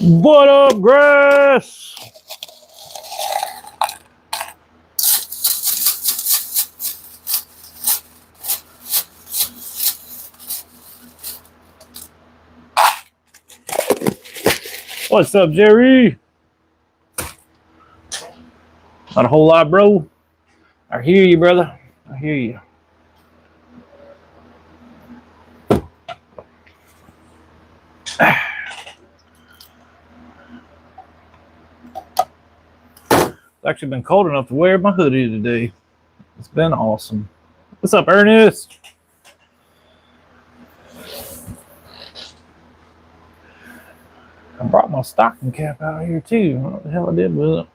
What up, Grass? What's up, Jerry? Not a whole lot, bro. I hear you, brother. I hear you. It's actually been cold enough to wear my hoodie today. It's been awesome. What's up, Ernest? I brought my stocking cap out here too. I don't know what the hell I did with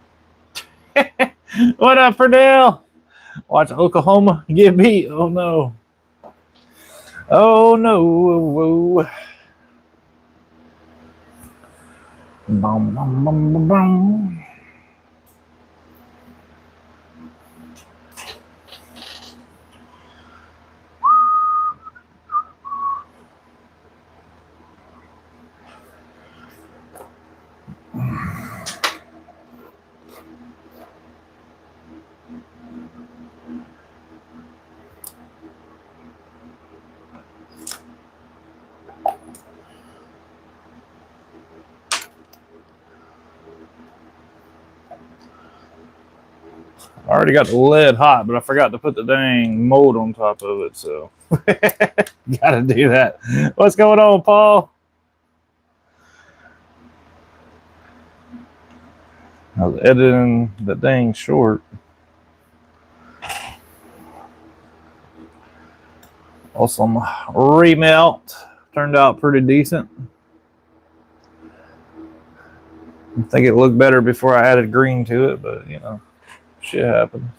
it. What up, Perdell? Watch Oklahoma get beat. Oh no. Oh no. Whoa. Bum, bum, bum, bum, bum. I already got the lead hot, but I forgot to put the dang mold on top of it, so gotta do that. What's going on, Paul? I was editing the dang short. Awesome remelt. Turned out pretty decent. I think it looked better before I added green to it, but you know, shit happens.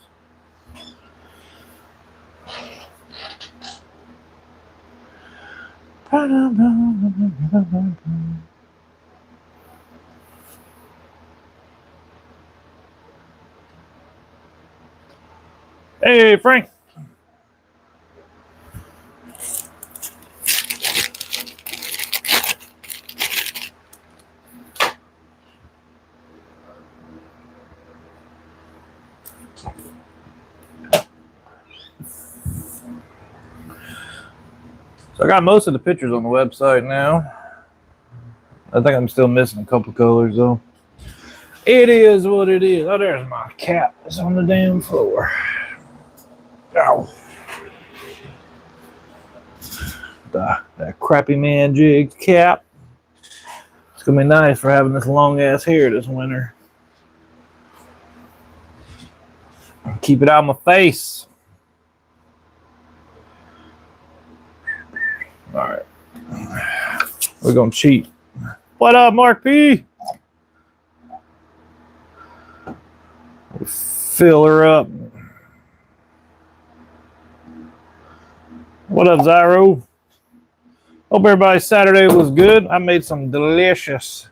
Hey, Frank. So I got most of the pictures on the website now. I think I'm still missing a couple colors though. It is what it is. Oh, there's my cap. It's on the damn floor. Ow. That Crappie Man Jigs cap. It's gonna be nice for having this long ass hair this winter. Keep it out of my face. All right. We're gonna cheat. What up, Mark P? Fill her up. What up, Zyro? Hope everybody's Saturday was good. I made some delicious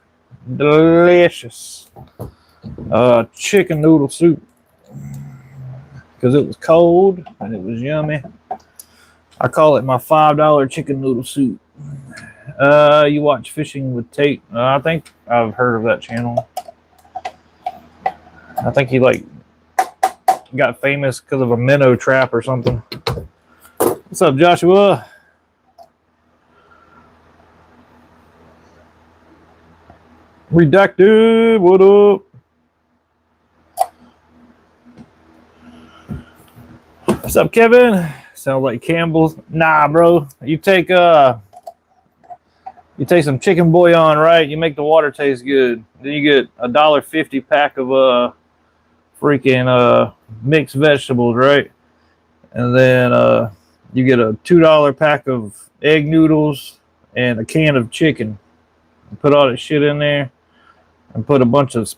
chicken noodle soup because it was cold and it was yummy. I call it my $5 chicken noodle soup. You watch Fishing with Tate. I think I've heard of that channel. I think he like got famous because of a minnow trap or something. What's up, Joshua? Redacted, what up? What's up, Kevin? Sounds like Campbell's. Nah, bro. You take some chicken bouillon, right? You make the water taste good. Then you get a $1.50 pack of freaking mixed vegetables, right? And then you get a $2 pack of egg noodles and a can of chicken. Put all that shit in there and put a bunch of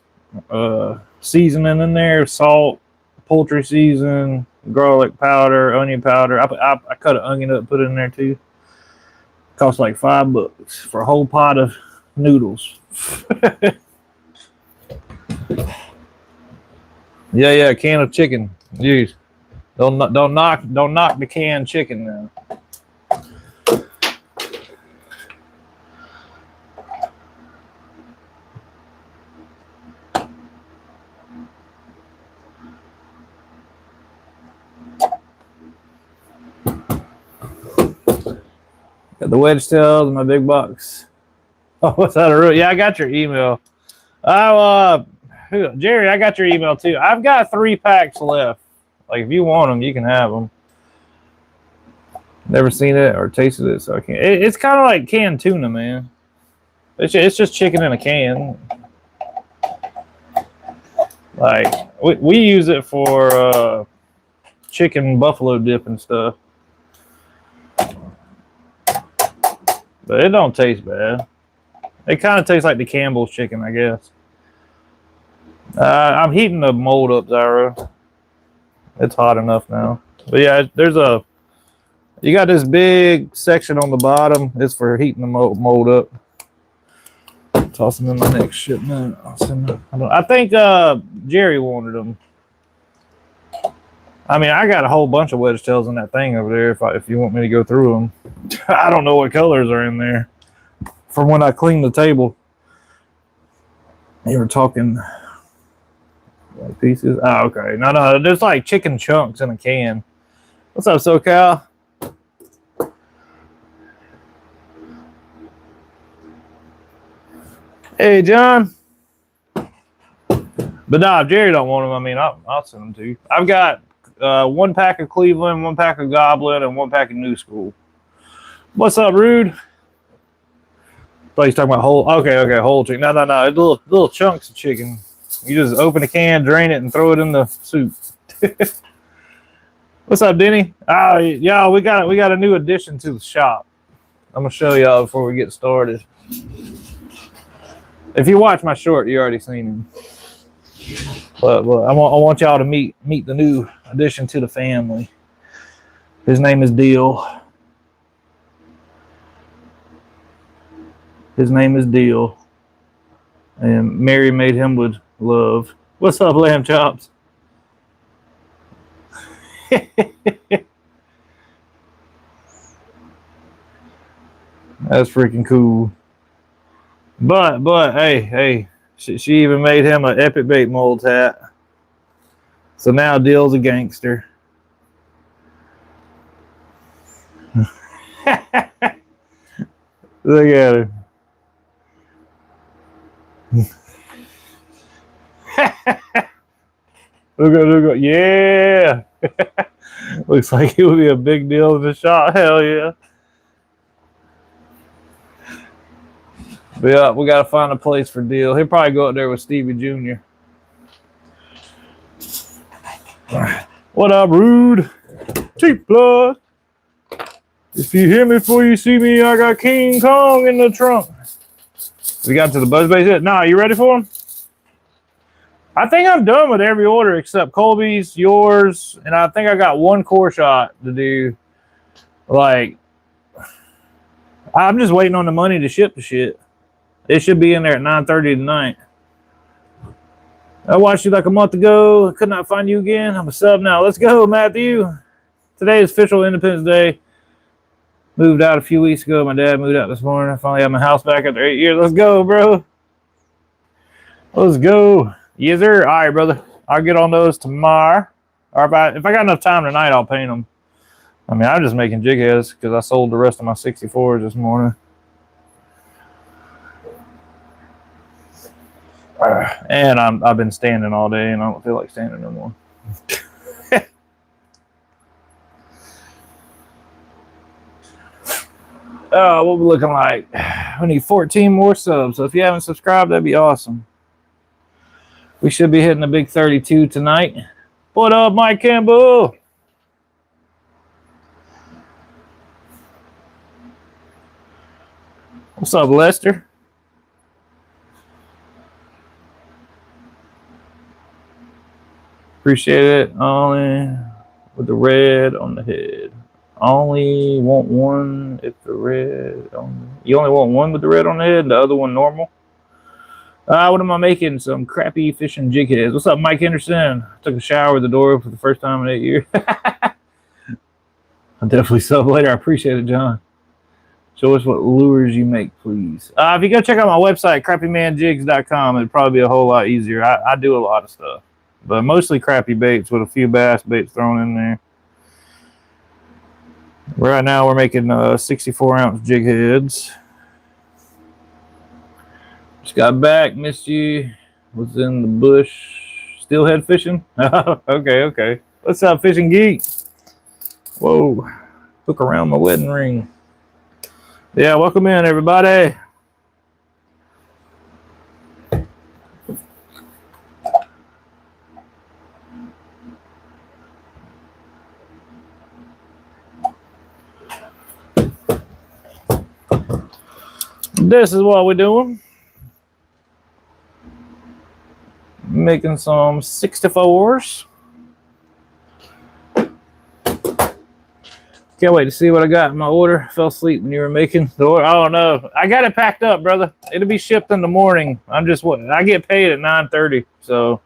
seasoning in there, salt, poultry season, garlic powder, onion powder. I cut an onion up, put it in there too. Costs like $5 for a whole pot of noodles. Yeah, a can of chicken. Jeez. Don't knock the canned chicken now. Got the wedge tails and my big bucks. Oh, what's that? Yeah, I got your email. Jerry, I got your email too. I've got 3 packs left. Like, if you want them, you can have them. Never seen it or tasted it, so I can't. It's kind of like canned tuna, man. It's just chicken in a can. Like, we use it for chicken buffalo dip and stuff. But it don't taste bad. It kind of tastes like the Campbell's chicken, I guess. I'm heating the mold up, Zyra. It's hot enough now. But yeah, you got this big section on the bottom. It's for heating the mold up. Toss them in my next shipment. I think Jerry wanted them. I mean, I got a whole bunch of wedge tails in that thing over there if you want me to go through them. I don't know what colors are in there. From when I cleaned the table. You were talking like pieces. Oh, okay. No, there's like chicken chunks in a can. What's up, SoCal? Hey, John. But nah, if Jerry don't want them, I mean, I'll send them to you. I've got 1 pack of Cleveland, 1 pack of Goblin, and 1 pack of New School. What's up, Rude? Oh, he's talking about whole. Okay, whole chicken. No. It's little chunks of chicken. You just open a can, drain it, and throw it in the soup. What's up, Denny? Yeah, we got a new addition to the shop. I'm gonna show y'all before we get started. If you watch my short, you already seen him. But I want y'all to meet the new addition to the family. His name is Deal. His name is Deal. And Mary made him with love. What's up, lamb chops? That's freaking cool. But hey, she even made him an Epic Bait Molds hat. So now Deal's a gangster. Look at her. Look, yeah. Looks like it would be a big deal in the shot. Hell yeah. But yeah, we gotta find a place for Deal. He'll probably go up there with Stevie Jr. What up, Rude? Cheap blood. If you hear me before you see me, I got King Kong in the trunk. We got to the buzz base yet? Nah, you ready for him? I think I'm done with every order except Colby's, yours, and I think I got 1 core shot to do. Like, I'm just waiting on the money to ship the shit. It should be in there at 9:30 tonight. I watched you like a month ago. I could not find you again. I'm a sub now. Let's go, Matthew. Today is official Independence Day. Moved out a few weeks ago. My dad moved out this morning. I finally have my house back after 8 years. Let's go, bro. Let's go. Yes, sir. All right, brother. I'll get on those tomorrow. Or if I got enough time tonight, I'll paint them. I mean, I'm just making jig heads because I sold the rest of my 64s this morning. And I've been standing all day, and I don't feel like standing no more. What we looking like? We need 14 more subs. So if you haven't subscribed, that'd be awesome. We should be hitting a big 32 tonight. What up, Mike Campbell? What's up, Lester? Appreciate it. Only with the red on the head. Only want one if the red on the... You only want one with the red on the head, the other one normal? What am I making? Some crappy fishing jig heads. What's up, Mike Henderson? I took a shower with the door for the first time in 8 years. I'll definitely sub later. I appreciate it, John. Show us what lures you make, please. If you go check out my website, crappymanjigs.com, it'd probably be a whole lot easier. I do a lot of stuff, but mostly crappy baits with a few bass baits thrown in there. Right now we're making 64-ounce jig heads. Just got back, missed you. Was in the bush. Steelhead fishing? Okay. What's up, fishing geek? Whoa. Hook around my wedding ring. Yeah, welcome in, everybody. This is what we're doing. Making some 64s. Can't wait to see what I got in my order. Fell asleep when you were making the order. Oh no, I got it packed up, brother. It'll be shipped in the morning. I get paid at 9:30, so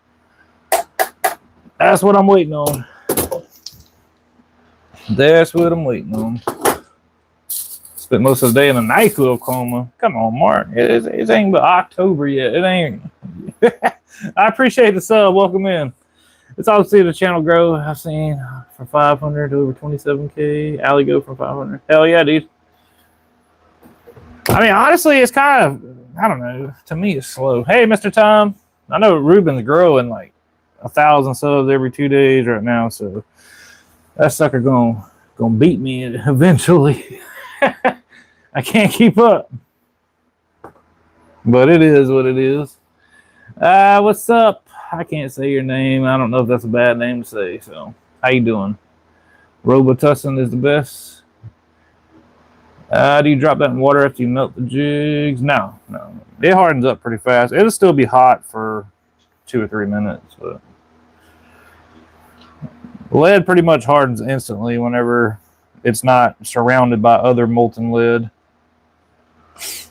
that's what I'm waiting on. That's what I'm waiting on. Spent most of the day in a NyQuil coma. Come on, Mark. It ain't but October yet. It ain't. I appreciate the sub. Welcome in. It's awesome to see the channel grow. I've seen from 500 to over 27K. Alley go from 500. Hell yeah, dude. I mean, honestly, it's kind of, I don't know. To me, it's slow. Hey, Mr. Tom. I know Ruben's growing like 1,000 subs every 2 days right now, so that sucker gonna beat me eventually. I can't keep up. But it is what it is. What's up? I can't say your name. I don't know if that's a bad name to say. So, how you doing? Robotussin is the best. Do you drop that in water after you melt the jigs? No. It hardens up pretty fast. It'll still be hot for 2 or 3 minutes, but lead pretty much hardens instantly whenever it's not surrounded by other molten lead. It's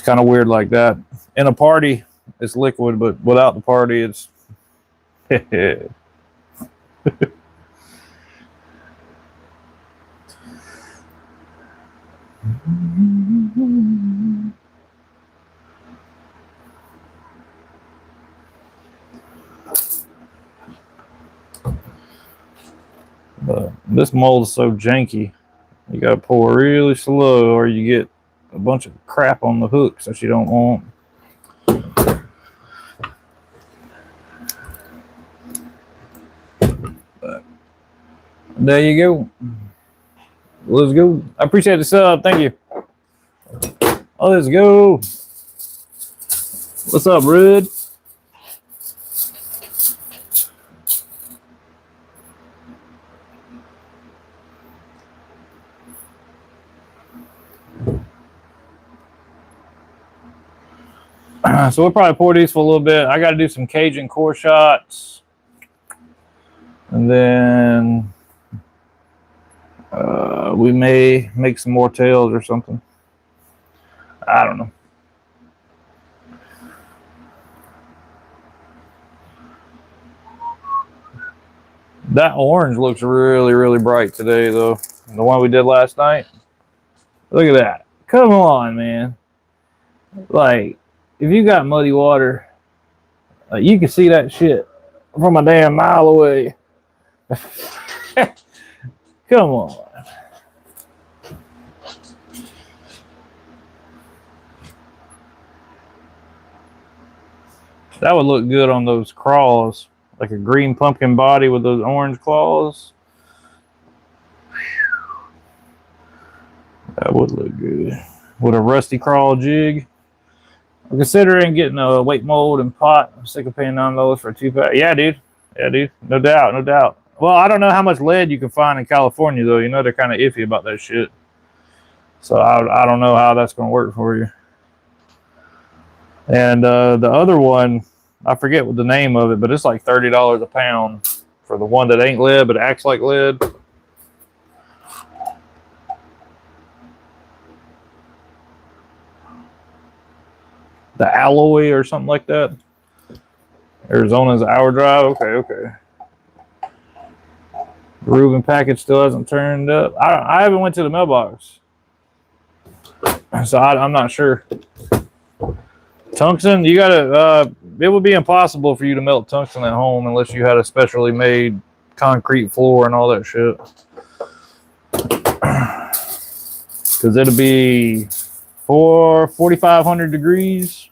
kind of weird like that. In a party, it's liquid, but without the party, it's but this mold is so janky. You gotta pull really slow, or you get a bunch of crap on the hooks that you don't want. But there you go. Let's go. I appreciate the sub. Thank you. Oh, let's go. What's up, Rude? So we'll probably pour these for a little bit. I got to do some Cajun core shots. And then we may make some more tails or something. I don't know. That orange looks really, really bright today, though. The one we did last night. Look at that. Come on, man. Like, if you got muddy water, you can see that shit from a damn mile away. Come on. That would look good on those craws. Like a green pumpkin body with those orange claws. That would look good. With a rusty crawl jig. I'm considering getting a weight mold and pot. I'm sick of paying $9 for a 2-pack. Yeah, dude. No doubt. Well, I don't know how much lead you can find in California, though. You know they're kind of iffy about that shit. So I don't know how that's going to work for you. And the other one, I forget what the name of it, but it's like $30 a pound for the one that ain't lead, but acts like lead. The alloy or something like that. Arizona's hour drive. Okay. Ruben package still hasn't turned up. I haven't went to the mailbox, so I'm not sure. Tungsten, you gotta. It would be impossible for you to melt tungsten at home unless you had a specially made concrete floor and all that shit. because it'll be 4,500 degrees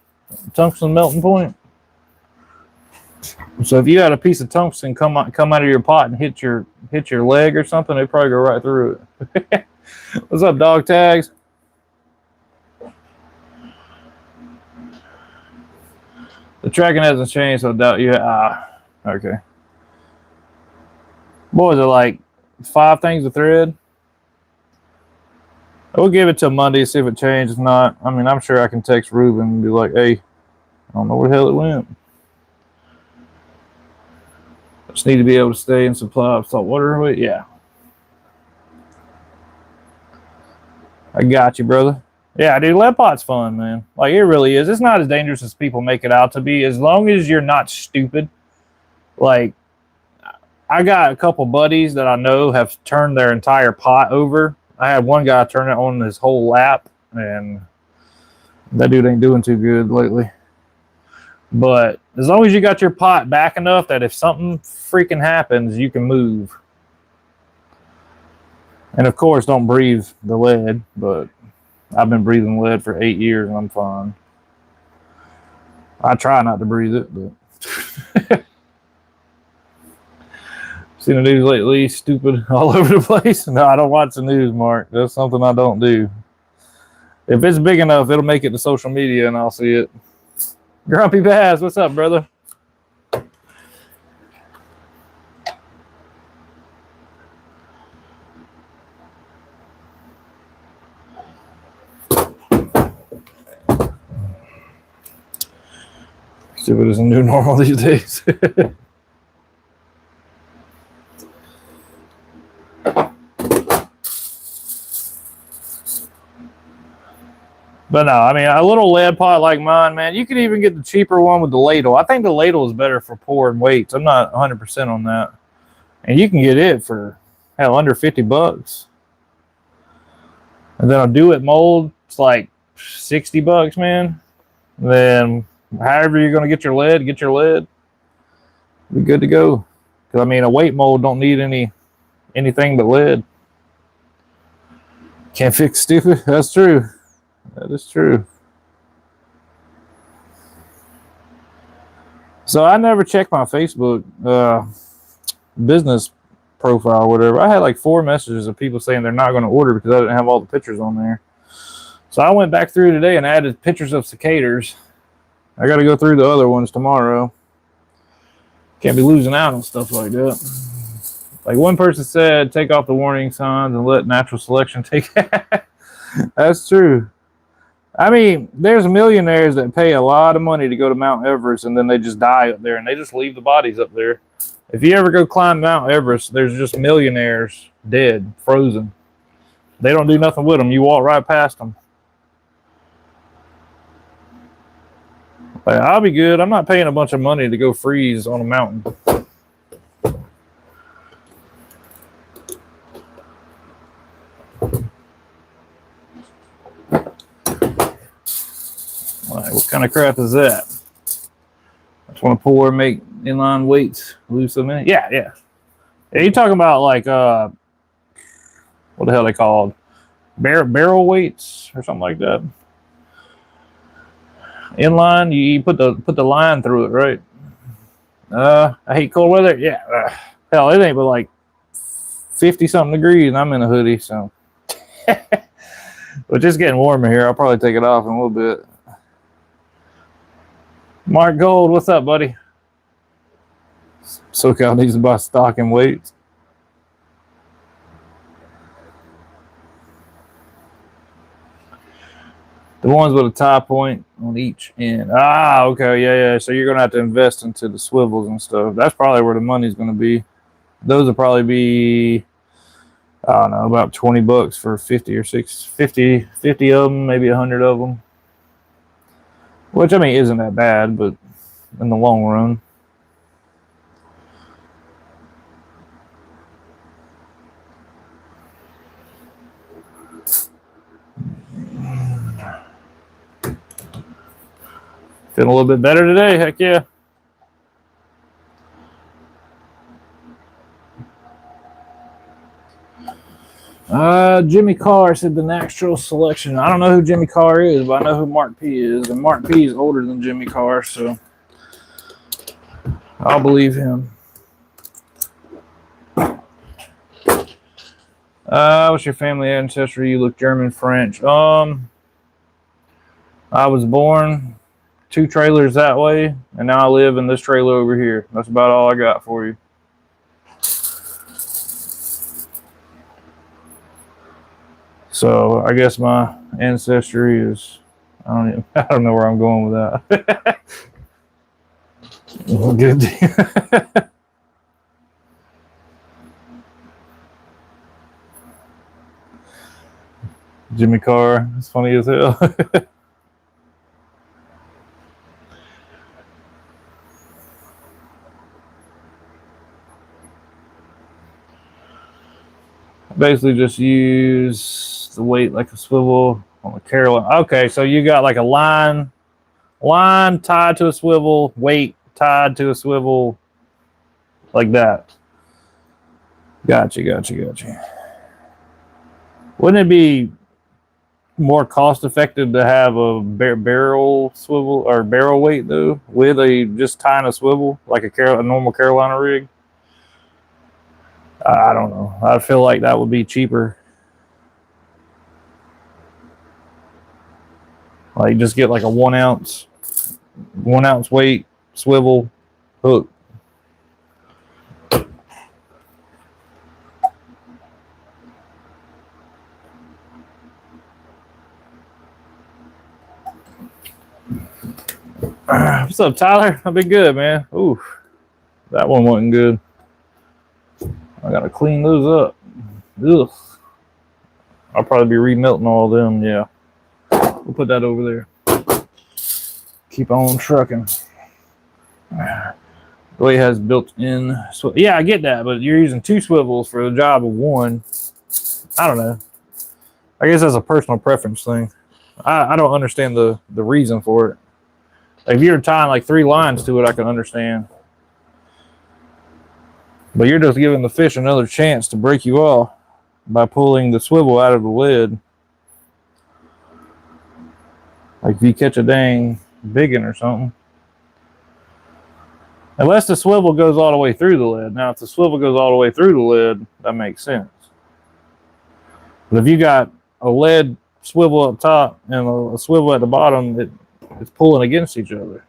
tungsten melting point. So if you had a piece of tungsten come out of your pot and hit your leg or something, it'd probably go right through it. What's up, dog tags? The tracking hasn't changed, so I doubt you. Okay. What was it, like 5 things to thread? We'll give it till Monday, see if it changed. If not, I mean, I'm sure I can text Ruben and be like, hey, I don't know where the hell it went. I just need to be able to stay in supply of salt water. Yeah. I got you, brother. Yeah, dude, lead pot's fun, man. Like, it really is. It's not as dangerous as people make it out to be, as long as you're not stupid. Like, I got a couple buddies that I know have turned their entire pot over. I had one guy turn it on his whole lap, and that dude ain't doing too good lately. But as long as you got your pot back enough that if something freaking happens, you can move. And of course, don't breathe the lead, but I've been breathing lead for 8 years and I'm fine. I try not to breathe it, but seen the news lately, stupid all over the place. No, I don't watch the news, Mark. That's something I don't do. If it's big enough, it'll make it to social media and I'll see it. Grumpy Bass, what's up, brother? Stupid is a new normal these days. But no, I mean, a little lead pot like mine, man, you could even get the cheaper one with the ladle. I think the ladle is better for pouring weights. I'm not 100% on that. And you can get it for, hell, under 50 bucks. And then a do-it mold, it's like 60 bucks, man. And then however you're going to get your lead, be good to go. Because, I mean, a weight mold don't need anything but lead. Can't fix stupid. That's true. That is true. So I never checked my Facebook business profile or whatever. I had like 4 messages of people saying they're not going to order because I didn't have all the pictures on there. So I went back through today and added pictures of cicadas. I got to go through the other ones tomorrow. Can't be losing out on stuff like that. Like one person said, take off the warning signs and let natural selection take. That's true. I mean, there's millionaires that pay a lot of money to go to Mount Everest and then they just die up there and they just leave the bodies up there. If you ever go climb Mount Everest, there's just millionaires dead, frozen. They don't do nothing with them. You walk right past them. Like, I'll be good. I'm not paying a bunch of money to go freeze on a mountain. Like, what kind of crap is that? I just want to pour and make inline weights lose so many. Yeah. Yeah, you're talking about like what the hell they called? Barrel weights or something like that. Inline, you put the line through it, right? I hate cold weather. Yeah. Hell, it ain't but like 50 something degrees and I'm in a hoodie, so but just getting warmer here. I'll probably take it off in a little bit. Mark Gold, what's up, buddy? SoCal needs to buy stock and weights. The ones with a tie point on each end. Ah, okay, yeah. So you're gonna have to invest into the swivels and stuff. That's probably where the money's gonna be. Those will probably be, I don't know, about 20 bucks for 50 of them, maybe 100 of them. Which, I mean, isn't that bad, but in the long run. Feeling a little bit better today, heck yeah. Jimmy Carr said the natural selection. I don't know who Jimmy Carr is, but I know who Mark P is, and Mark P is older than Jimmy Carr, so I'll believe him. What's your family ancestry? You look German, French. I was born 2 trailers that way, and now I live in this trailer over here. That's about all I got for you. So I guess my ancestry is, I don't know where I'm going with that. Good. Jimmy Carr, it's funny as hell. Basically just use the weight like a swivel on the Carolina. Okay, so you got like a line tied to a swivel, weight tied to a swivel, like that. Gotcha. Wouldn't it be more cost effective to have a barrel swivel or barrel weight though, with a just tying a swivel like a normal Carolina rig? I don't know. I feel like that would be cheaper. Like just get like a 1 ounce weight swivel hook. What's up, Tyler? I've been good, man. Ooh, that one wasn't good. I gotta clean those up. Ugh. I'll probably be remelting all of them. Yeah, we'll put that over there. Keep on trucking. The way it has built-in. Yeah, I get that, but you're using 2 swivels for the job of 1. I don't know. I guess that's a personal preference thing. I don't understand the reason for it. Like if you're tying like 3 lines to it, I can understand. But you're just giving the fish another chance to break you off by pulling the swivel out of the lid. Like if you catch a dang biggin or something. Unless the swivel goes all the way through the lid. Now, if the swivel goes all the way through the lid, that makes sense. But if you got a lead swivel up top and a swivel at the bottom, it's pulling against each other.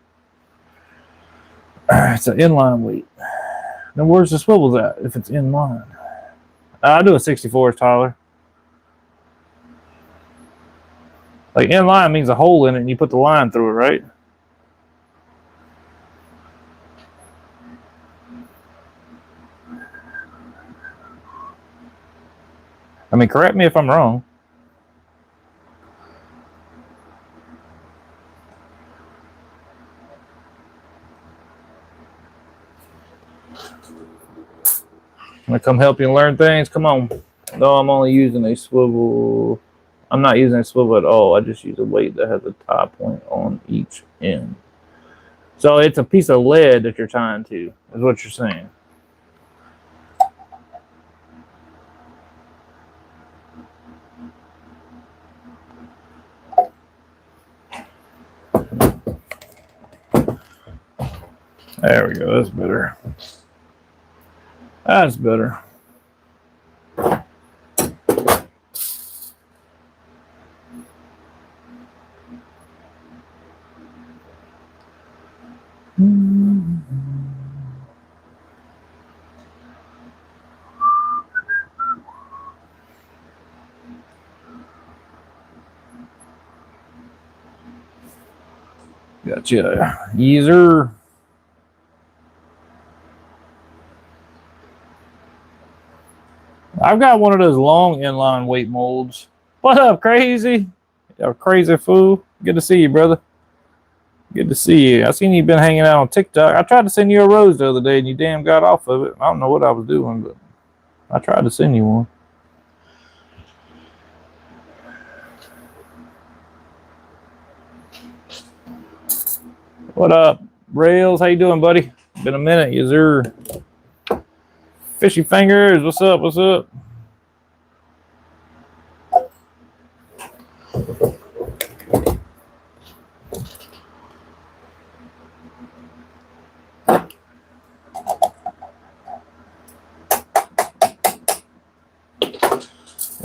It's an inline weight. Then where's the swivels at if it's inline? I do a 64s, Tyler. Like inline means a hole in it and you put the line through it, right? I mean, correct me if I'm wrong. I'm gonna come help you learn things. Come on. No, I'm only using a swivel. I'm not using a swivel at all. I just use a weight that has a tie point on each end. So it's a piece of lead that you're tying to, is what you're saying. There we go. That's better. That's better. Gotcha. User. I've got one of those long inline weight molds. What up, crazy? You crazy fool. Good to see you, brother. Good to see you. I seen you been hanging out on TikTok. I tried to send you a rose the other day and you damn got off of it. I don't know what I was doing, but I tried to send you one. What up, Rails? How you doing, buddy? Been a minute, user. Fishy fingers, what's up? What's up?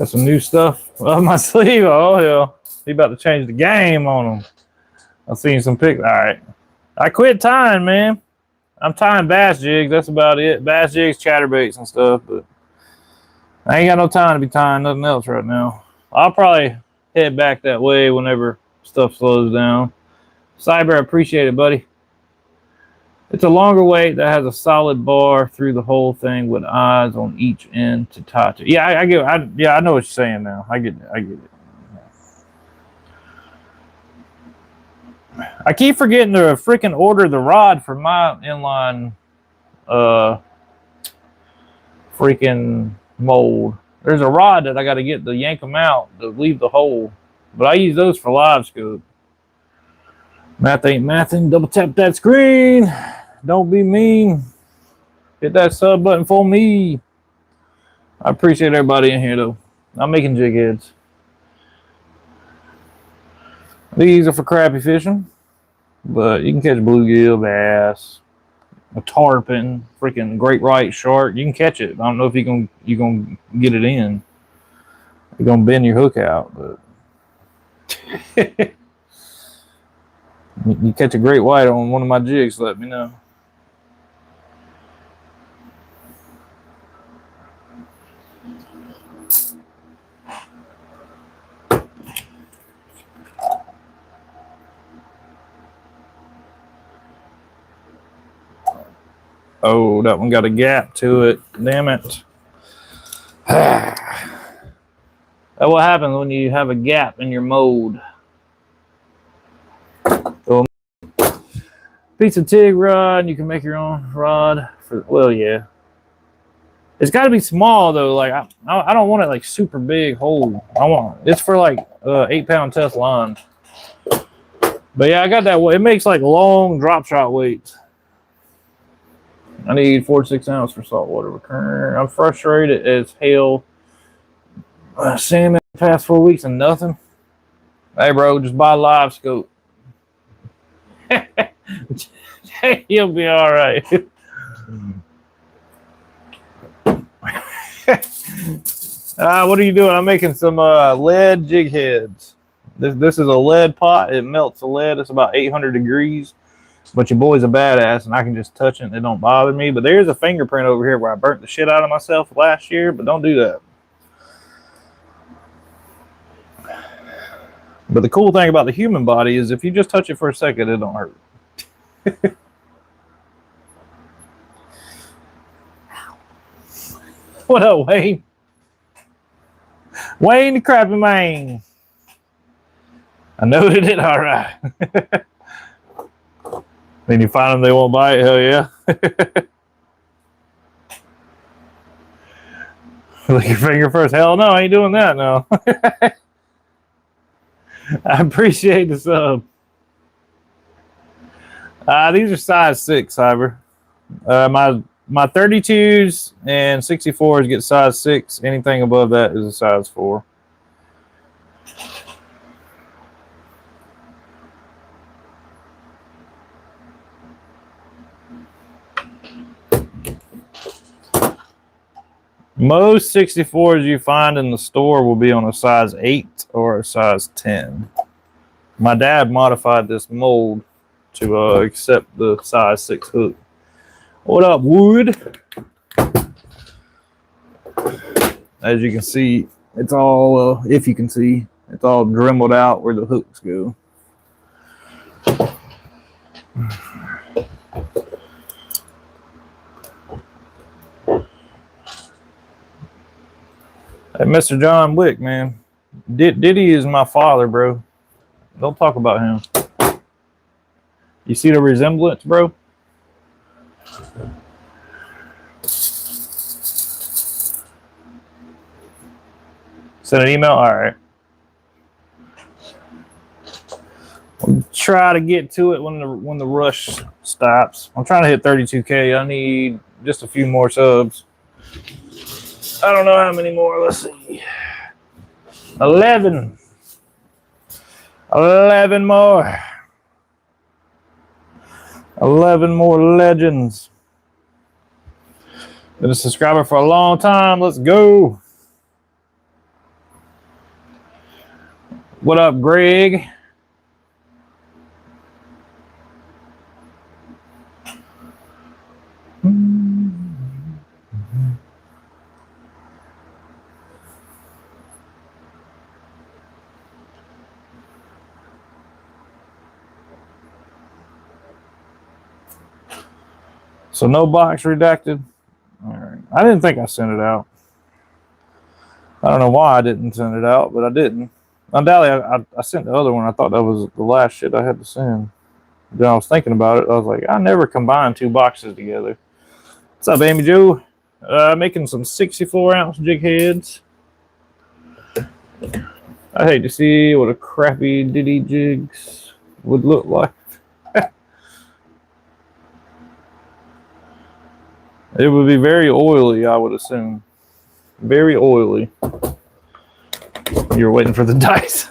Got some new stuff up my sleeve. Oh, hell. He about to change the game on them. I've seen some pics. All right. I quit tying, man. I'm tying bass jigs. That's about it. Bass jigs, chatterbaits, and stuff. But I ain't got no time to be tying nothing else right now. I'll probably head back that way whenever stuff slows down. Cyber, I appreciate it, buddy. It's a longer weight that has a solid bar through the whole thing with eyes on each end to tie to. Yeah, I get. I know what you're saying now. I get it. I keep forgetting to freaking order the rod for my inline freaking mold. There's a rod that I got to get to yank them out to leave the hole. But I use those for live scope. Math ain't mathing. Double tap that screen. Don't be mean. Hit that sub button for me. I appreciate everybody in here, though. I'm making jig heads. These are for crappie fishing. But you can catch bluegill, bass, a tarpon, freaking great white shark. You can catch it. I don't know if you're gonna get it in. You're gonna bend your hook out, but you catch a great white on one of my jigs, let me know. Oh, that one got a gap to it. Damn it. That's what happens when you have a gap in your mold. So, piece of TIG rod, you can make your own rod. Well, yeah. It's got to be small, though. Like I don't want it like super big hole. It's for like 8-pound test line. But yeah, I got that. It makes like long drop shot weights. I need 4 to 6 ounce for saltwater recurrent. I'm frustrated as hell. Salmon the past 4 weeks and nothing. Hey, bro, just buy a live scope. You'll be all right. What are you doing? I'm making some lead jig heads. This is a lead pot. It melts the lead. It's about 800 degrees. But your boy's a badass, and I can just touch it, and it don't bother me. But there's a fingerprint over here where I burnt the shit out of myself last year, but don't do that. But the cool thing about the human body is if you just touch it for a second, it don't hurt. What up, Wayne? Wayne the Crappie Man. I noted it, all right. Then you find them, they won't bite. Hell yeah. Lick your finger first. Hell no, I ain't doing that now. I appreciate the sub. These are size 6, Cyber. My 32s and 64s get size 6. Anything above that is a size 4. Most 64s you find in the store will be on a size 8 or a size 10. My dad modified this mold to accept the size 6 hook. What up, Wood? As you can see, it's all, if you can see, it's all dremeled out where the hooks go. Hey, Mr. John Wick, man. Diddy is my father, bro. Don't talk about him. You see the resemblance, bro? Send an email? All right. We'll try to get to it when the rush stops. I'm trying to hit 32K. I need just a few more subs. I don't know how many more. Let's see. 11. 11 more. 11 more legends. Been a subscriber for a long time. Let's go. What up, Greg? So no box redacted. All right. I didn't think I sent it out. I don't know why I didn't send it out, but I didn't. Undoubtedly, I sent the other one. I thought that was the last shit I had to send. Then I was thinking about it. I was like, I never combined 2 boxes together. What's up, Amy Joe? Making some 64-ounce jig heads. I hate to see what a crappy Diddy jigs would look like. It would be very oily, I would assume. Very oily. You're waiting for the dice.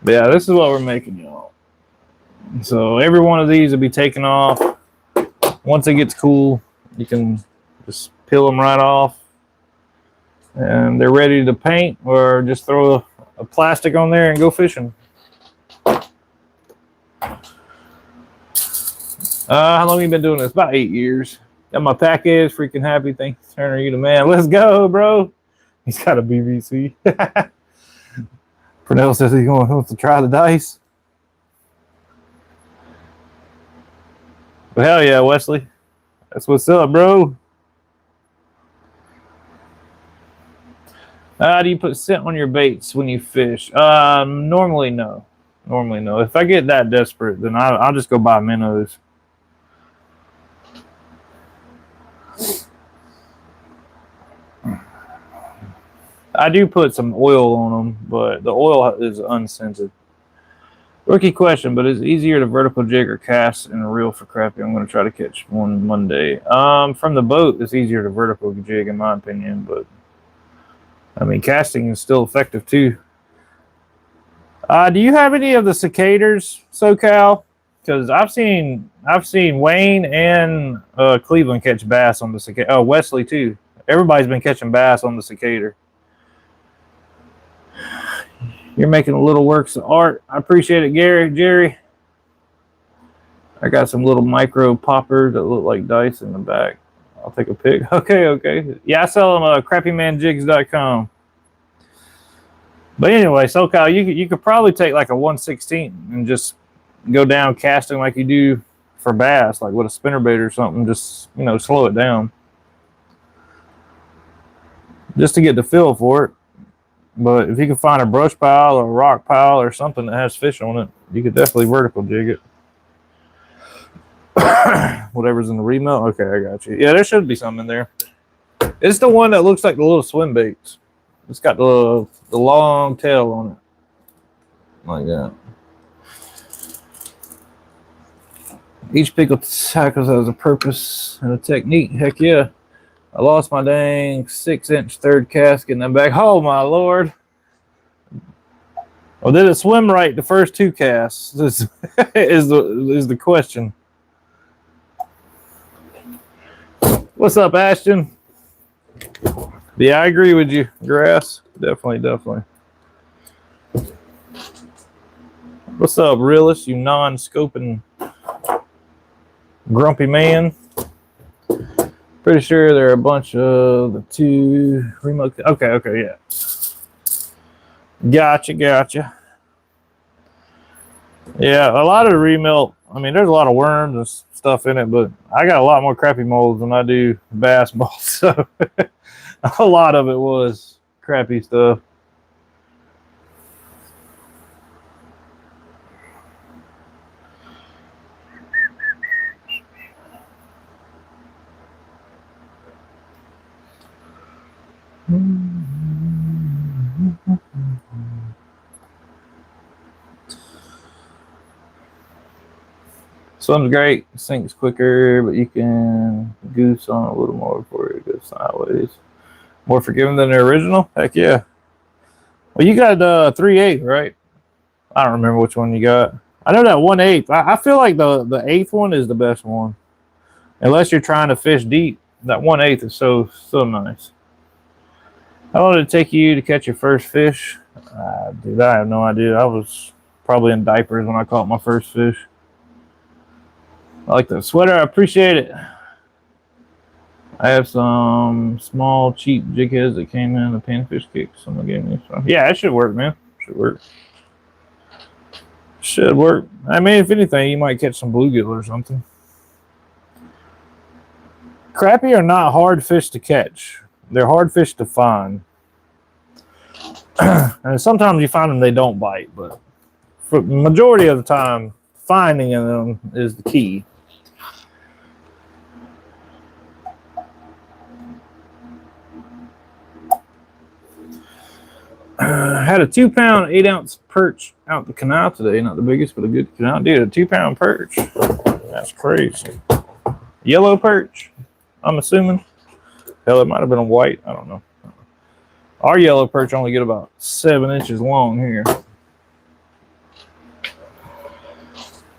Yeah, this is what we're making, y'all. So every one of these will be taken off. Once it gets cool, you can just peel them right off. And they're ready to paint, or just throw a plastic on there and go fishing. How long have you been doing this? About 8 years. Got my package, freaking happy. Thanks, Turner, you the man. Let's go, bro. He's got a BBC. Pernell says he wants to try the dice. But hell yeah, Wesley. That's what's up, bro. Do you put scent on your baits when you fish? Normally no. Normally no. If I get that desperate, then I'll just go buy minnows. I do put some oil on them, but the oil is unscented. Rookie question, but is it easier to vertical jig or cast in a reel for crappie? I'm going to try to catch one Monday. From the boat, it's easier to vertical jig, in my opinion, but I mean, casting is still effective too. Do you have any of the cicadas, SoCal? Because I've seen Wayne and Cleveland catch bass on the cicada. Oh, Wesley too. Everybody's been catching bass on the cicada. You're making little works of art. I appreciate it, Jerry. I got some little micro poppers that look like dice in the back. I'll take a pic. Okay. Yeah, I sell them at crappymanjigs.com. But anyway, SoCal, you could probably take like a 1/16 and just go down casting like you do for bass, like with a spinnerbait or something. Just, slow it down. Just to get the feel for it. But if you can find a brush pile or a rock pile or something that has fish on it, you could definitely vertical jig it. Whatever's in the remelt. Okay, I got you. Yeah, there should be some in there. It's the one that looks like the little swim baits. It's got the long tail on it. Like that. Each pickle tackles has a purpose and a technique. Heck yeah. I lost my dang 6-inch third casket in that bag. Oh my lord. Well, did it swim right the first 2 casts? This is the question. What's up, Ashton? Yeah, I agree with you, Grass. Definitely. What's up, realist? You non-scoping grumpy man. Pretty sure there are a bunch of the 2 remote. Okay, yeah. Gotcha. Yeah, a lot of the remelt. I mean, there's a lot of worms and stuff in it, but I got a lot more crappie molds than I do bass molds. So a lot of it was crappy stuff. Swims great, sinks quicker, but you can goose on a little more before it goes sideways. More forgiving than the original? Heck yeah. Well, you got 3/8, right? I don't remember which one you got. I know that 1/8. I feel like the 8th one is the best one. Unless you're trying to fish deep, that 1/8 is so nice. How long did it take you to catch your first fish? Dude, I have no idea. I was probably in diapers when I caught my first fish. I like the sweater. I appreciate it. I have some small, cheap jig heads that came in the panfish kick. Someone gave me. So, yeah, it should work, man. Should work. Should work. I mean, if anything, you might catch some bluegill or something. Crappie are not hard fish to catch. They're hard fish to find. And sometimes you find them, they don't bite, but for the majority of the time, finding them is the key. I had a 2-pound, 8-ounce perch out the canal today. Not the biggest, but a good canal. Dude, a 2-pound perch. That's crazy. Yellow perch, I'm assuming. Hell, it might have been a white. I don't know. Our yellow perch only get about 7 inches long here.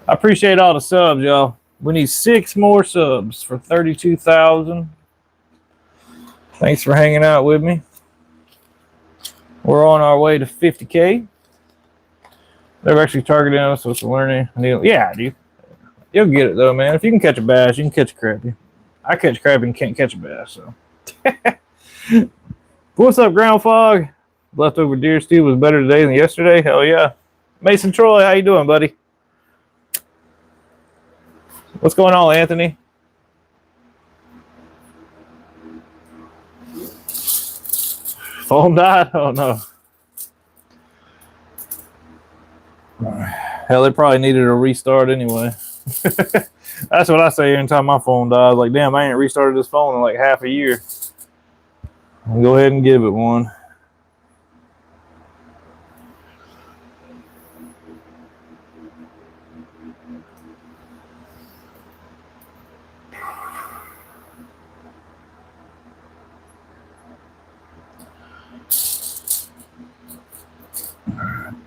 I appreciate all the subs, y'all. We need 6 more subs for 32,000. Thanks for hanging out with me. We're on our way to 50K. They're actually targeting us with the learning. Yeah, dude. You'll get it, though, man. If you can catch a bass, you can catch a crappie. I catch crappie and can't catch a bass, so. What's up, Ground Fog? Leftover deer stew was better today than yesterday. Hell yeah. Mason Troy, how you doing, buddy? What's going on, Anthony? Phone died? Oh, no. Hell, they probably needed a restart anyway. That's what I say every time my phone dies. Like, damn, I ain't restarted this phone in like half a year. I'll go ahead and give it one.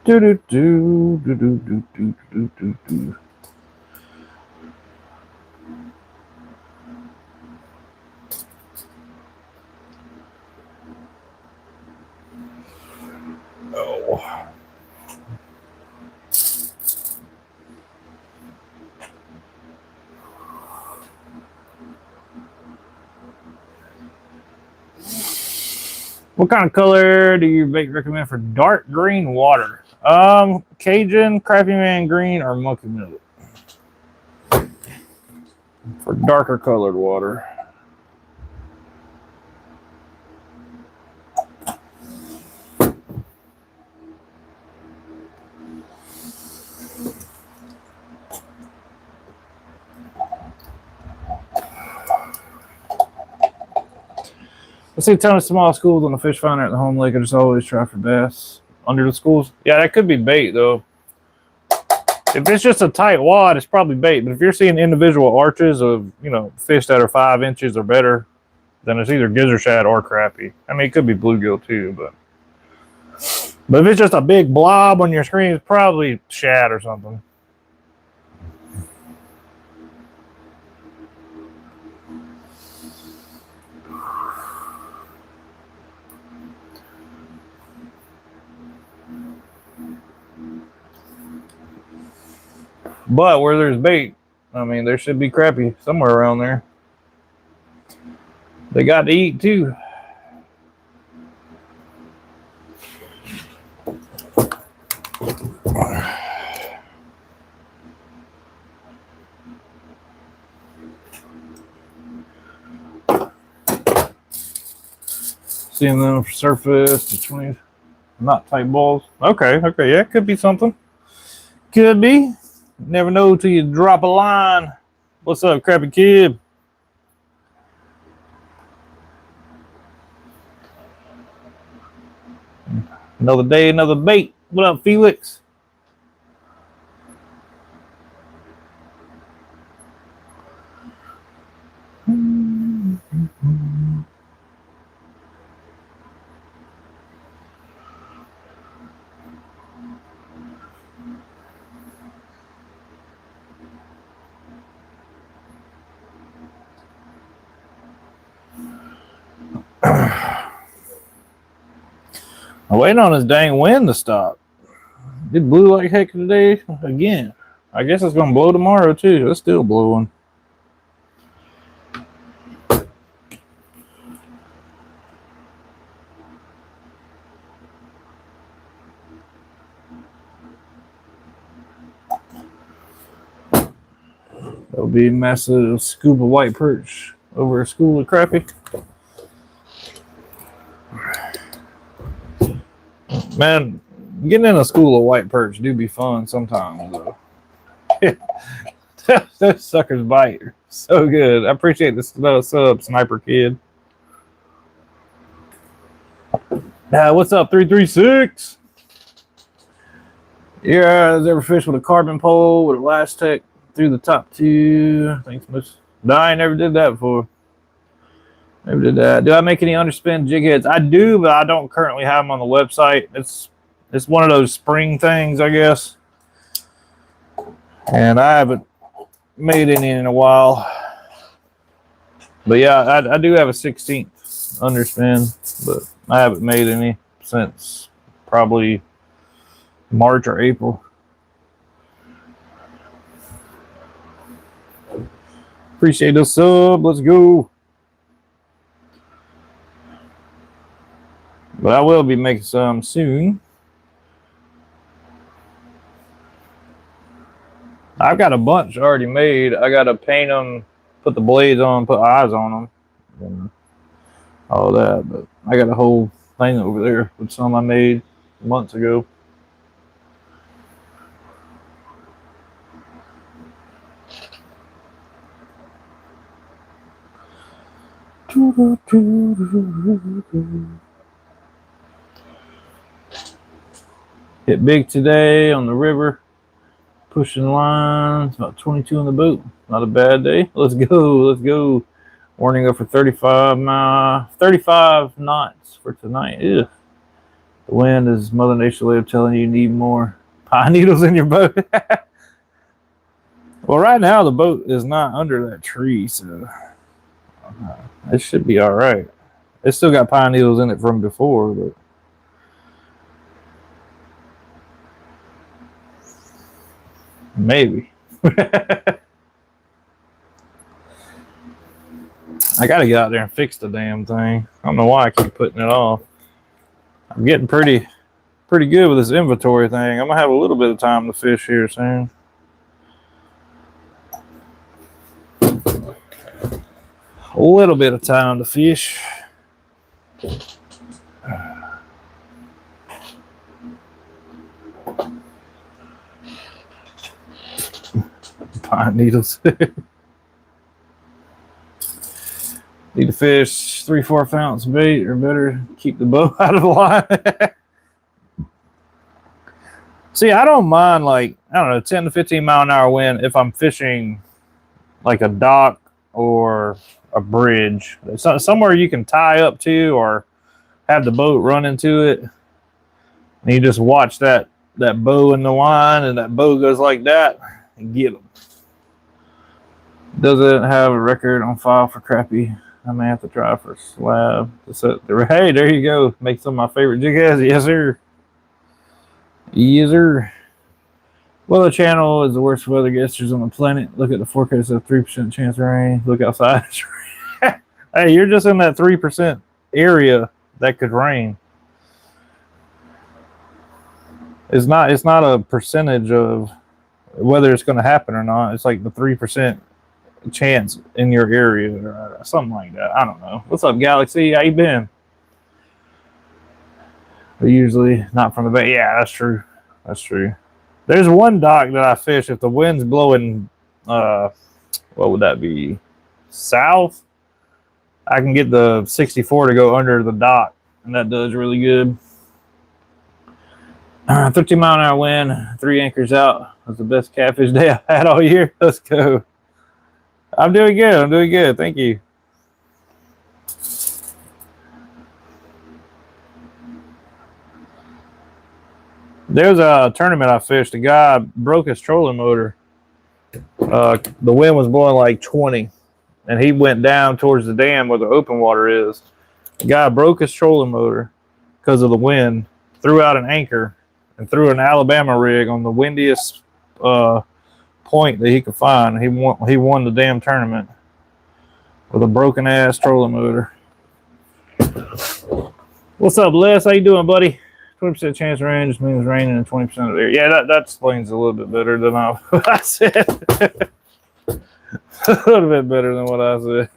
Do do do do do do do do do do. Oh. What kind of color do you recommend for dark green water? Cajun, Crappie Man green, or monkey milk? For darker colored water. I see a ton of small schools on the fish finder at the home lake. I just always try for bass under the schools. Yeah, that could be bait though. If it's just a tight wad, it's probably bait. But if you're seeing individual arches of, you know, fish that are 5 inches or better, then it's either gizzard shad or crappie. I mean, it could be bluegill too, but if it's just a big blob on your screen, it's probably shad or something. But where there's bait, I mean, there should be crappie somewhere around there. They got to eat too. Seeing them surface to 20, not tight balls. Okay, yeah, could be something. Could be. Never know till you drop a line. What's up, Crappie Kid? Another day, another bait. What up, Felix? I'm waiting on this dang wind to stop. It blew like heck today again. I guess it's gonna blow tomorrow too. It's still blowing. There'll be a massive scoop of white perch over a school of crappie. Man, getting in a school of white perch do be fun sometimes though. Those suckers bite so good. I appreciate this sub, Sniper Kid. What's up, 336? Yeah, has ever fished with a carbon pole with a last tech through the top two? Thanks much. No, I never did that before. Never did that. Do I make any underspin jig heads? I do, but I don't currently have them on the website. It's one of those spring things, I guess. And I haven't made any in a while. But yeah, I do have a 16th underspin, but I haven't made any since probably March or April. Appreciate the sub. Let's go. But I will be making some soon. I've got a bunch already made. I got to paint them, put the blades on, put eyes on them, and all that. But I got a whole thing over there with some I made months ago. Hit big today on the river. Pushing lines, about 22 in the boat. Not a bad day. Let's go, let's go. Warning up for 35 knots for tonight. Ew. The wind is Mother Nature way of telling you need more pine needles in your boat. Well, right now the boat is not under that tree, so it should be all right. It's still got pine needles in it from before, but maybe. I gotta get out there and fix the damn thing. I don't know why I keep putting it off. I'm getting pretty good with this inventory thing. I'm gonna have a little bit of time to fish here soon. A little bit of time to fish. Pine needles. Need to fish 3/4 ounce bait, or better keep the boat out of the line. See, I don't mind, like, I don't know, 10 to 15 mile an hour wind if I'm fishing like a dock or a bridge. Somewhere you can tie up to or have the boat run into it. And you just watch that bow in the line, and that bow goes like that and get them. Doesn't have a record on file for crappie. I may have to try for a slab to set the. Hey, there you go. Make some of my favorite jig heads. Yes, sir. Yes, sir. Weather Channel is the worst weather guessers on the planet. Look at the forecast of 3% chance of rain. Look outside. Hey, you're just in that 3% area that could rain. It's not a percentage of whether it's going to happen or not. It's like the 3% chance in your area or something like that. I don't know. What's up, Galaxy? How you been? But usually not from the bay. Yeah, that's true. That's true. There's one dock that I fish if the wind's blowing, what would that be? South? I can get the 64 to go under the dock, and that does really good. 13 mile an hour wind, 3 anchors out. That's the best catfish day I've had all year. Let's go. I'm doing good. I'm doing good. Thank you. There's a tournament I fished. A guy broke his trolling motor. The wind was blowing like 20, and he went down towards the dam where the open water is. The guy broke his trolling motor because of the wind, threw out an anchor and threw an Alabama rig on the windiest point that he could find. He won the damn tournament with a broken ass trolling motor. What's up, Les? How you doing, buddy? 20% chance of rain just means raining in 20% of the air. Yeah, that explains a little bit better than I said. A little bit better than what I said.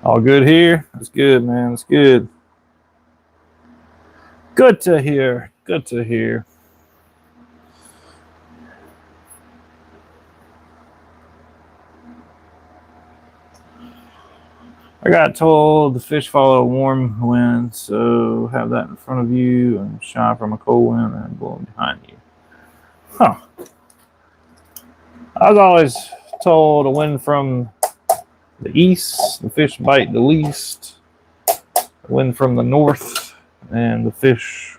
All good here? That's good, man. That's good. Good to hear. Good to hear. I got told the fish follow a warm wind, so have that in front of you and shy from a cold wind and blow behind you. Huh. I was always told a wind from the east, the fish bite the least. A wind from the north, and the fish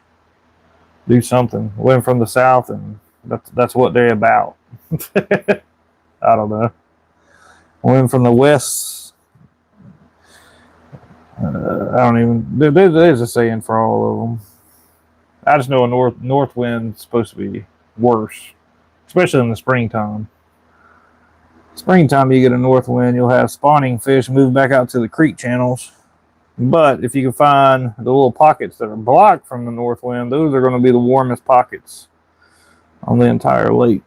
do something. A wind from the south, and that's what they're about. I don't know. A wind from the west. I don't even. There's a saying for all of them. I just know a north wind is supposed to be worse, especially in the springtime. Springtime, you get a north wind, you'll have spawning fish move back out to the creek channels. But if you can find the little pockets that are blocked from the north wind, those are going to be the warmest pockets on the entire lake.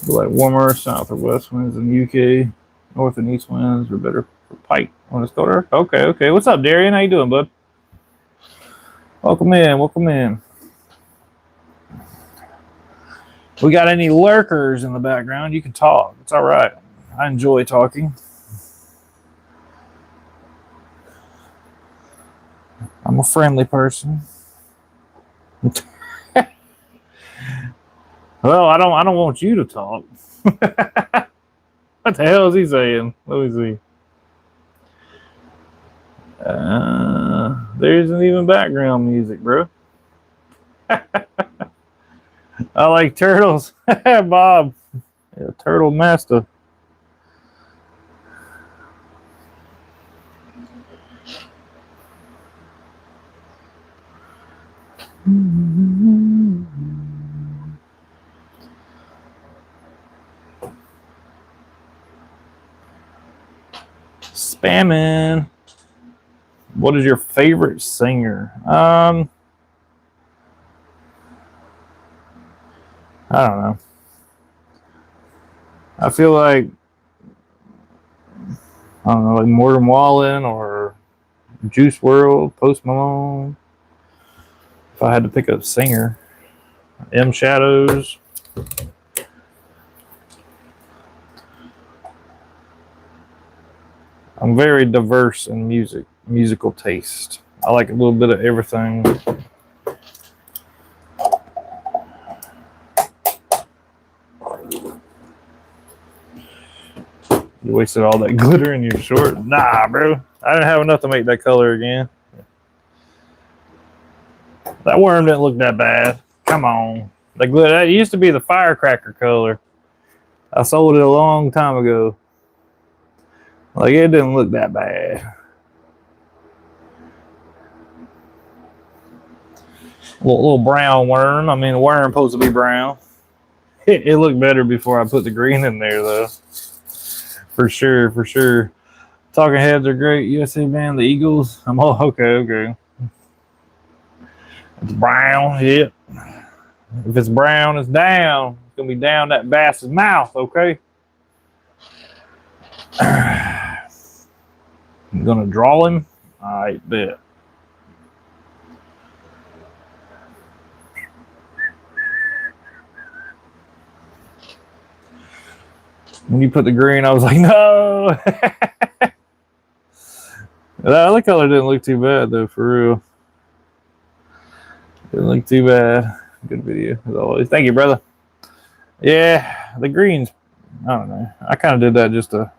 Like warmer south or west winds in the UK, north and east winds are better for pike when it's colder. Okay. What's up, Darian? How you doing, bud? Welcome in. We got any lurkers in the background? You can talk. It's all right. I enjoy talking. I'm a friendly person. Well, I don't want you to talk. What the hell is he saying? Let me see. There isn't even background music, bro. I like turtles. Bob. Yeah, turtle master. Spamming. What is your favorite singer? I don't know. I feel like I don't know, like Morgan Wallen or Juice WRLD, Post Malone. If I had to pick a singer, M Shadows. I'm very diverse in musical taste. I like a little bit of everything. You wasted all that glitter in your short? Nah, bro. I didn't have enough to make that color again. That worm didn't look that bad. Come on. The glitter, that used to be the firecracker color. I sold it a long time ago. Like, it didn't look that bad. Little brown worm. I mean, the worm supposed to be brown. It looked better before I put the green in there, though. For sure. Talking Heads are great. USA band, the Eagles. I'm all okay. It's brown, yeah. If it's brown, it's down. It's gonna be down that bass's mouth, okay? I'm gonna draw him. All right, bet. When you put the green, I was like, no. The other color didn't look too bad though, for real. Didn't look too bad. Good video as always. Thank you, brother. Yeah, the greens. I don't know. I kind of did that just to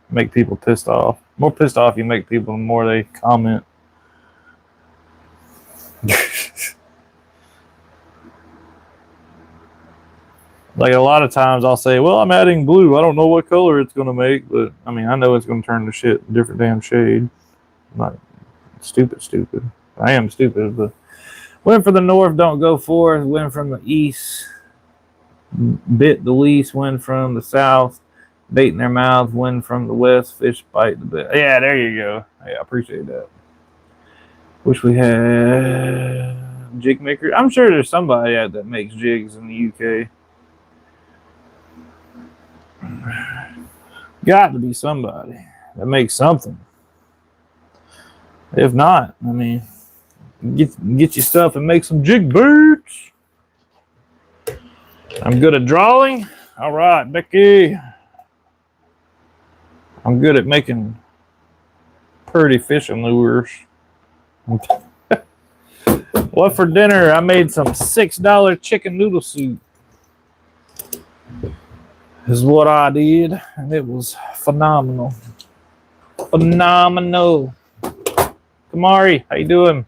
make people pissed off. The more pissed off you make people, the more they comment. Like a lot of times I'll say, well, I'm adding blue. I don't know what color it's going to make, but I mean, I know it's going to turn to shit different damn shade. I'm not stupid. I am stupid, but went from the north, don't go forth. Went from the east, bit the least. Went from the south, bait in their mouth. Went from the west, fish bite the bit. Yeah, there you go. Yeah, I appreciate that. Wish we had jig maker. I'm sure there's somebody out that makes jigs in the UK. Got to be somebody that makes something. If not, I mean, get your stuff and make some jig baits. I'm good at drawing. All right, Becky. I'm good at making pretty fishing lures. What for dinner? I made some $6 chicken noodle soup. Is what I did, and it was phenomenal. Phenomenal. Kamari, how you doing?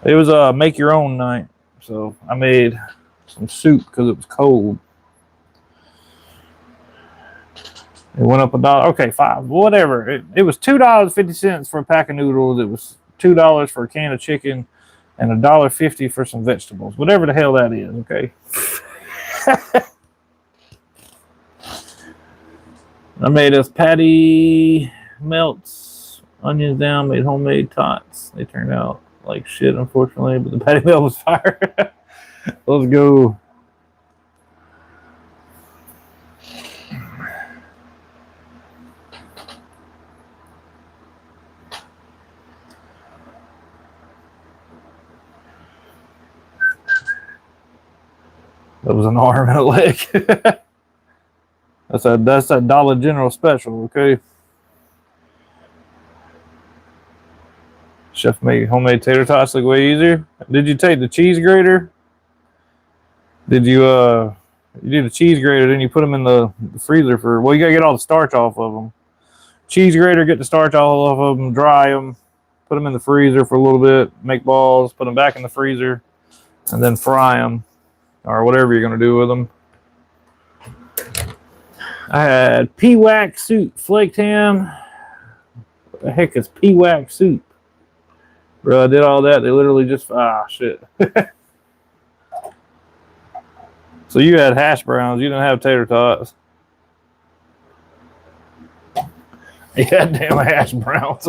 It was a make your own night, so I made some soup because it was cold. It went up $1. Okay, $5, whatever. It was $2.50 for a pack of noodles. It was $2 for a can of chicken, and $1.50 for some vegetables. Whatever the hell that is. Okay. I made us patty melts, onions down, made homemade tots. They turned out like shit, unfortunately, but the patty melt was fire. Let's go. That was an arm and a leg. That's a Dollar General special, okay? Chef made homemade tater tots look way easier. Did you take the cheese grater? Did you do the cheese grater, then you put them in the freezer for, well, you gotta get all the starch off of them. Cheese grater, get the starch all off of them, dry them, put them in the freezer for a little bit, make balls, put them back in the freezer, and then fry them. Or whatever you're going to do with them. I had pea-wack soup, flaked ham. What the heck is pea-wack soup? Bro, I did all that. They literally just, shit. So you had hash browns. You didn't have tater tots. Yeah, damn hash browns.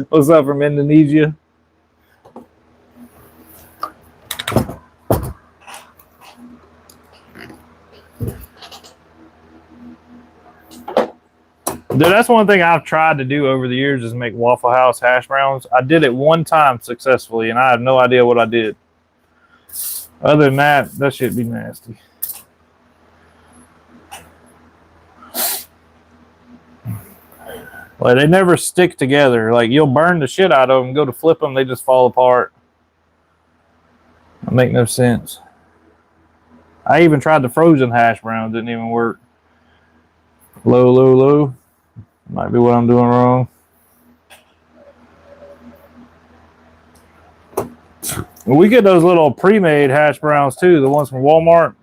What's up from Indonesia? Dude, that's one thing I've tried to do over the years is make Waffle House hash browns. I did it one time successfully, and I have no idea what I did. Other than that, that shit be nasty. Like, they never stick together. Like, you'll burn the shit out of them, go to flip them, they just fall apart. That make no sense. I even tried the frozen hash browns, didn't even work. Low. Might be what I'm doing wrong. We get those little pre-made hash browns too, the ones from Walmart.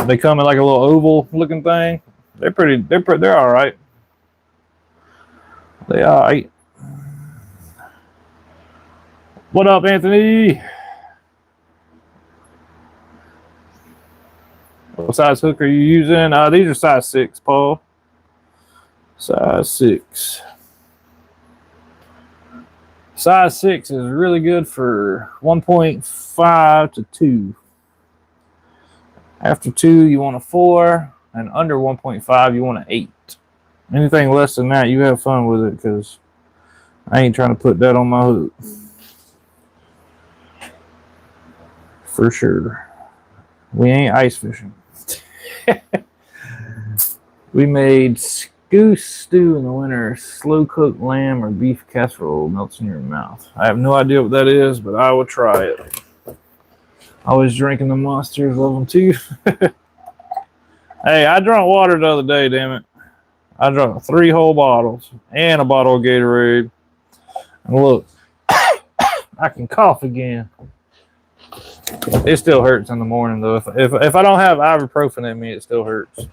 They come in like a little oval looking thing. They're all right. They all right. What up, Anthony? What size hook are you using? These are size 6, Paul. Size 6. Size 6 is really good for 1.5 to 2. After 2, you want a 4, and under 1.5, you want an 8. Anything less than that, you have fun with it, because I ain't trying to put that on my hook. For sure. We ain't ice fishing. We made goose stew in the winter. Slow cooked lamb or beef casserole melts in your mouth. I have no idea what that is, but I will try it. Always drinking the monsters, love them too. Hey, I drank water the other day, damn it. I drank 3 whole bottles and a bottle of Gatorade. And look, I can cough again. It still hurts in the morning though. If I don't have ibuprofen in me, it still hurts.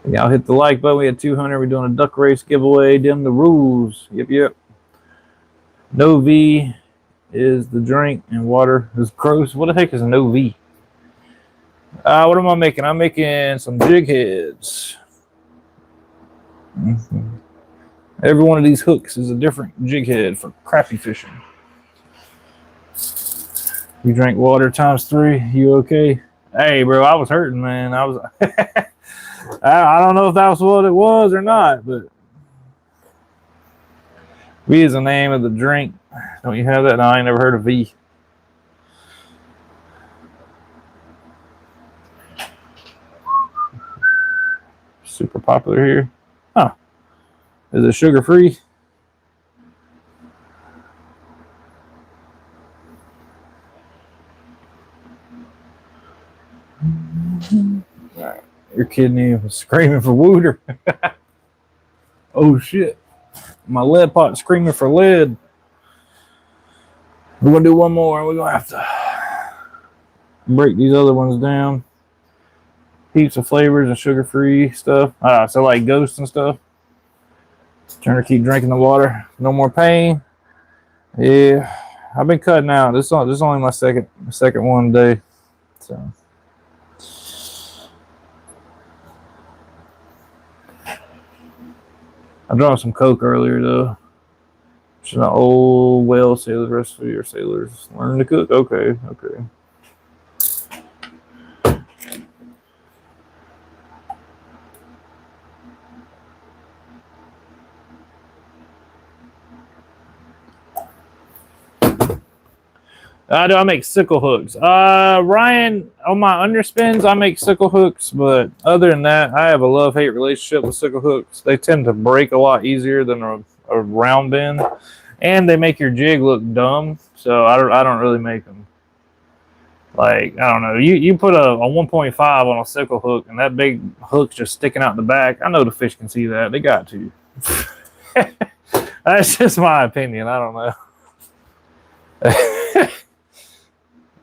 Y'all hit the like button. We had 200. We're doing a duck race giveaway. Dim the rules. Yep. No V is the drink, and water is gross. What the heck is no V? What am I making? I'm making some jig heads. Every one of these hooks is a different jig head for crappie fishing. You drank water ×3. You okay? Hey, bro, I was hurting, man. I was. I don't know if that was what it was or not, but V is the name of the drink. Don't you have that? No, I ain't never heard of V. Super popular here. Huh. Is it sugar free? Alright. Your kidney was screaming for water. Oh shit. My lead pot screaming for lead. We're gonna do one more and we're gonna have to break these other ones down. Heaps of flavors and sugar-free stuff. So like ghosts and stuff. Trying to keep drinking the water. No more pain. Yeah, I've been cutting out. This is only my second one today. So I drank some Coke earlier though. It's an old whale sailor's recipe or sailors learn to cook. Okay. I make sickle hooks. Ryan, on my underspins, I make sickle hooks, but other than that, I have a love-hate relationship with sickle hooks. They tend to break a lot easier than a round bend, and they make your jig look dumb, so I don't really make them. Like, I don't know, you put a 1.5 on a sickle hook, and that big hook's just sticking out the back. I know the fish can see that. They got to. That's just my opinion. I don't know.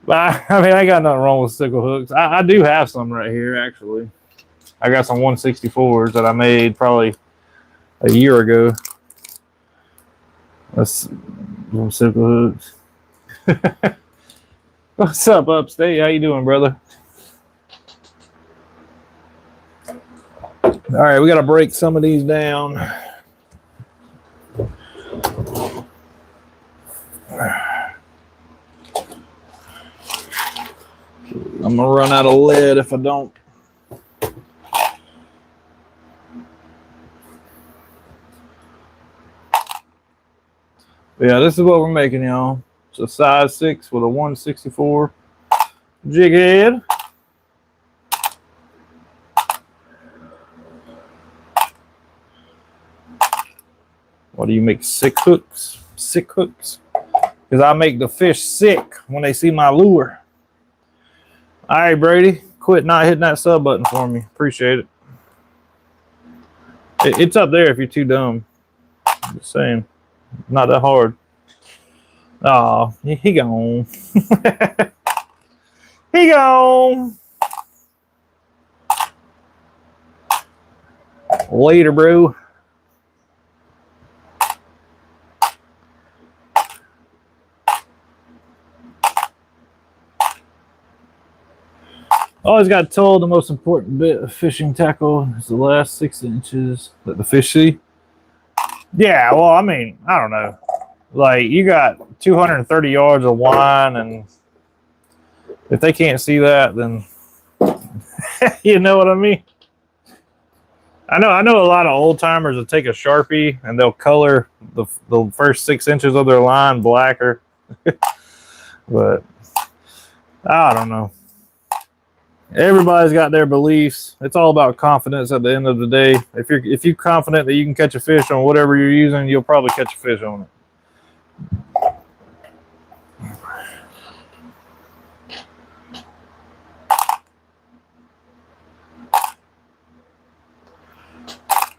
But I mean, I got nothing wrong with sickle hooks. I do have some right here, actually. I got some 164s that I made probably a year ago. That's some sickle hooks. What's up, Upstate? How you doing, brother? All right, we got to break some of these down. I'm gonna run out of lead if I don't. Yeah, this is what we're making, y'all. It's a size 6 with a 164 jig head. What do you make? Sick hooks? Sick hooks. Because I make the fish sick when they see my lure. All right, Brady. Quit not hitting that sub button for me. Appreciate it. It's up there if you're too dumb. I'm just saying. Not that hard. Oh, he gone. He gone. Later, bro. Always got told the most important bit of fishing tackle is the last 6 inches that the fish see. Yeah, well, I mean, I don't know. Like, you got 230 yards of line, and if they can't see that, then you know what I mean? I know a lot of old timers will take a Sharpie and they'll color the first 6 inches of their line blacker. But I don't know. Everybody's got their beliefs. It's all about confidence at the end of the day. If you're confident that you can catch a fish on whatever you're using, you'll probably catch a fish on it.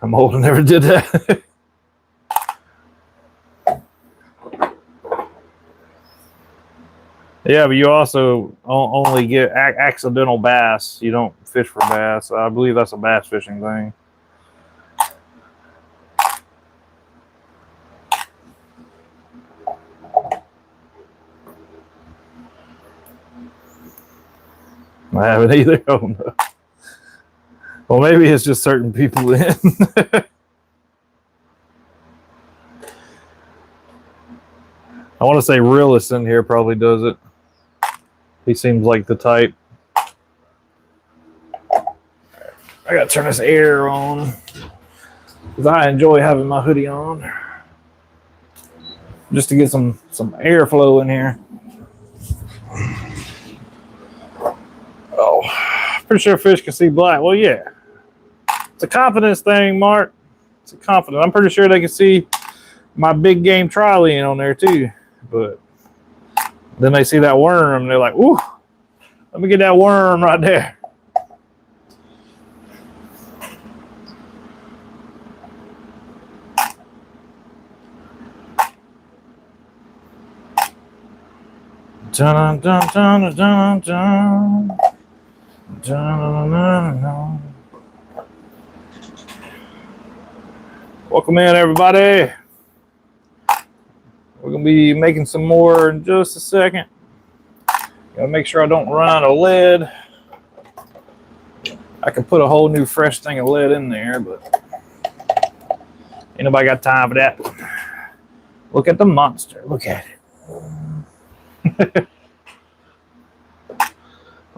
I'm old and never did that. Yeah, but you also only get accidental bass. You don't fish for bass. I believe that's a bass fishing thing. I haven't either. Oh no. Well, maybe it's just certain people in. I want to say Realist in here probably does it. He seems like the type. I gotta turn this air on because I enjoy having my hoodie on just to get some airflow in here. Oh, pretty sure fish can see black. Well, yeah, it's a confidence thing, Mark. It's a confidence. I'm pretty sure they can see my big game tri-lean on there too. But then they see that worm and they're like, ooh, let me get that worm right there. Dun, dun, dun, dun, dun. Dun, dun, dun, dun. Welcome in, everybody. We're going to be making some more in just a second. Gotta make sure I don't run out of lead. I could put a whole new fresh thing of lead in there, but ain't nobody got time for that. Look at the monster. Look at it.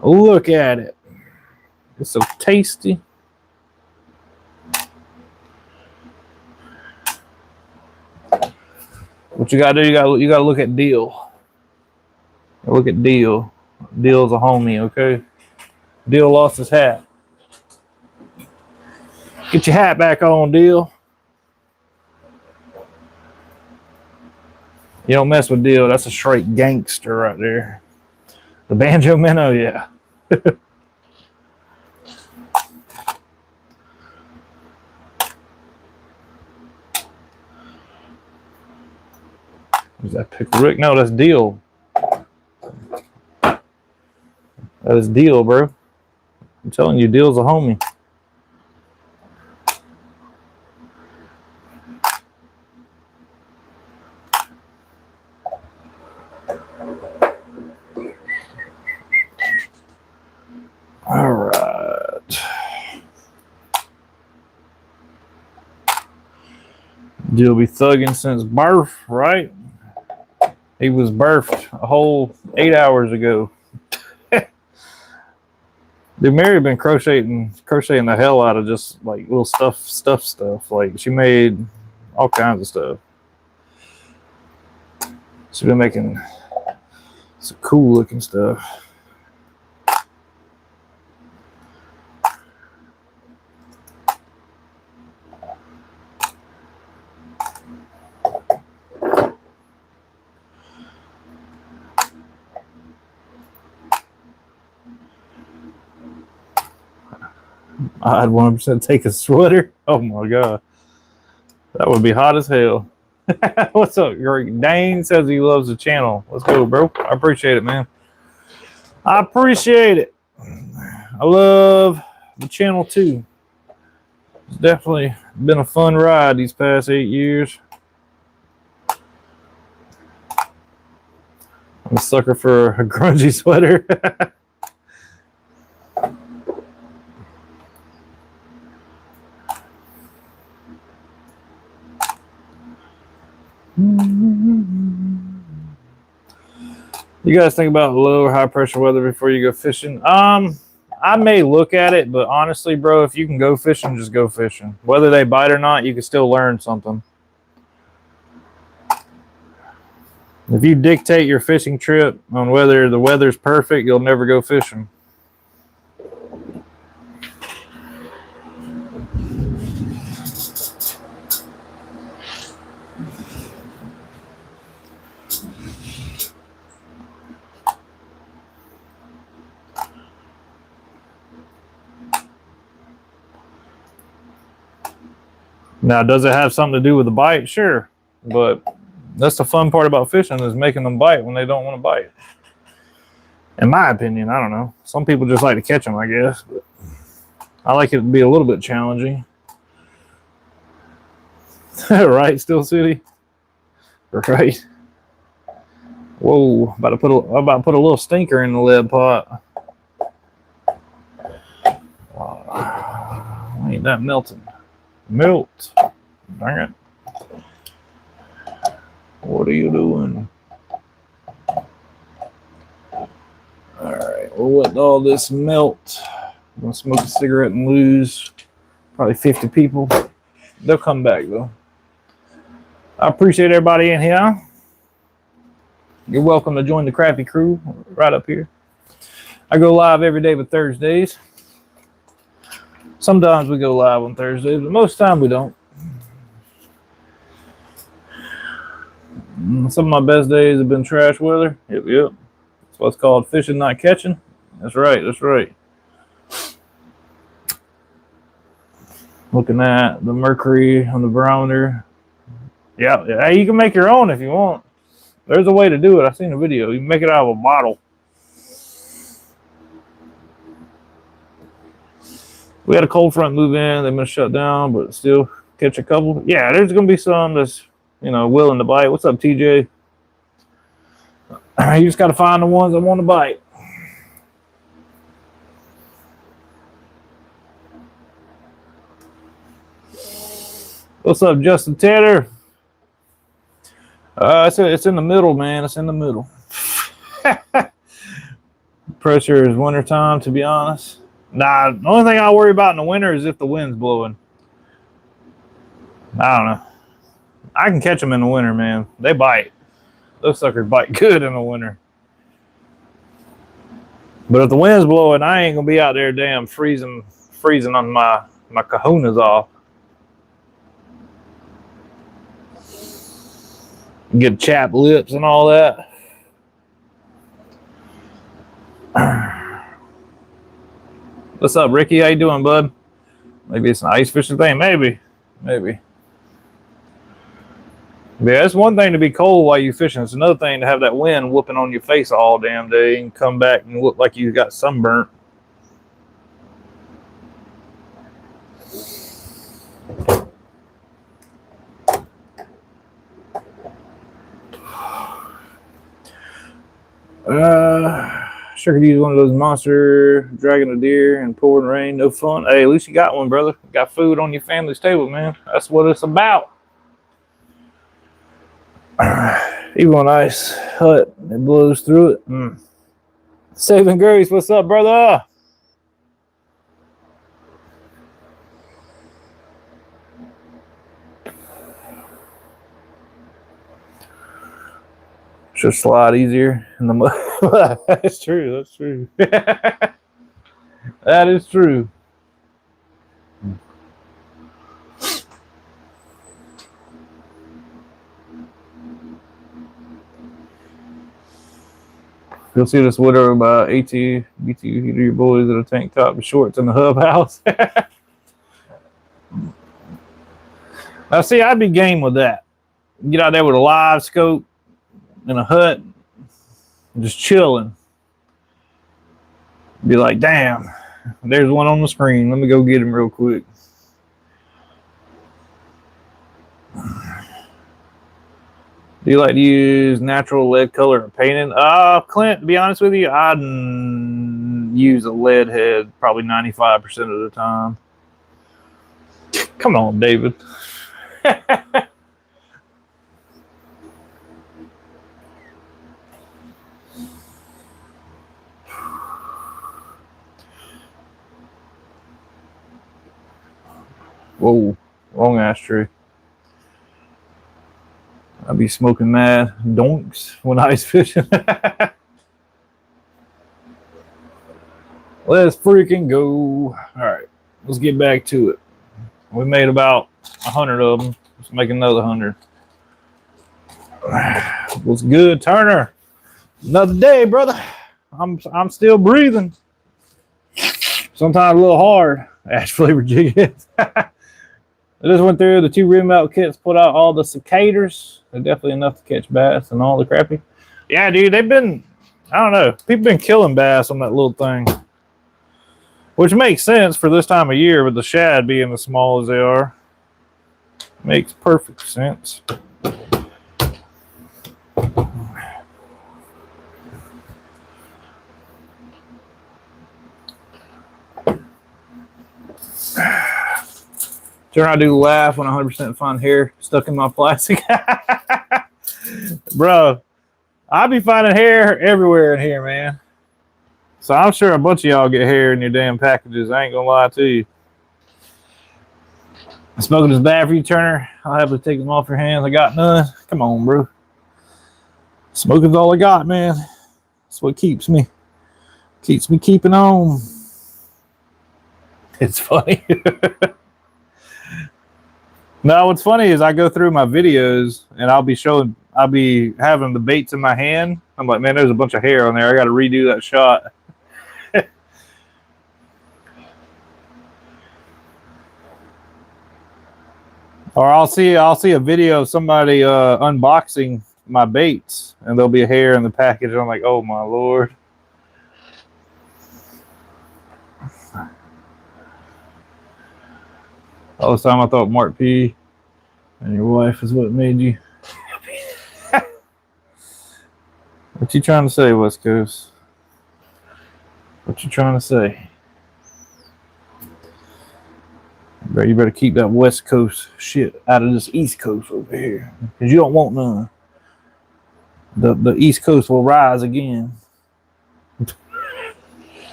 Look at it. It's so tasty. What you gotta do, you gotta look at Deal. Look at Deal. Deal's a homie, okay? Deal lost his hat. Get your hat back on, Deal. You don't mess with Deal. That's a straight gangster right there. The banjo minnow, yeah. Is that Pickle Rick? No, that's Deal. That is Deal, bro. I'm telling you, Deal's a homie. All right. Deal be thugging since birth, right? He was birthed a whole 8 hours ago. Dude, Mary been crocheting the hell out of just like little stuff. Like she made all kinds of stuff. She's been making some cool looking stuff. I'd 100% take a sweater. Oh my god, that would be hot as hell. What's up, Greg? Dane says he loves the channel. Let's go, bro. I appreciate it, man. I appreciate it. I love the channel too. It's definitely been a fun ride these past 8 years. I'm a sucker for a grungy sweater. You guys think about low or high pressure weather before you go fishing? I I may look at it, but honestly, bro, if you can go fishing, just go fishing. Whether they bite or not, you can still learn something. If you dictate your fishing trip on whether the weather's perfect, you'll never go fishing. Now, does it have something to do with the bite? Sure. But that's the fun part about fishing, is making them bite when they don't want to bite. In my opinion, I don't know. Some people just like to catch them, I guess. But I like it to be a little bit challenging. Right, Still City? Right. Whoa, I'm about to put a little stinker in the lead pot. Ain't that melting? Melt. Dang it. What are you doing? Alright, we'll let all this melt. I'm gonna smoke a cigarette and lose probably 50 people. They'll come back though. I appreciate everybody in here. You're welcome to join the Crappie crew right up here. I go live every day but Thursdays. Sometimes we go live on Thursdays, but most of the time we don't. Some of my best days have been trash weather. Yep. That's what's called fishing, not catching. That's right. Looking at the mercury on the barometer. Yeah, you can make your own if you want. There's a way to do it. I've seen a video. You can make it out of a bottle. We had a cold front move in. They've been shut down, but still catch a couple. Yeah, there's going to be some that's, willing to bite. What's up, TJ? You just got to find the ones that want to bite. What's up, Justin Taylor? It's in the middle, man. It's in the middle. Pressure is wintertime, to be honest. Nah, the only thing I worry about in the winter is if the wind's blowing. I don't know. I can catch them in the winter, man. They bite. Those suckers bite good in the winter. But if the wind's blowing, I ain't gonna be out there damn freezing on my kahunas off. Get chapped lips and all that. What's up, Ricky? How you doing, bud? Maybe it's an ice fishing thing. Maybe. Yeah, it's one thing to be cold while you're fishing. It's another thing to have that wind whooping on your face all damn day and come back and look like you got sunburnt. Sure could use one of those monster dragging a deer and pouring rain. No fun. Hey, at least you got one, brother. Got food on your family's table, man. That's what it's about. Even a nice hut that blows through it. Saving Grace, what's up, brother? Should slide easier in the mud. That's true. That is true. You'll see this winter by AT, BT, your boys in a tank top and shorts in the hub house. Now, see, I'd be game with that. Get out there with a live scope in a hut, just chilling. Be like, damn, there's one on the screen. Let me go get him real quick. Do you like to use natural lead color painting? Clint, to be honest with you, I'd use a lead head probably 95% of the time. Come on, David. Whoa, wrong ashtray. I'll be smoking mad donks when ice fishing. Let's freaking go. All right, let's get back to it. We made about 100 of them. Let's make another 100. What's good, Turner? Another day, brother. I'm still breathing. Sometimes a little hard. Ash flavored jig heads. I just went through the 2 rim out kits, put out all the cicadas. They're definitely enough to catch bass and all the crappie. Yeah, dude, they've been, I don't know, people been killing bass on that little thing. Which makes sense for this time of year with the shad being as small as they are. Makes perfect sense. Sure, I do laugh when 100% find hair stuck in my plastic. Bro, I be finding hair everywhere in here, man. So I'm sure a bunch of y'all get hair in your damn packages. I ain't gonna lie to you. Smoking is bad for you, Turner. I'll have to take them off your hands. I got none. Come on, bro. Smoking's all I got, man. That's what keeps me keeping on. It's funny. No, what's funny is I go through my videos and I'll be having the baits in my hand. I'm like, man, there's a bunch of hair on there. I got to redo that shot. Or I'll see a video of somebody unboxing my baits and there'll be a hair in the package. And I'm like, oh my Lord. All this time I thought Mark P and your wife is what made you. What you trying to say, West Coast? What you trying to say? Bro, you better keep that West Coast shit out of this East Coast over here. Because you don't want none. The East Coast will rise again.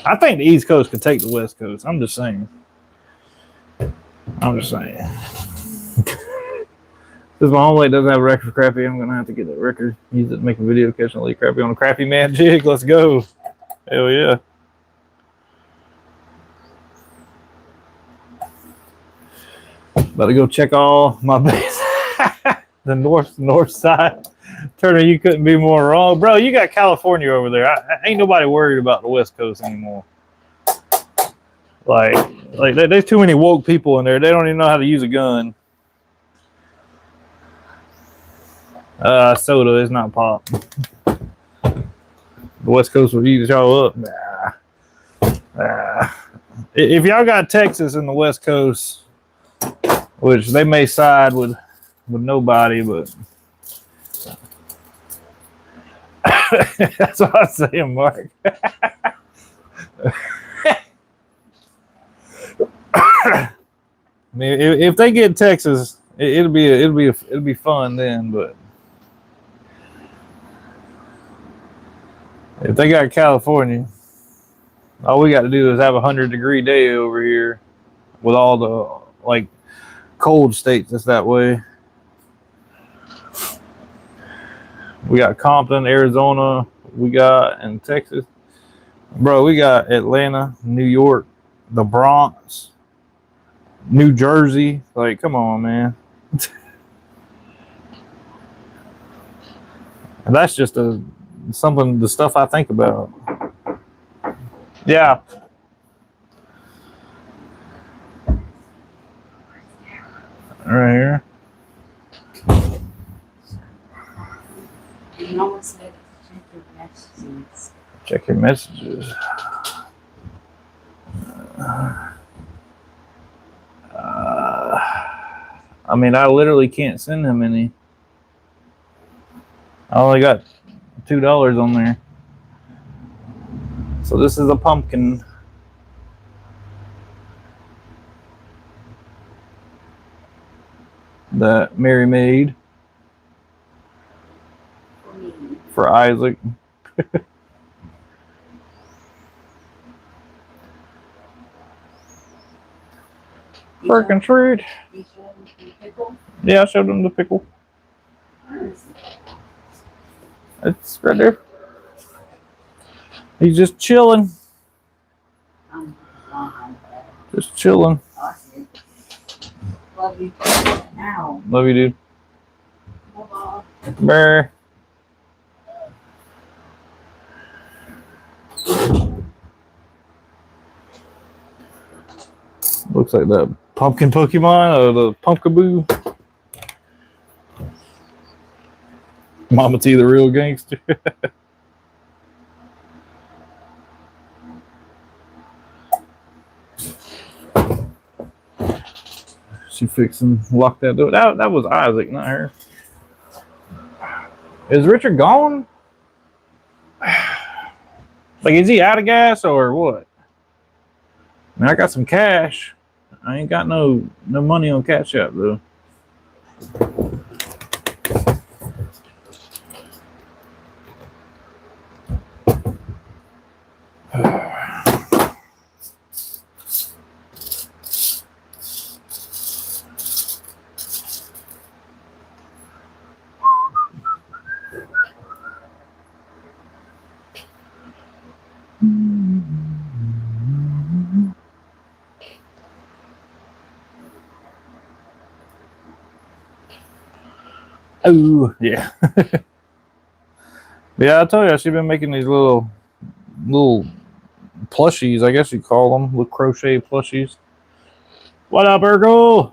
I think the East Coast could take the West Coast. I'm just saying. This is my only doesn't have a record for crappie. I'm gonna have to get that record. Use it to make a video catching a lead crappie on a Crappie Man jig. Let's go. Hell yeah. About to go check all my bases. The north side. Turner, you couldn't be more wrong. Bro, you got California over there. Ain't nobody worried about the West Coast anymore. Like there's too many woke people in there. They don't even know how to use a gun. Soda is not pop. The West Coast will eat y'all up. If y'all got Texas in the West Coast, which they may side with nobody, but that's what I'm saying, Mark. I mean, if they get Texas, it'll be fun then. But if they got California, all we got to do is have 100-degree day over here with all the cold states that's that way. We got Compton, Arizona, we got in Texas. Bro, we got Atlanta, New York, the Bronx, New Jersey. Like, come on, man. And that's just the stuff I think about. Yeah. Right here. You almost said check your messages. Check your messages. I mean, I literally can't send him any. I only got $2 on there. So this is a pumpkin. That Mary made for Isaac. Freaking treat. You showed the pickle? Yeah, I showed him the pickle. It's right there. He's just chilling. Just chilling. Love you. Now. Love you, dude. Bye-bye. Brr. Looks like the pumpkin Pokemon or the Pumpkaboo. Mama T, the real gangster. She fixing lock that door. That was Isaac, not her. Is Richard gone? Like, is he out of gas or what? I mean, I got some cash. I ain't got no money on Cash App though. Oh yeah. Yeah, I told you she's been making these little plushies, I guess you call them, little crochet plushies. What up, Urkel?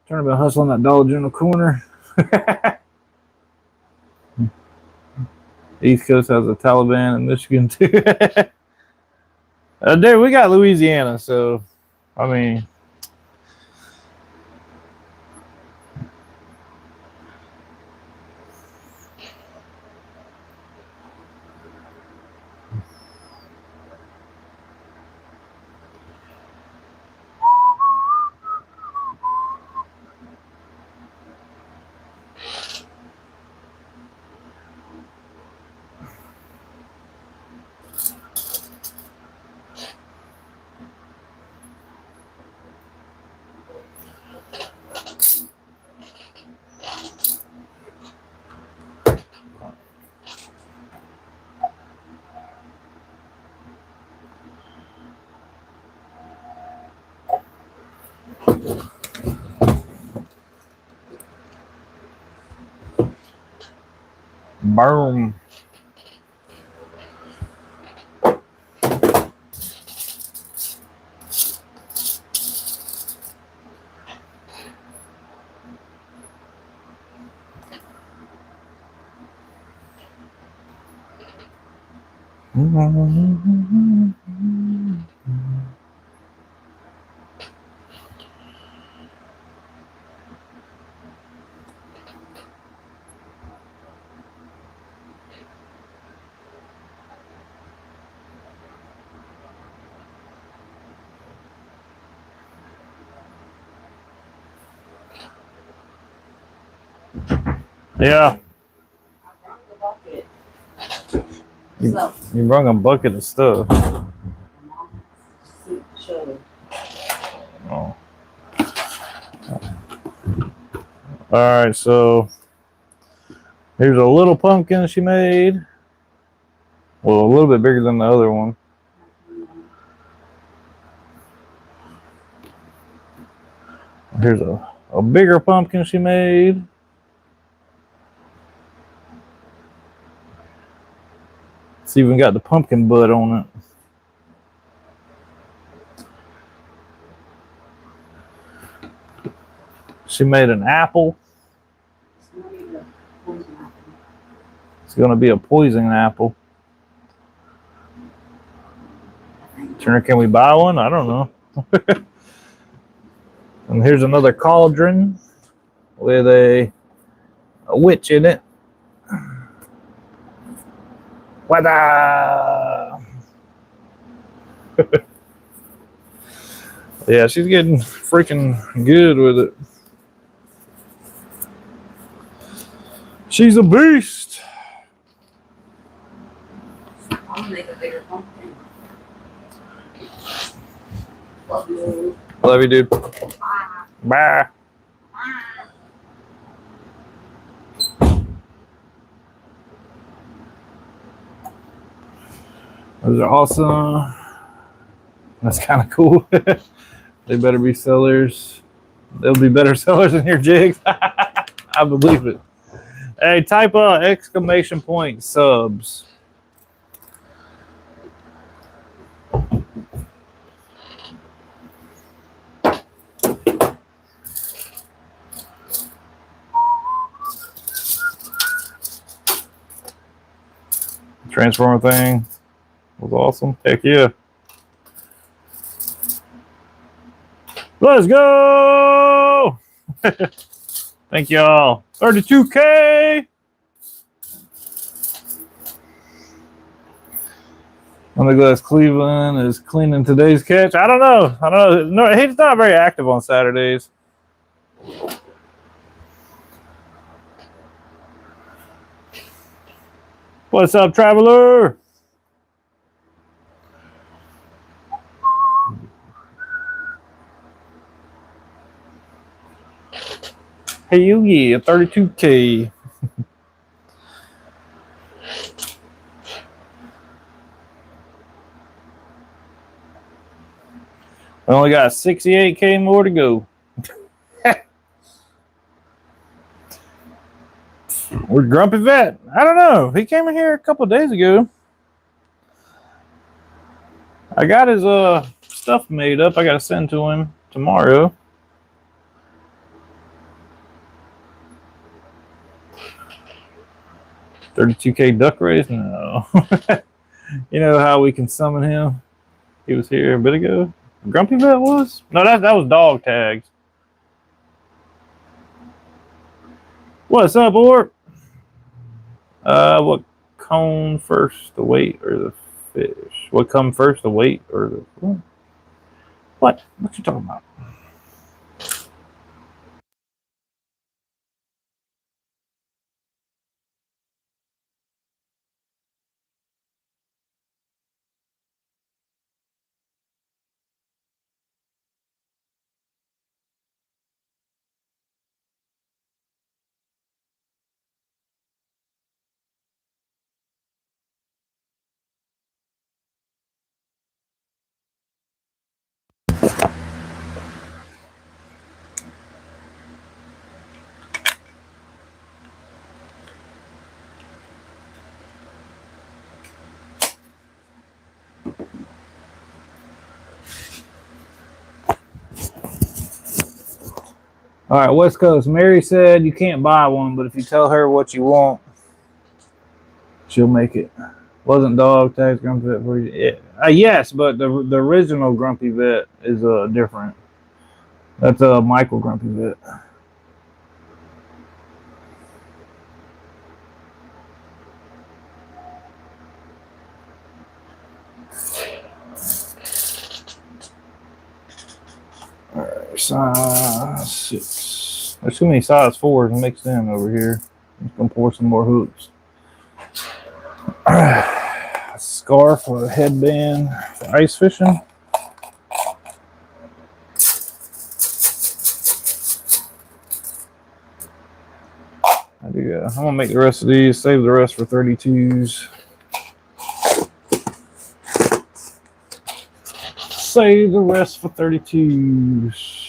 Trying to be hustling that Dollar General corner. East Coast has the Taliban in Michigan too. Dude, we got Louisiana, so I mean. Boom. Yeah. You brought a bucket of stuff. Oh. Alright, so here's a little pumpkin she made. Well, a little bit bigger than the other one. Here's a bigger pumpkin she made. It's even got the pumpkin bud on it. She made an apple. It's going to be a poison apple. Turner, can we buy one? I don't know. And here's another cauldron with a witch in it. Wada! Yeah, she's getting freaking good with it. She's a beast. I'll make a bigger pumpkin. Love you. Love you, dude. Bye. Bye. Bye. Those are awesome. That's kind of cool. They better be sellers. They'll be better sellers than your jigs. I believe it. Hey, type exclamation point subs. Transformer thing was awesome. Heck yeah. Let's go. Thank y'all. 32K. I'm glad Cleveland is cleaning today's catch. I don't know. No, he's not very active on Saturdays. What's up, traveler? Hey, you yeah, 32K. I only got 68K more to go. Where's Grumpy Vet? I don't know. He came in here a couple days ago. I got his stuff made up. I got to send to him tomorrow. $32K duck race? No. You know how we can summon him? He was here a bit ago. Grumpy Vet was? No, that was dog tags. What's up, Orp? What come first, the weight or the fish? What come first, the weight or the what? What you talking about? All right, West Coast. Mary said you can't buy one, but if you tell her what you want, she'll make it. Wasn't dog tags Grumpy Vet for you? Yeah. Yes, but the original Grumpy Vet is different. That's a Michael Grumpy Vet. All right, size 6. There's too many size 4s mixed in over here. I'm just gonna pour some more hooks. A scarf or a headband for ice fishing. I do. I'm gonna make the rest of these. Save the rest for 32s. Save the rest for 32s.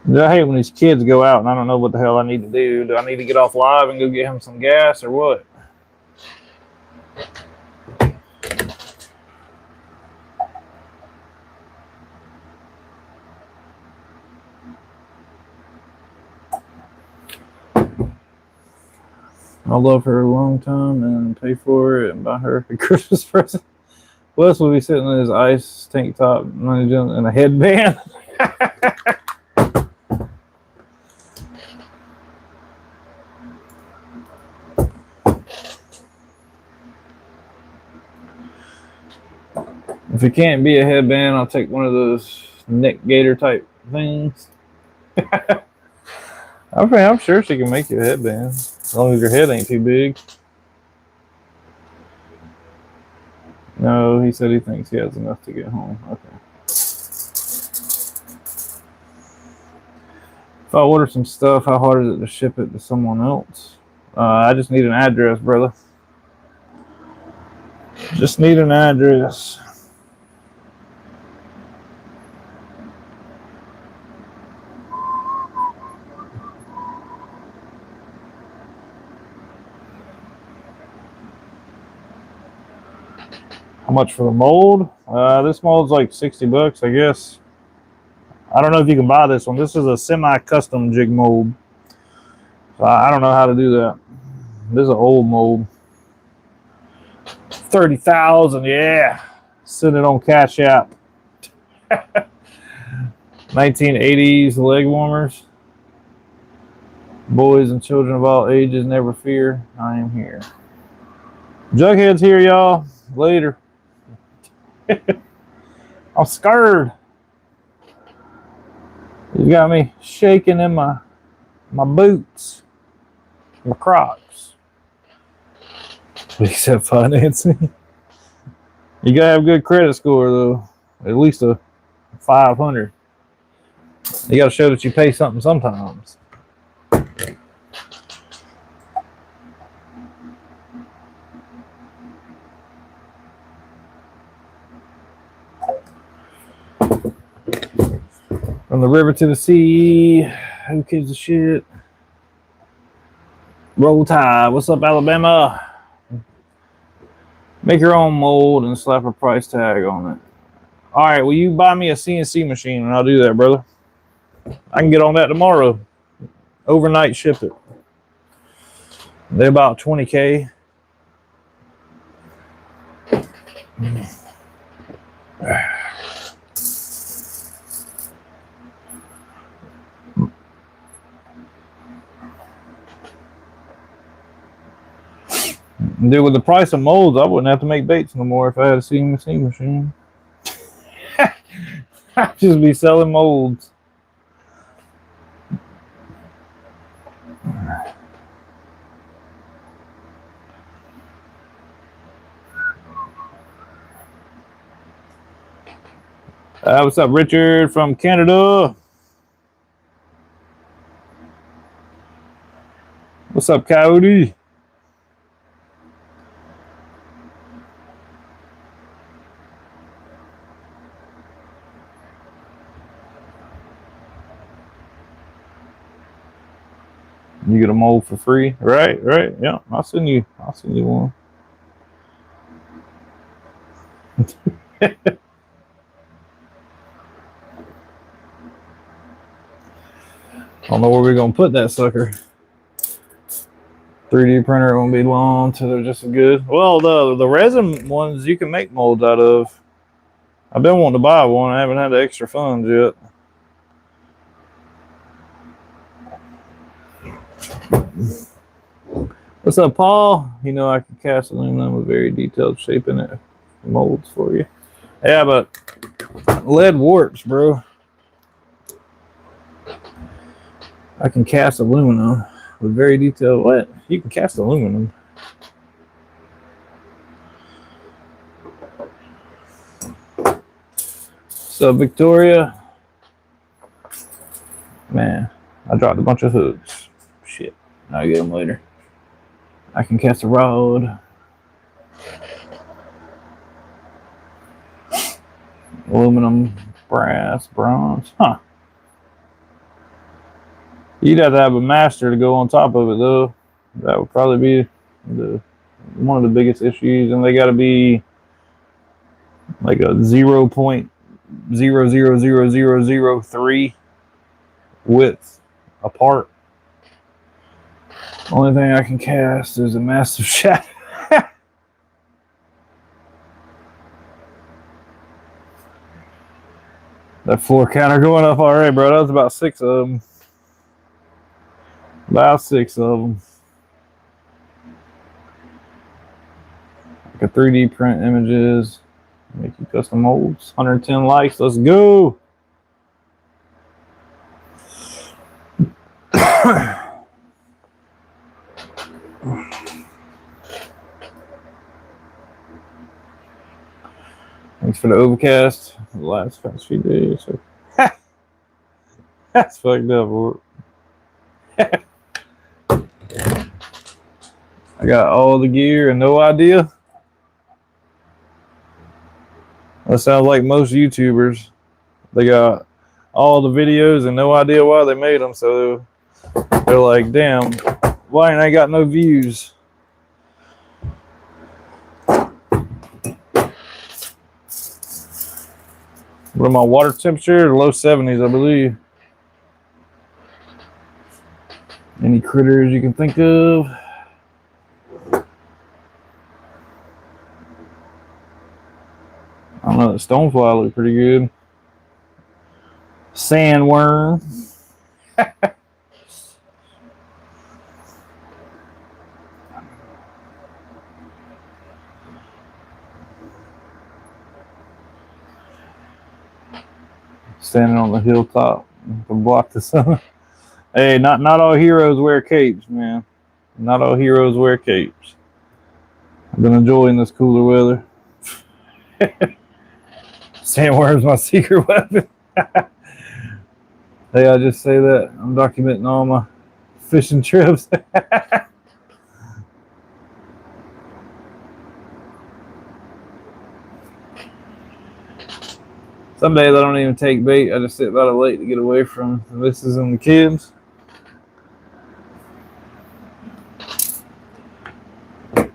I hate when these kids go out and I don't know what the hell I need to do. Do I need to get off live and go get him some gas or what? I'll love her a long time and pay for it and buy her a Christmas present. Wes will be sitting in his ice tank top and a headband. If it can't be a headband, I'll take one of those neck gaiter type things. I'm sure she can make you a headband as long as your head ain't too big. No, he said he thinks he has enough to get home. Okay. If I order some stuff, how hard is it to ship it to someone else? I just need an address, brother. Just need an address. How much for the mold? This mold's like 60 bucks, I guess. I don't know if you can buy this one. This is a semi-custom jig mold. So I don't know how to do that. This is an old mold. 30,000, yeah. Send it on Cash App. 1980s leg warmers. Boys and children of all ages, never fear. I am here. Jughead's here, y'all. Later. I'm scared. You got me shaking in my boots, my Crocs. Except financing. You gotta have good credit score though, at least a 500. You gotta show that you pay something sometimes. From the river to the sea, who gives a shit? Roll Tide, what's up, Alabama? Make your own mold and slap a price tag on it. All right, will you buy me a CNC machine and I'll do that, brother? I can get on that tomorrow. Overnight ship it. They're about 20K. Dude, with the price of molds, I wouldn't have to make baits no more if I had a CNC machine. I'd just be selling molds. What's up, Richard from Canada? What's up, Coyote? You get a mold for free, right? Yeah, I'll send you one. I don't know where we're gonna put that sucker. 3D printer won't be long till they're just as good. Well, the resin ones you can make molds out of. I've been wanting to buy one. I haven't had the extra funds yet. What's up, Paul? You know I can cast aluminum with very detailed shape in it. Molds for you. Yeah, but lead warps, bro. I can cast aluminum with very detailed. What? You can cast aluminum. So Victoria, man, I dropped a bunch of hooks. Shit, I'll get them later. I can cast a rod. Aluminum, brass, bronze. Huh. You'd have to have a master to go on top of it, though. That would probably be one of the biggest issues, and they got to be like a 0.00003 width apart. Only thing I can cast is a massive shaft. That floor counter going up already, bro. That was about 6 of them. About 6 of them. Like a 3D print images. Make you Custom molds, 110 likes. Let's go. Thanks for the overcast. The last few days. That's fucked up. I got all the gear and no idea. That sounds like most YouTubers. They got all the videos and no idea why they made them. So they're like, damn, why ain't I got no views? What am I, water temperature? Low 70s, I believe. Any critters you can think of? I don't know, the stonefly look pretty good. Sandworm. Standing on the hilltop to block the sun. Hey, not all heroes wear capes, man. Not all heroes wear capes. I've been enjoying this cooler weather. Sandworm's my secret weapon. Hey, I just say that. I'm documenting all my fishing trips. Some days I don't even take bait. I just sit by the lake to get away from the missus and the kids.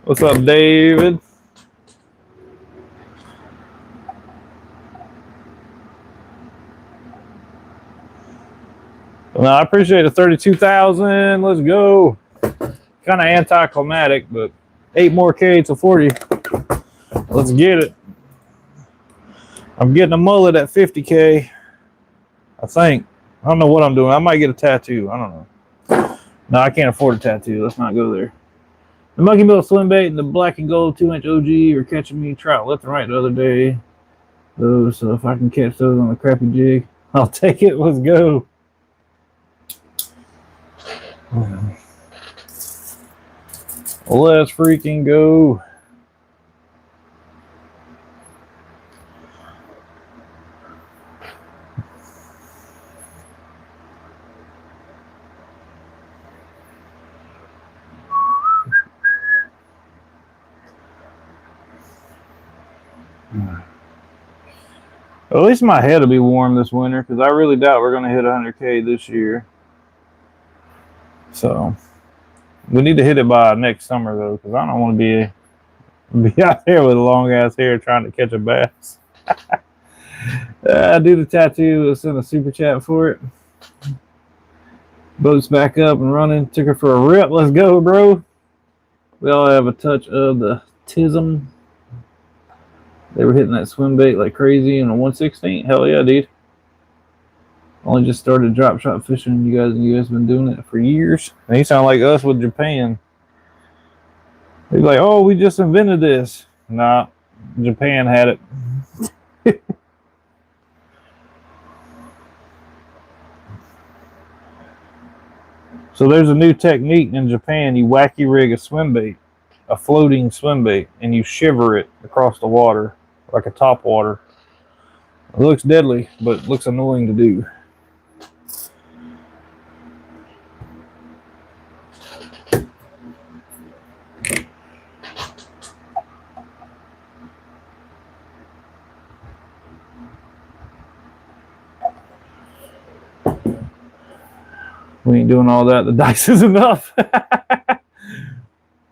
What's up, David? Well, I appreciate the 32,000. Let's go. Kind of anticlimactic, but 8 more K to 40. Let's get it. I'm getting a mullet at 50K. I think. I don't know what I'm doing. I might get a tattoo. I don't know. No, I can't afford a tattoo. Let's not go there. The Monkey Bill swim bait and the black and gold 2-inch OG are catching me trout left and right the other day. Those, so if I can catch those on the Crappie jig, I'll take it. Let's go. Let's freaking go. At least my head will be warm this winter because I really doubt we're going to hit 100K this year. So we need to hit it by next summer though, because I don't want to be out there with long ass hair trying to catch a bass. I do the tattoo. Let's send a super chat for it. Boat's back up and running. Took her for a rip. Let's go, bro. We all have a touch of the tism. They were hitting that swim bait like crazy in a 1/16. Hell yeah, dude. Only just started drop shot fishing. You guys been doing it for years. And you sound like us with Japan. They're like, oh, we just invented this. Nah, Japan had it. So there's a new technique in Japan. You wacky rig a swim bait, a floating swim bait, and you shiver it across the water like a top water. It looks deadly, but looks annoying to do. We ain't doing all that. The dice is enough.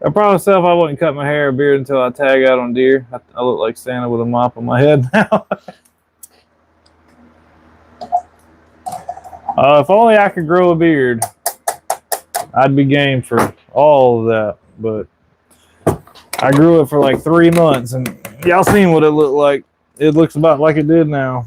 I promised myself I wouldn't cut my hair or beard until I tag out on deer. I look like Santa with a mop on my head now. If only I could grow a beard, I'd be game for all of that. But I grew it for like 3 months, and y'all seen what it looked like. It looks about like it did now.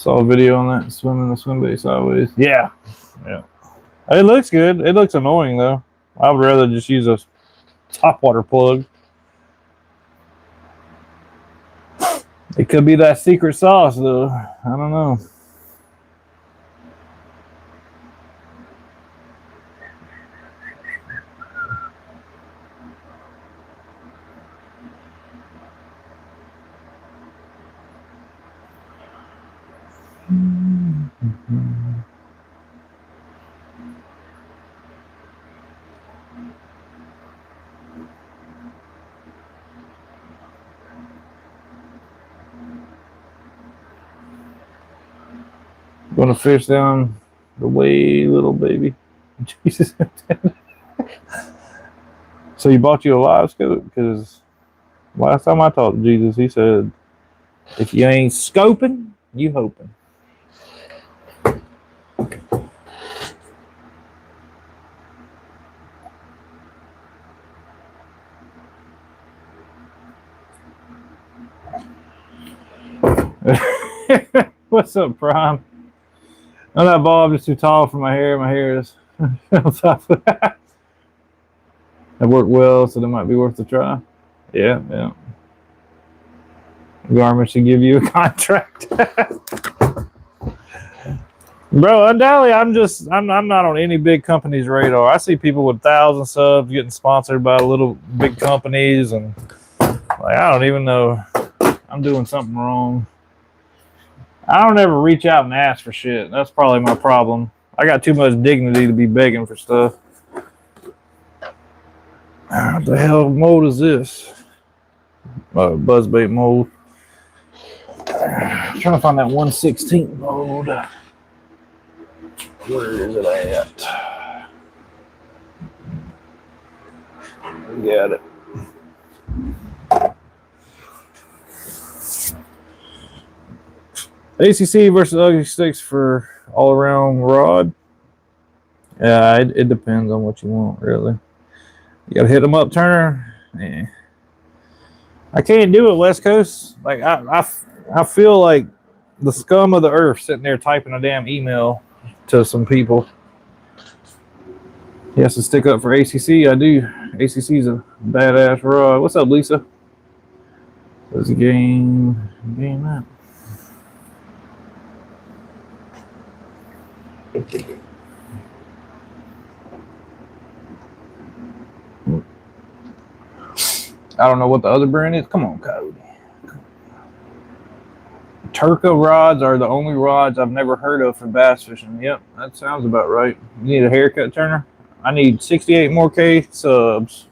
Saw a video on that, swimming the swim bait sideways. Yeah. Yeah. It looks good. It looks annoying though. I would rather just use a top water plug. It could be that secret sauce though. I don't know. Gonna fish down the way, little baby. Jesus. So you bought you a live scope? Because last time I talked to Jesus, he said, if you ain't scoping, you hoping. What's up, Prime? No, that Bob is too tall for my hair. My hair is on top of that. That worked well, so that might be worth a try. Yeah, yeah. Garmin should give you a contract. Bro, undoubtedly, I'm not on any big company's radar. I see people with 1,000 subs getting sponsored by little big companies, and like I don't even know. I'm doing something wrong. I don't ever reach out and ask for shit. That's probably my problem. I got too much dignity to be begging for stuff. What the hell mold is this? Buzzbait mold. I'm trying to find that 1/16 mold. Where is it at? Got it. ACC versus Ugly Sticks for all around rod. Yeah, it depends on what you want, really. You gotta hit them up, Turner. Yeah. I can't do it, West Coast. Like I feel like the scum of the earth sitting there typing a damn email to some people. He has to stick up for ACC. I do. ACC's a badass rod. What's up, Lisa? There's a game that. I don't know what the other brand is. Come on, Cody. Turca rods are the only rods I've never heard of for bass fishing. Yep, that sounds about right. You need a haircut, Turner? I need 68 more K subs.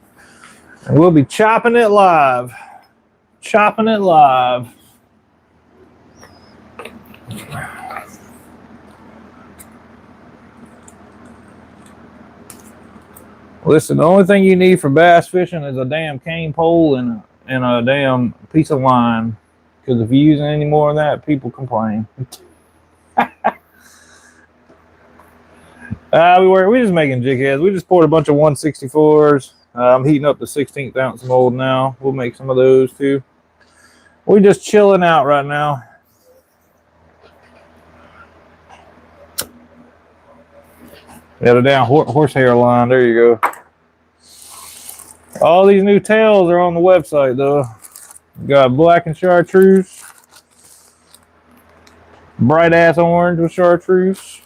And we'll be chopping it live. Chopping it live. Listen, the only thing you need for bass fishing is a damn cane pole and a damn piece of line. Because if you use any more of that, people complain. We're just making jig heads. We just poured a bunch of 164s. I'm heating up the 16th ounce mold now. We'll make some of those too. We're just chilling out right now. Yeah, the damn horsehair line. There you go. All these new tails are on the website though. We got black and chartreuse, bright ass orange with chartreuse,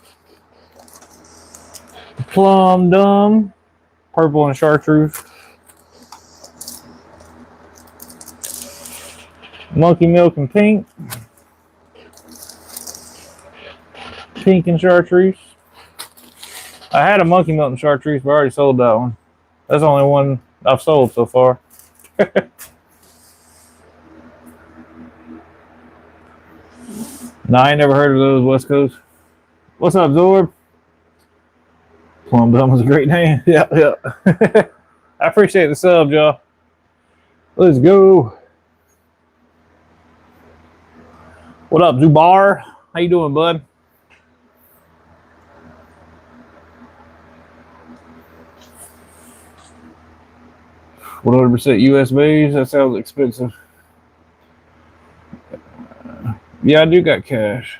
plum dumb, purple and chartreuse, monkey milk and pink, pink and chartreuse. I had a monkey milk and chartreuse, but I already sold that one. That's the only one I've sold so far. No, I ain't never heard of those West Coast. What's up, Zorb? Plum Dumb was a great name. Yeah, yeah. I appreciate the sub, y'all. Let's go. What up, Zubar? How you doing, bud? $100% USBs. That sounds expensive. Yeah, I do got cash.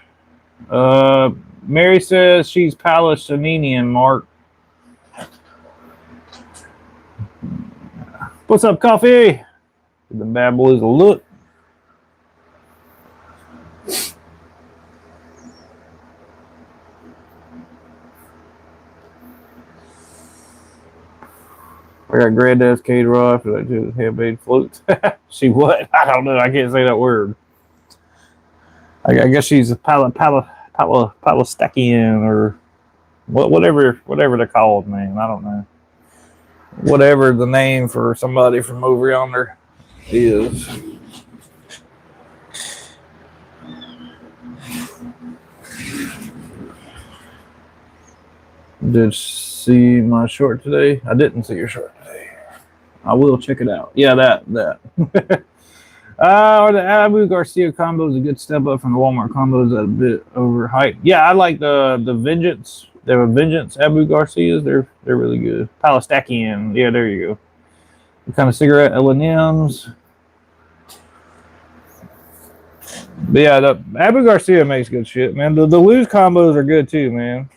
Mary says she's Palestinian, Mark. What's up, coffee? Give the bad boys a look. I got granddad's Cade rod for that just handmade floats. She what? I don't know. I can't say that word. I guess she's a Palestinian or whatever they're called, man. I don't know. Whatever the name for somebody from over yonder is. Did see my short today? I didn't see your short today. I will check it out. Yeah, that. The Abu Garcia combo is a good step up from the Walmart combos that a bit overhyped. Yeah, I like the Vengeance. They were Vengeance Abu Garcias. They're really good. Palestinian. Yeah, there you go. What kind of cigarette? L&M's. But yeah, the Abu Garcia makes good shit, man. The loose combos are good too, man.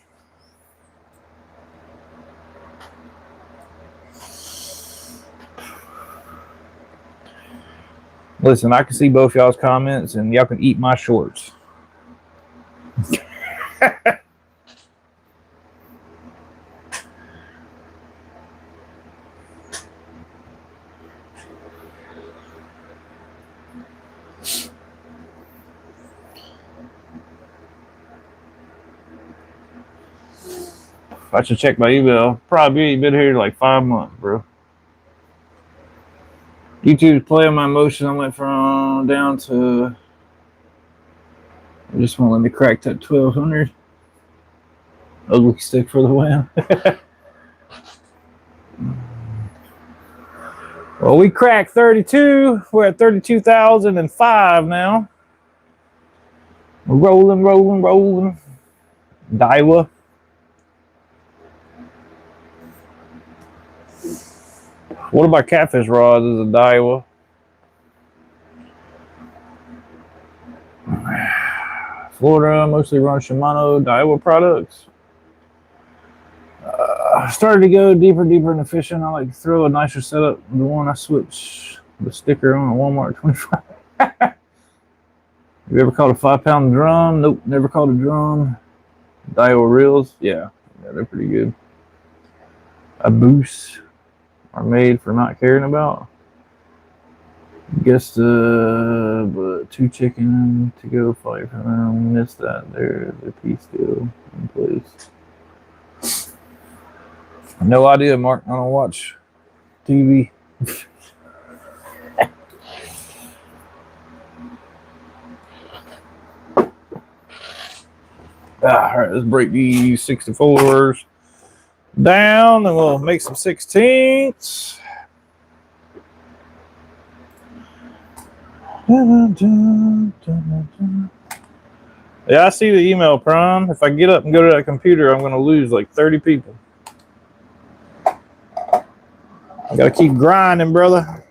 Listen, I can see both y'all's comments, and y'all can eat my shorts. I should check my email. Probably been here like 5 months, bro. YouTube's playing my emotions. I went from down to. I just won't let me crack that 1200. Ugly stick for the win. Well, we cracked 32. We're at 32,005 now. We're rolling. Daiwa. What about catfish rods? Is a Daiwa. Florida mostly run Shimano Daiwa products. Started to go deeper in the fishing. I like to throw a nicer setup. The one I switched the sticker on at Walmart 25. You ever caught a 5-pound drum? Nope, never caught a drum. Daiwa reels, yeah, they're pretty good. A boost are made for not caring about. Guess but 2 chicken to go fight for them. Missed that. There's a piece still in place. No idea, Mark. I don't watch TV. All right, let's break these 64s down, and we'll make some 16ths. Yeah, I see the email, Prime. If I get up and go to that computer, I'm going to lose like 30 people. I got to keep grinding, brother.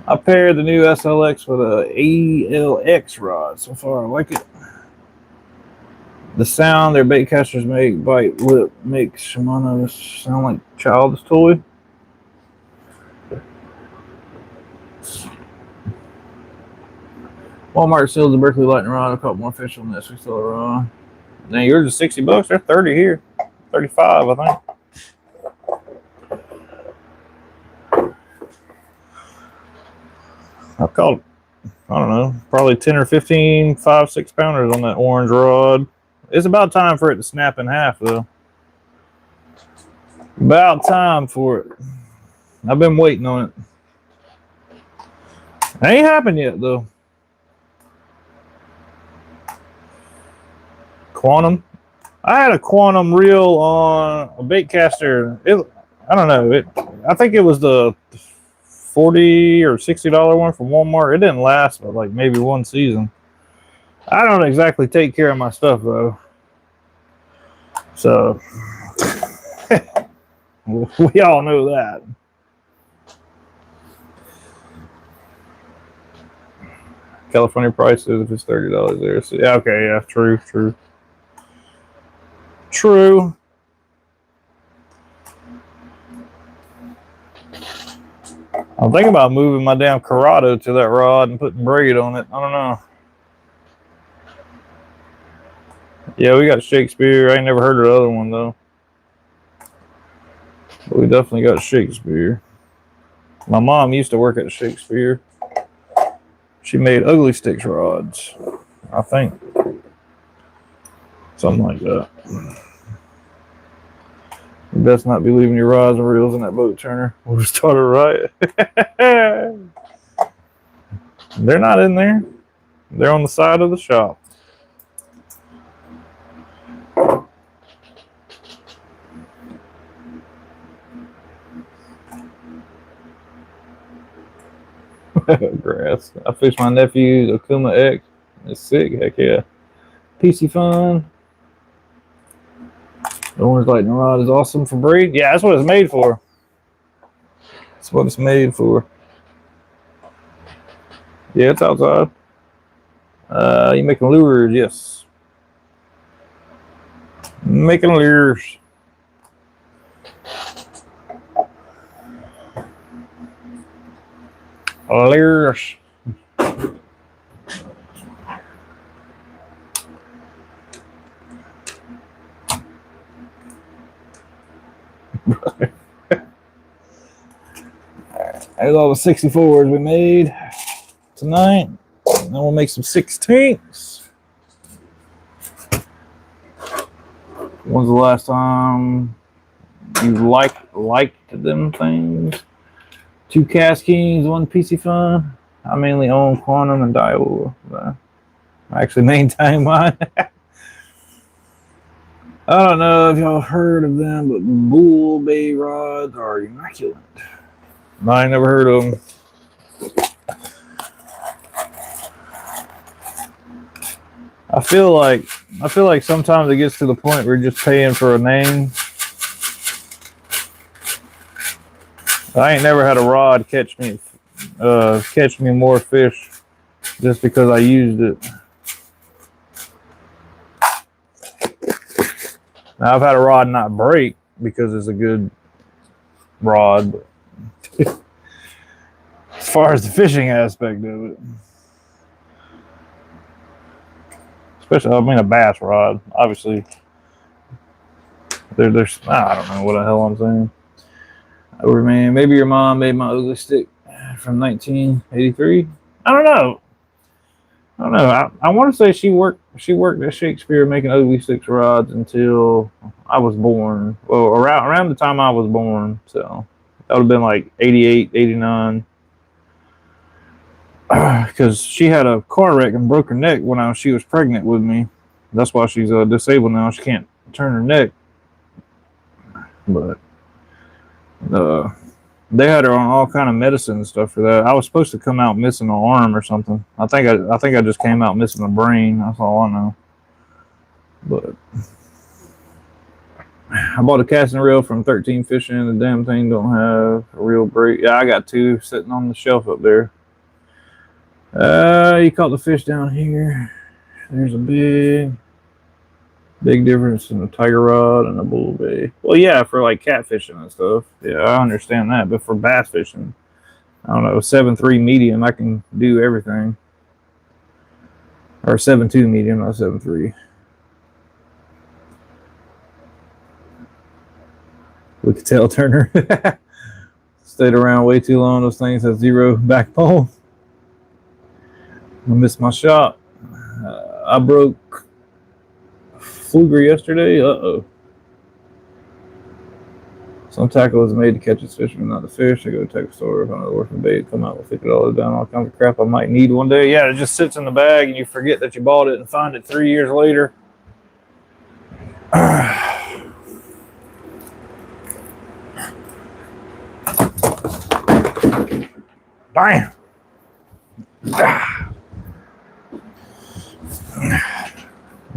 I paired the new SLX with a ALX rod. So far, I like it. The sound their bait casters make, bite lip, makes Shimano sound like child's toy. Walmart sells the Berkeley Lightning rod. A couple more fish on this. We still a rod. Now yours is $60. They're 30 here. 35, I think. I've caught, I don't know, probably 10 or 15 5-6 pounders on that orange rod. It's about time for it to snap in half, though. About time for it. I've been waiting on it. It ain't happened yet, though. Quantum. I had a quantum reel on a bait caster. I don't know. I think it was the $40 or $60 one from Walmart. It didn't last but like maybe one season. I don't exactly take care of my stuff though. So we all know that. California prices if it's $30 there. So yeah, okay, yeah, true. I'm thinking about moving my damn Corrado to that rod and putting braid on it. I don't know. Yeah, we got Shakespeare. I ain't never heard of the other one though. But we definitely got Shakespeare. My mom used to work at Shakespeare. She made ugly sticks rods, I think. Something like that. You best not be leaving your rods and reels in that boat turner. We'll just start it right. They're not in there. They're on the side of the shop. Grass. I fished my nephew's Okuma X. It's sick. Heck yeah. PC fun. The orange lightning rod is awesome for braid. Yeah, that's what it's made for. That's what it's made for. Yeah, it's outside. You making lures? Yes. Making lures. Lures. There's all the 64s we made tonight. And then we'll make some 16s. When's the last time you liked them things? 2 Cast Kings, 1 PC Fun. I mainly own Quantum and Daiwa. I actually maintain mine. I don't know if y'all heard of them, but Bull Bay rods are immaculate. I ain't never heard of them. I feel like sometimes it gets to the point where you're just paying for a name. I ain't never had a rod catch me more fish just because I used it. Now I've had a rod not break because it's a good rod, but as far as the fishing aspect of it, especially, I mean, a bass rod, obviously, there's, I don't know what the hell I'm saying. Or man, maybe your mom made my ugly stick from 1983. I don't know. I want to say she worked at Shakespeare making ugly sticks rods until I was born. Well, around the time I was born, so that would have been like 88, 89. Because she had a car wreck and broke her neck when she was pregnant with me. That's why she's disabled now. She can't turn her neck. But they had her on all kind of medicine and stuff for that. I was supposed to come out missing an arm or something. I think I just came out missing a brain. That's all I know. But I bought a casting reel from 13 Fishing. The damn thing don't have a real break. Yeah, I got 2 sitting on the shelf up there. You caught the fish down here. There's a big difference in a tiger rod and a bull bay. Well, yeah, for like catfishing and stuff. Yeah, I understand that. But for bass fishing, I don't know, 7.3 medium, I can do everything. Or 7.2 medium, not 7.3. We could tell Turner. Stayed around way too long. Those things have 0 backbone. I missed my shot. I broke fluger yesterday. Some tackle is made to catch its fishermen, not the fish. I go to tackle store, find an orphan bait, come out with $50 down, all kinds of crap I might need one day. Yeah, it just sits in the bag and you forget that you bought it and find it 3 years later. Bam.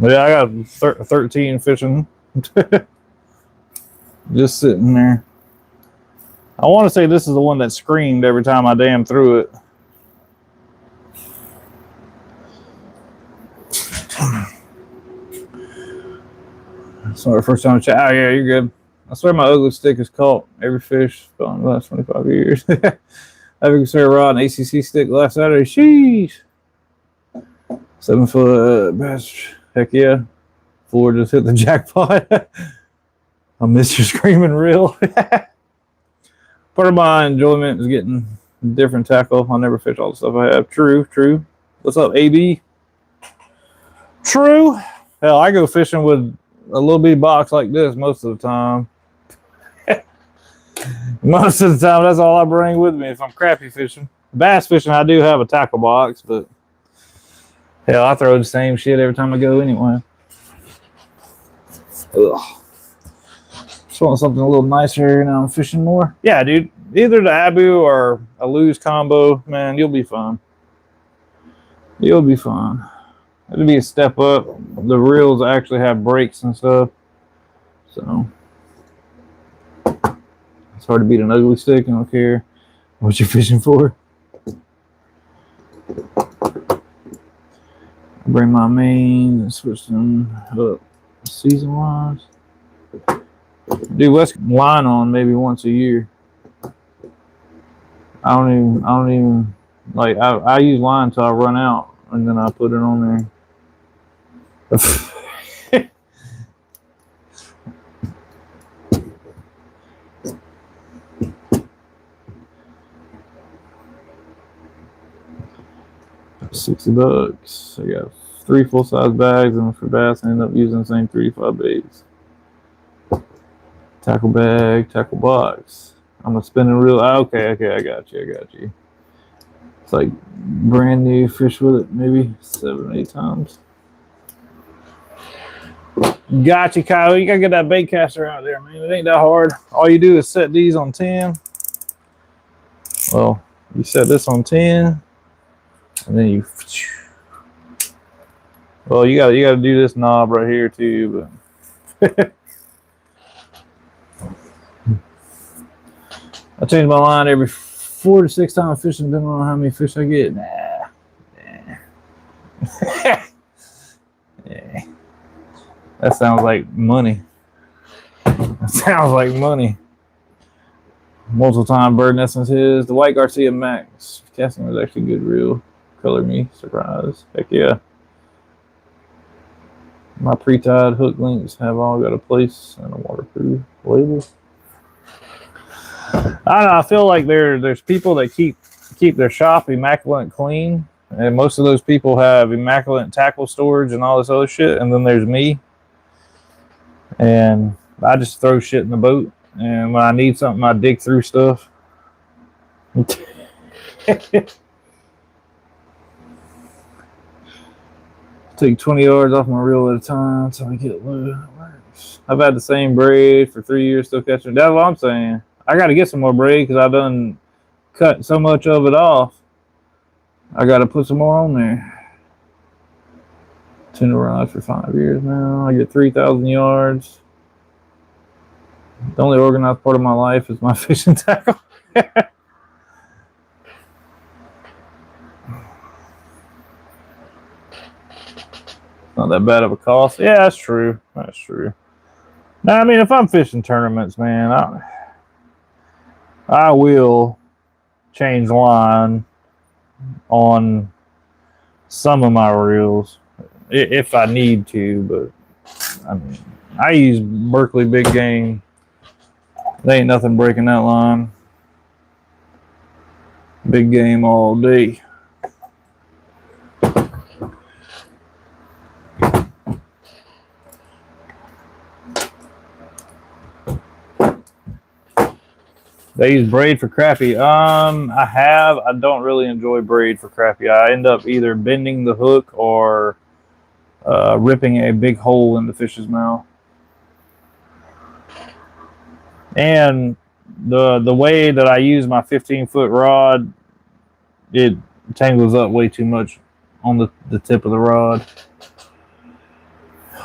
Yeah, I got 13 fishing. Just sitting there. I want to say this is the one that screamed every time I damn threw it. It's not the first time to chat. Oh, yeah, you're good. I swear my ugly stick has caught every fish in the last 25 years. I consider rod and ACC stick last Saturday. Sheesh. 7 foot bass. Heck yeah. Floor just hit the jackpot. I miss your screaming reel. Part of my enjoyment is getting different tackle. I'll never fish all the stuff I have. True, true. What's up, AB? True. Hell, I go fishing with a little bitty box like this most of the time. Most of the time, that's all I bring with me if I'm crappie fishing. Bass fishing, I do have a tackle box, but hell, I throw the same shit every time I go anyway. Ugh. Just want something a little nicer now I'm fishing more. Yeah, dude. Either the Abu or a Lose combo, man, you'll be fine. You'll be fine. It'll be a step up. The reels actually have brakes and stuff. So it's hard to beat an ugly stick. I don't care what you're fishing for. I bring my main and switch them up season wise. Dude, let's line on maybe once a year. I don't even like I use line until I run out and then I put it on there. 60 bucks. I got 3 full-size bags, and for bass, I end up using the same 3 to 5 baits. Tackle bag, tackle box. I'm gonna spin a reel. Okay, I got you. It's like brand new fish with it, maybe 7 or 8 times. Gotcha, Kyle. You gotta get that bait caster out there, man. It ain't that hard. All you do is set these on 10. Well, you set this on 10, and then you. Well, you gotta do this knob right here too, but. I change my line every 4 to 6 times fishing, depending on how many fish I get. Nah. Yeah. That sounds like money. That sounds like money. Multiple time bird nesting his. The White Garcia Max casting was actually good reel. Color me surprise. Heck yeah. My pre-tied hook links have all got a place and a waterproof label. I don't know. I feel like there's people that keep their shop immaculate clean, and most of those people have immaculate tackle storage and all this other shit. And then there's me, and I just throw shit in the boat. And when I need something, I dig through stuff. Take 20 yards off my reel at a time until I get low. I've had the same braid for 3 years, still catching. That's what I'm saying. I got to get some more braid because I done cut so much of it off. I got to put some more on there. Tuna rod for 5 years now. I get 3,000 yards. The only organized part of my life is my fishing tackle. Not that bad of a cost. Yeah, that's true. That's true. Now, I mean, if I'm fishing tournaments, man, I will change line on some of my reels if I need to, but I mean, I use Berkeley Big Game. There ain't nothing breaking that line. Big game all day. They use braid for crappie. I don't really enjoy braid for crappie. I end up either bending the hook or ripping a big hole in the fish's mouth. And the way that I use my 15-foot rod, it tangles up way too much on the tip of the rod.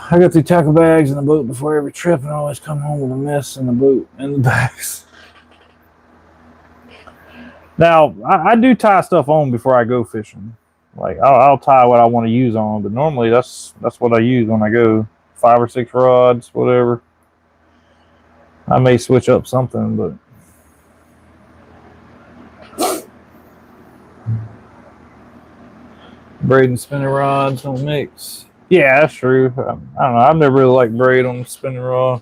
I got the tackle bags in the boat before every trip, and I always come home with a mess in the boat and the bags. Now, I do tie stuff on before I go fishing. Like, I'll tie what I want to use on, but normally that's what I use when I go. 5 or 6 rods, whatever. I may switch up something, but braid and spinning rods don't mix. Yeah, that's true. I don't know. I've never really liked braid on the spinning rod.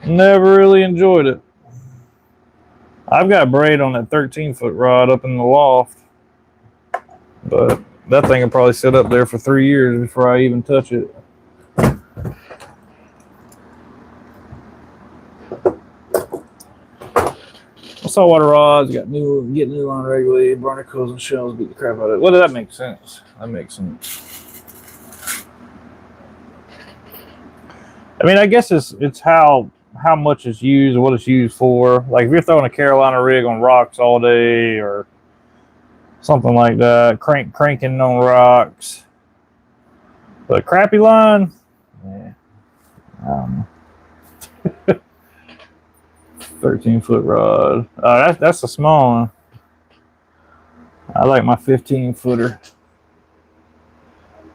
Never really enjoyed it. I've got braid on that 13-foot rod up in the loft, but that thing will probably sit up there for 3 years before I even touch it. Saltwater rods, get new on regularly, barnacles and shells beat the crap out of it. Well, that makes sense. That makes sense. I mean, I guess it's how much it's used, what it's used for. Like if you're throwing a Carolina rig on rocks all day or something like that, cranking on rocks. But crappie line, yeah, I don't know. 13-foot rod. That's a small one. I like my 15-footer.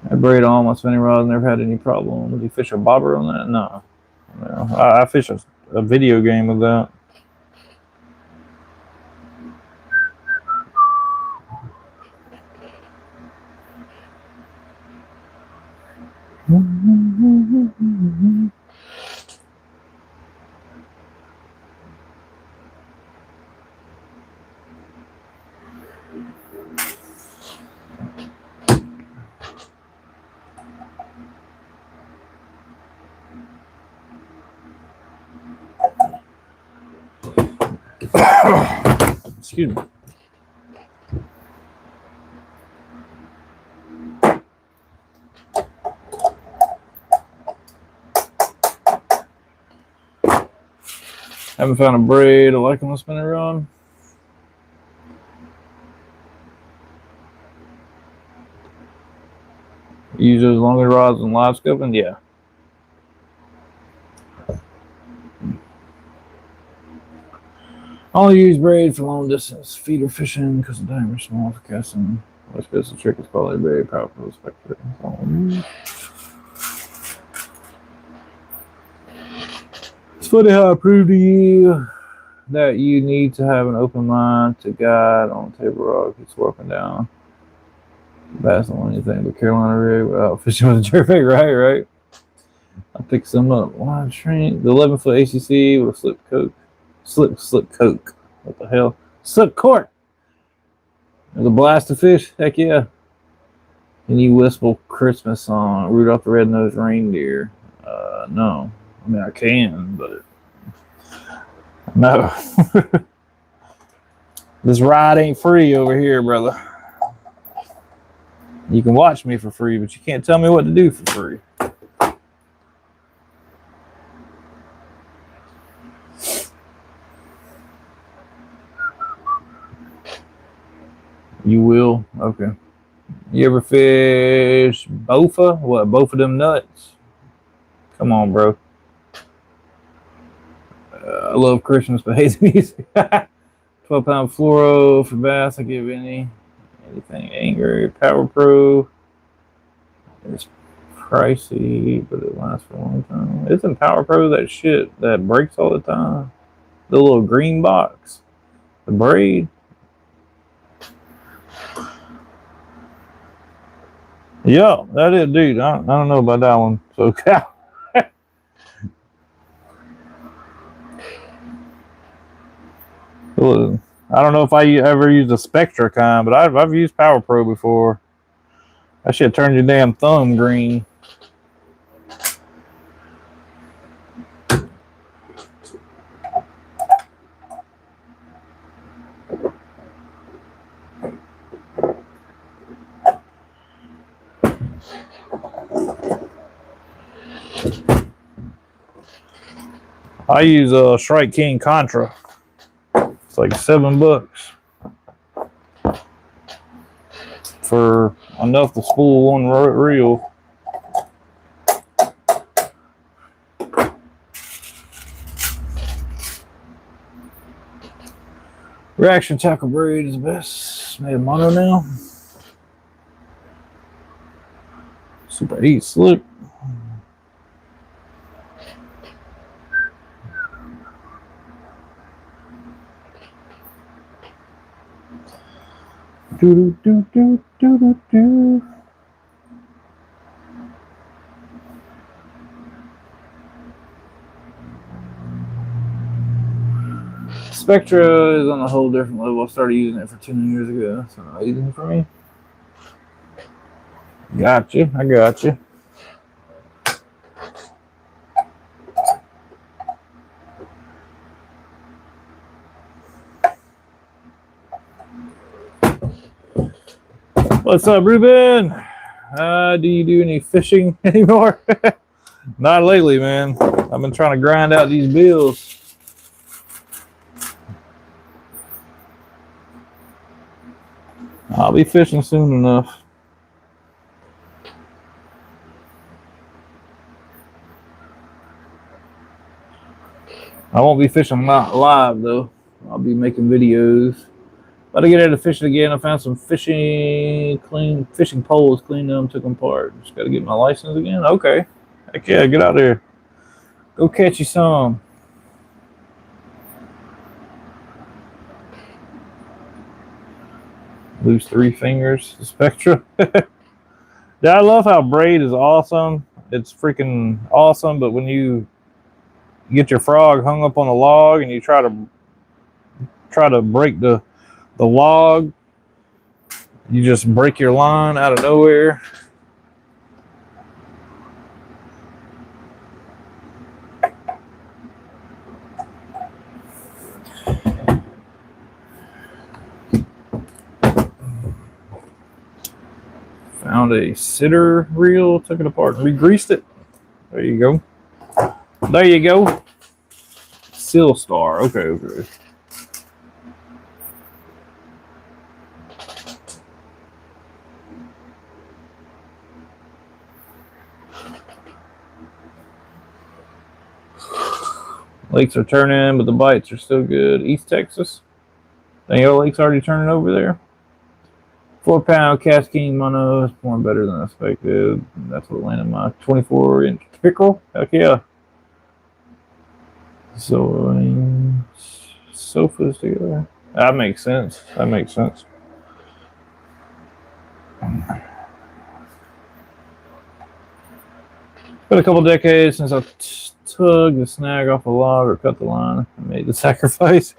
I braid all my spinning rods, never had any problem. Did you fish a bobber on that? No. I fish a video game with that. Excuse me. Haven't found a braid I like on the spinning rod. Use those longer rods and live scoping? Yeah. Only use braid for long distance feeder fishing because the diameter is small for casting. What's good? The trick is probably very powerful. Spectre. It's funny how I proved to you that you need to have an open mind to guide on a table rock. It's working down. Bass on anything but Carolina rig without fishing with a jerkbait, right? I'll pick some up. Line shrink. The 11-foot ACC with a slip coke. Slip coke. What the hell? Slip cork. There's a blast of fish. Heck yeah. Can you whistle Christmas song? Rudolph the Red-Nosed Reindeer. No. I mean, I can, but no. This ride ain't free over here, brother. You can watch me for free, but you can't tell me what to do for free. You will? Okay. You ever fish Bofa? What, both of them nuts? Come on, bro. I love Christmas, but hate the music. 12-pound fluoro for bass. I give anything. Angry. Power Pro. It's pricey, but it lasts for a long time. Isn't Power Pro that shit that breaks all the time? The little green box. The braid. Yeah, that is, dude. I don't know about that one. So, I don't know if I ever used a Spectra kind, but I've used Power Pro before. That shit turned your damn thumb green. I use a Strike King Contra. So like $7 for enough to spool one reel. Reaction tackle braid is the best. Made of mono now. Super 8 slip. Do do do do do do. Spectra is on a whole different level. I started using it for 10 years ago. That's not easy for me. Got you. I got you. What's up, Ruben? Do you do any fishing anymore? Not lately, man. I've been trying to grind out these bills. I'll be fishing soon enough. I won't be fishing live though. I'll be making videos. About to get out of fishing again. I found some fishing poles, cleaned them, took them apart. Just got to get my license again. Okay. Heck yeah, get out there. Go catch you some. Lose 3 fingers. Spectra. Yeah, I love how braid is awesome. It's freaking awesome, but when you get your frog hung up on a log and you try to break the log, you just break your line out of nowhere. Found a sitter reel, took it apart and re-greased it. There you go. There you go. Seal Star. Okay. Lakes are turning, but the bites are still good. East Texas. Daniel Lake's already turning over there. 4-pound Cast King mono is pouring better than expected. That's what landed my 24-inch pickerel. Heck yeah. So, sofas together. That makes sense. It's been a couple decades since I tugged the snag off a log or cut the line. I made the sacrifice.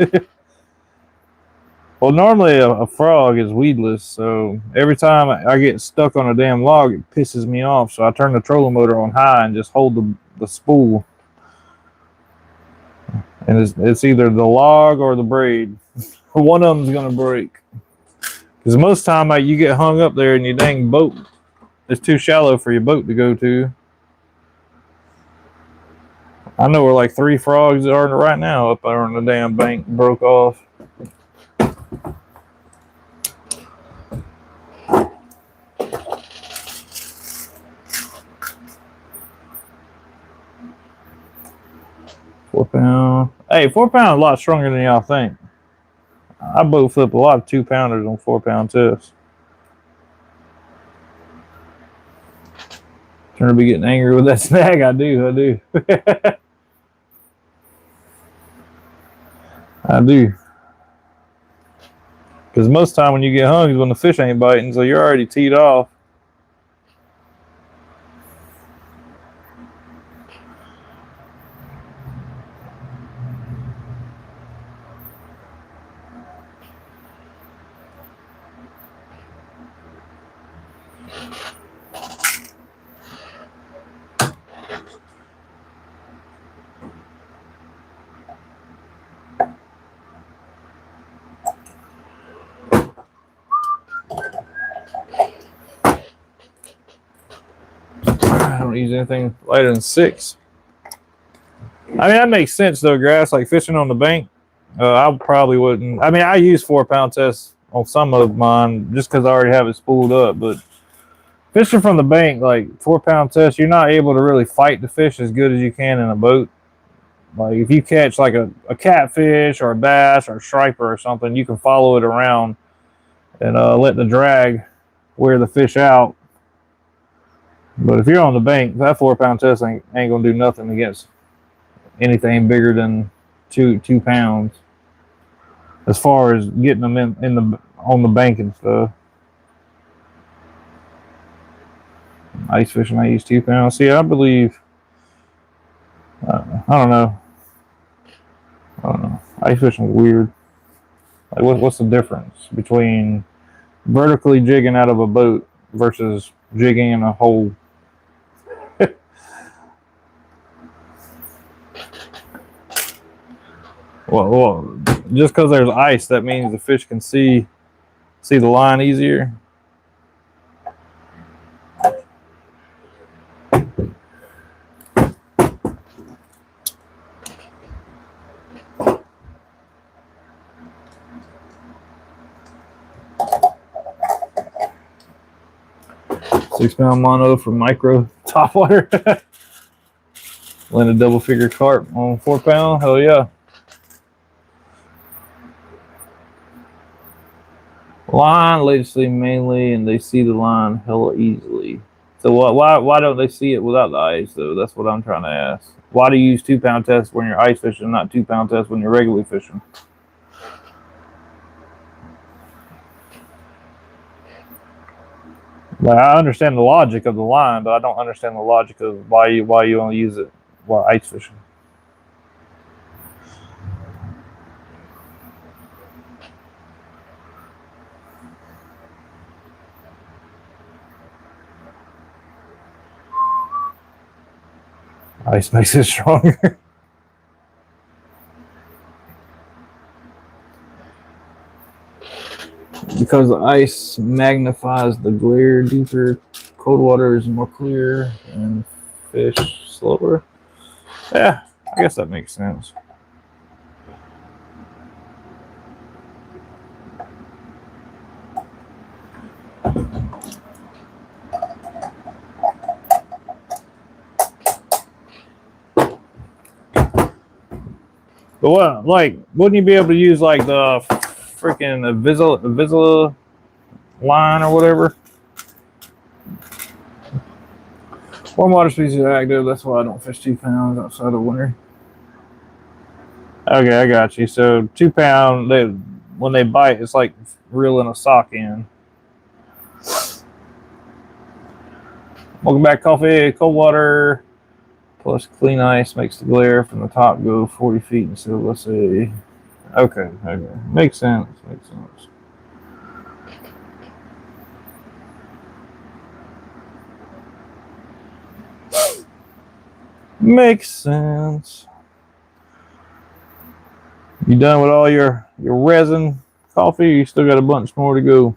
Well, normally a frog is weedless, so every time I get stuck on a damn log, it pisses me off. So I turn the trolling motor on high and just hold the spool. And it's either the log or the braid. One of them's going to break. Because most time you get hung up there and your dang boat is too shallow for your boat to go to. I know where like 3 frogs are right now up there on the damn bank broke off. £4. Hey, 4-pound a lot stronger than y'all think. I boat flip a lot of 2-pounders on 4-pound tests. Turn to be getting angry with that snag. I do. I do. Because most time when you get hung is when the fish ain't biting, so you're already teed off. I don't use anything lighter than 6. I mean, that makes sense though, grass, like fishing on the bank. I probably wouldn't. I mean, I use 4-pound tests on some of mine just because I already have it spooled up. But fishing from the bank, like 4-pound test, you're not able to really fight the fish as good as you can in a boat. Like if you catch like a catfish or a bass or a striper or something, you can follow it around and let the drag wear the fish out. But if you're on the bank, that 4-pound test ain't gonna do nothing against anything bigger than two pounds. As far as getting them in the on the bank and stuff. Ice fishing, I use 2 pounds. See, I believe. I don't know. Ice fishing is weird. Like, what's the difference between vertically jigging out of a boat versus jigging in a hole? Well, just because there's ice, that means the fish can see the line easier. £6-pound mono for micro topwater. Land a double figure carp on 4-pound. Hell yeah. Line, they see mainly, and they see the line hella easily. So why don't they see it without the ice though? That's what I'm trying to ask. Why do you use 2-pound tests when you're ice fishing, not 2-pound tests when you're regularly fishing? Like, I understand the logic of the line, but I don't understand the logic of why you only use it while ice fishing. Ice makes it stronger. Because the ice magnifies the glare deeper, cold water is more clear and fish slower. Yeah, I guess that makes sense. But what, like, wouldn't you be able to use like the freaking Vizsla line or whatever? Warm water species are active. That's why I don't fish 2 pounds outside of winter. Okay, I got you. So 2 pound, when they bite, it's like reeling a sock in. Welcome back, coffee. Cold water plus clean ice makes the glare from the top go 40 feet instead of, let's say, okay. Makes sense. Makes sense. You done with all your resin coffee? You still got a bunch more to go.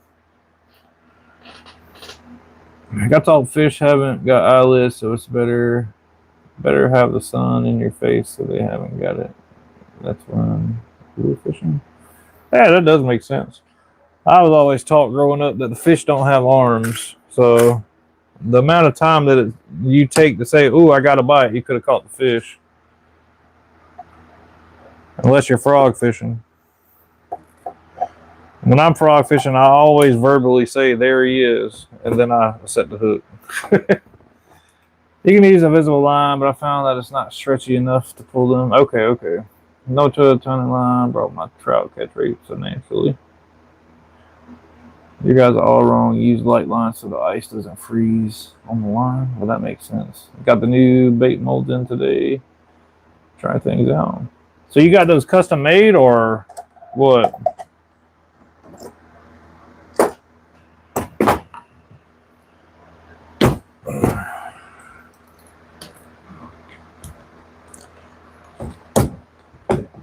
I thought fish haven't got eyelids, so it's better have the sun in your face so they haven't got it. That's when we're fishing. Yeah, that does make sense. I was always taught growing up that the fish don't have arms, so the amount of time that you take to say, "Ooh, I got a bite," you could have caught the fish. Unless you're frog fishing. When I'm frog fishing, I always verbally say, "There he is," and then I set the hook. You can use a visible line, but I found that it's not stretchy enough to pull them. Okay. No to a ton of line brought my trout catch rate so naturally. You guys are all wrong. Use light line so the ice doesn't freeze on the line. Well, that makes sense. Got the new bait molds in today. Try things out. So you got those custom made or what?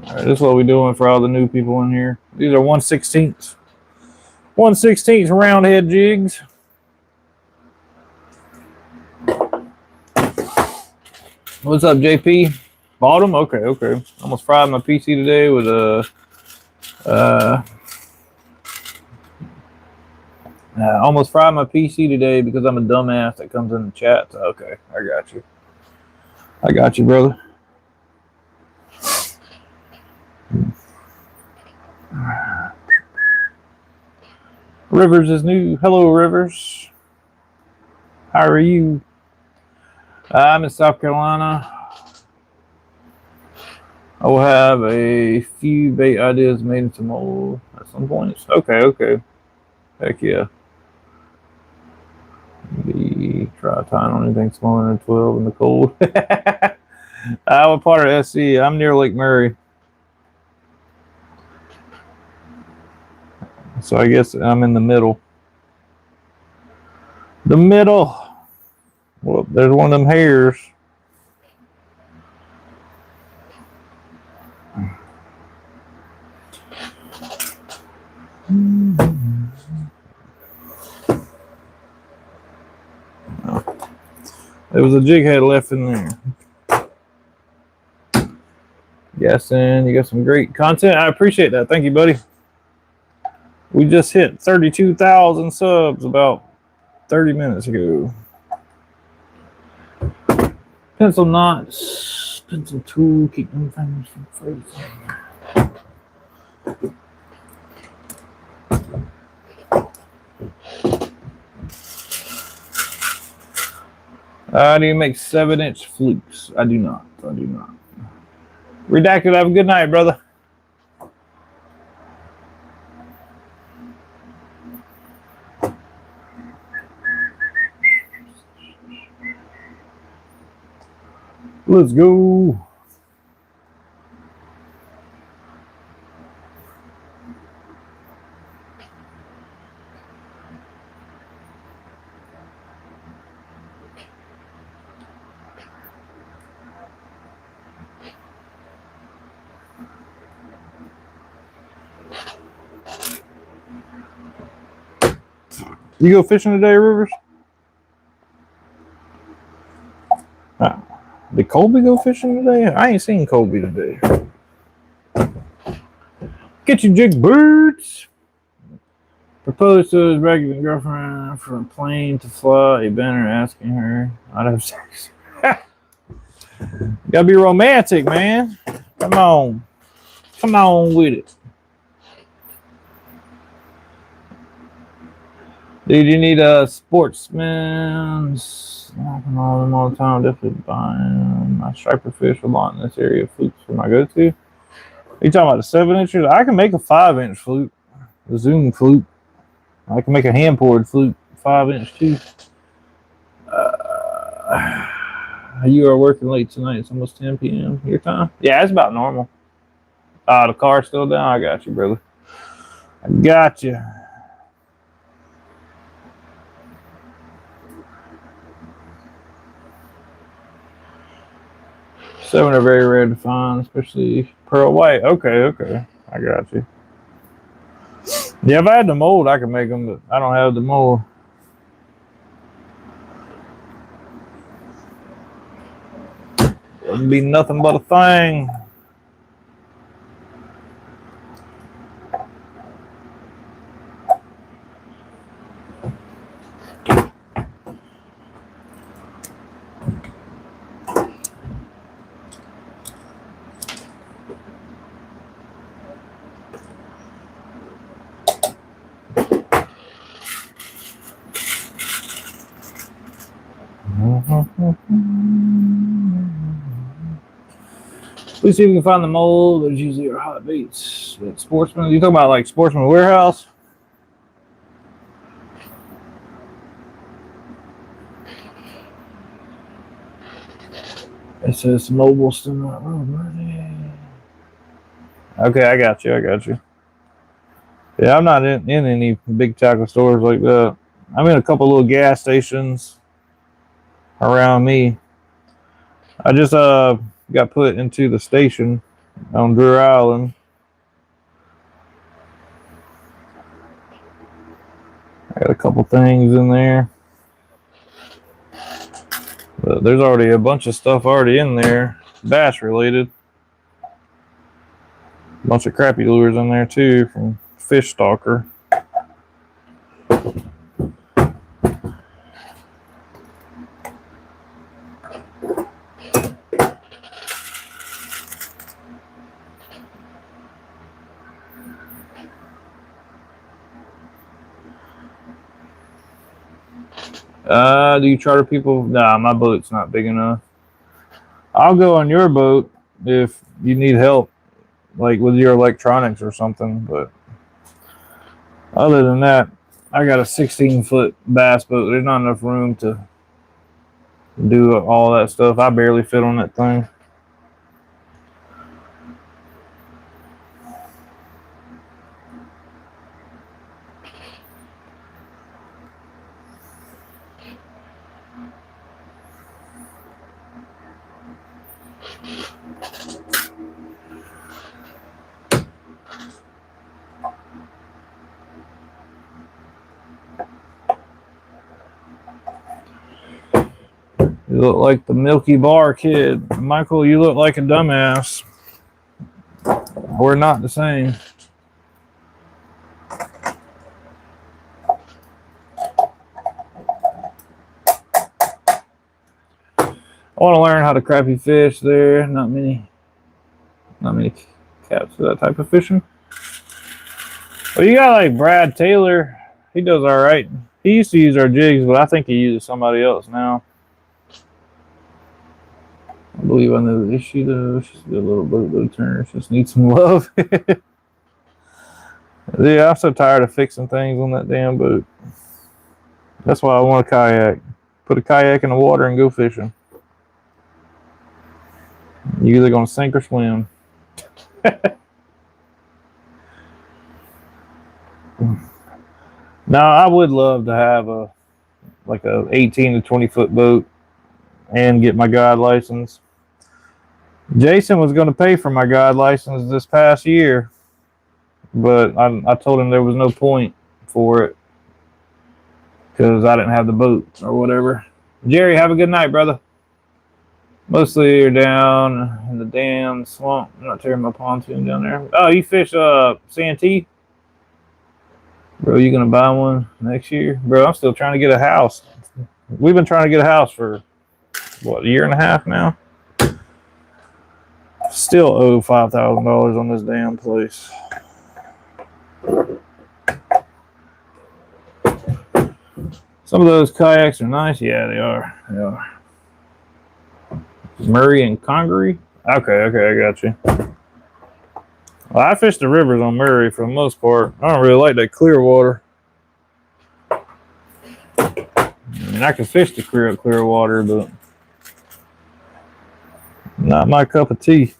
All right, this is what we're doing for all the new people in here. These are 1/16. 1/16 round head jigs. What's up, JP? Bought them? Okay. Almost fried my PC today with I almost fried my PC today because I'm a dumbass that comes in the chat. Okay, I got you. I got you, brother. Rivers is new. Hello, Rivers. How are you? I'm in South Carolina. I will have a few bait ideas made into mold at some point. Okay. Heck yeah. Maybe try tying on anything smaller than 12 in the cold. I'm part of SC. I'm near Lake Murray. So I guess I'm in the middle. The middle. Well, there's one of them hairs. There was a jig head left in there. Guessing you got some great content. I appreciate that. Thank you, buddy. We just hit 32,000 subs about 30 minutes ago. Pencil knots, pencil tool, keep them things from freezing. Do you make 7-inch flukes? I do not. Redacted, have a good night, brother. Let's go. You go fishing today, Rivers? Did Colby go fishing today? I ain't seen Colby today. Get your jig birds. Proposed to his regular girlfriend for a plane to fly a banner asking her I'd have sex. Gotta be romantic, man. Come on with it. Dude, you need a sportsman. Snapping all them all the time. Definitely buying my striper fish a lot in this area. Flukes for my go-to. Are you talking about the 7-inchers? I can make a 5-inch fluke. A zoom fluke. I can make a hand-poured fluke. 5-inch too. You are working late tonight. It's almost 10 p.m. your time. Yeah, it's about normal. The car's still down. I got you, brother. I got you. Seven are very rare to find, especially pearl white. Okay. I got you. Yeah, if I had the mold, I could make them, but I don't have the mold. Wouldn't be nothing but a thing. Please see if you can find the mold. There's usually our hot baits. Sportsman, you talking about like Sportsman Warehouse? It says mobile still not ready. Okay, I got you. Yeah, I'm not in any big tackle stores like that. I'm in a couple little gas stations around me. I just got put into the station on Drew Island. I got a couple things in there. But there's already a bunch of stuff already in there, bass related. Bunch of crappie lures in there too from Fish Stalker. Do you charter people? Nah, my boat's not big enough. I'll go on your boat if you need help, like with your electronics or something, but other than that, I got a 16-foot bass boat. There's not enough room to do all that stuff. I barely fit on that thing. You look like the Milky Bar kid. Michael, you look like a dumbass. We're not the same. I want to learn how to crappie fish there. Not many caps for that type of fishing. Well, you got like Brad Taylor. He does all right. He used to use our jigs, but I think he uses somebody else now. I believe I know the issue though. She's a good little boat turner. She just needs some love. Yeah, I'm so tired of fixing things on that damn boat. That's why I want a kayak. Put a kayak in the water and go fishing. You're either gonna sink or swim. Now I would love to have a 18 to 20 foot boat and get my guide license. Jason was going to pay for my guide license this past year, but I told him there was no point for it because I didn't have the boat or whatever. Jerry, have a good night, brother. Mostly you're down in the damn swamp. I'm not tearing my pontoon down there. Oh, you fish Santee? Bro, you gonna buy one next year? Bro, I'm still trying to get a house. We've been trying to get a house for what, a year and a half now? Still owe $5,000 on this damn place. Some of those kayaks are nice. Yeah, they are. They are. Murray and Congaree? Okay, I got you. Well, I fish the rivers on Murray for the most part. I don't really like that clear water. I mean, I can fish the clear water, but not my cup of tea.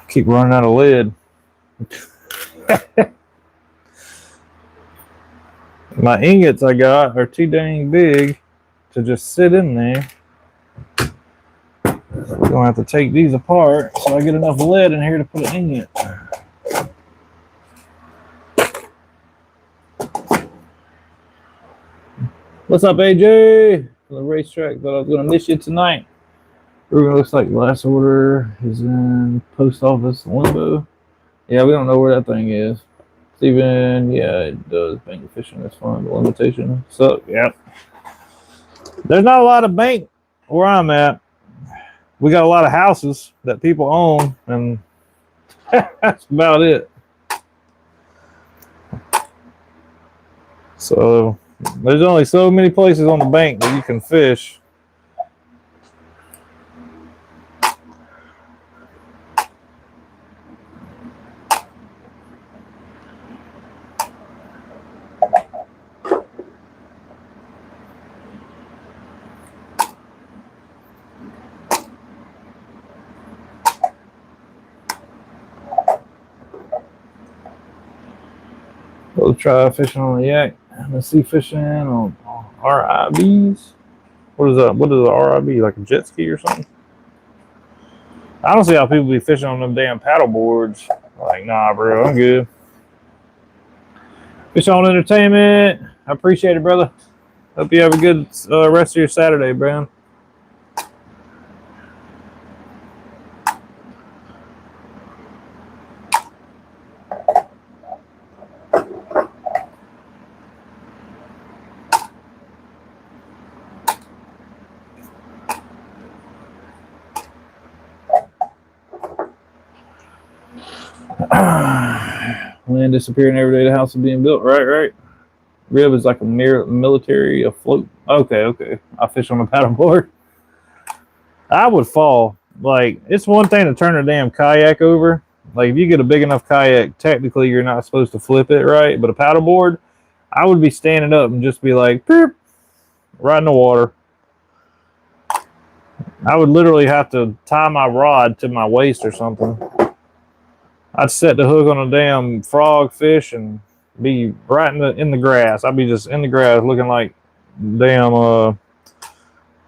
Keep running out of lead. My ingots I got are too dang big to just sit in there. We're gonna have to take these apart so I get enough lead in here to put an ingot. What's up, AJ? From the racetrack, thought I was gonna miss you tonight. Ruben, looks like last order is in post office limbo. Yeah, we don't know where that thing is. Steven, yeah, it does. Bank fishing is fun. The limitation. So, yeah. There's not a lot of bank where I'm at. We got a lot of houses that people own, and that's about it. So, there's only so many places on the bank that you can fish. We'll try fishing on the yak. Let's see fishing on RIBs. What is that? What is a RIB? Like a jet ski or something? I don't see how people be fishing on them damn paddle boards. Like, nah, bro, I'm good. Fish on Entertainment. I appreciate it, brother. Hope you have a good rest of your Saturday, bro. Land disappearing every day. The house is being built. Right. Rib is like a military afloat. Okay. I fish on a paddleboard. I would fall. Like, it's one thing to turn a damn kayak over. Like, if you get a big enough kayak, technically you're not supposed to flip it, right? But a paddleboard, I would be standing up and just be like, Peep, right in the water. I would literally have to tie my rod to my waist or something. I'd set the hook on a damn frog fish and be right in the grass. I'd be just in the grass looking like damn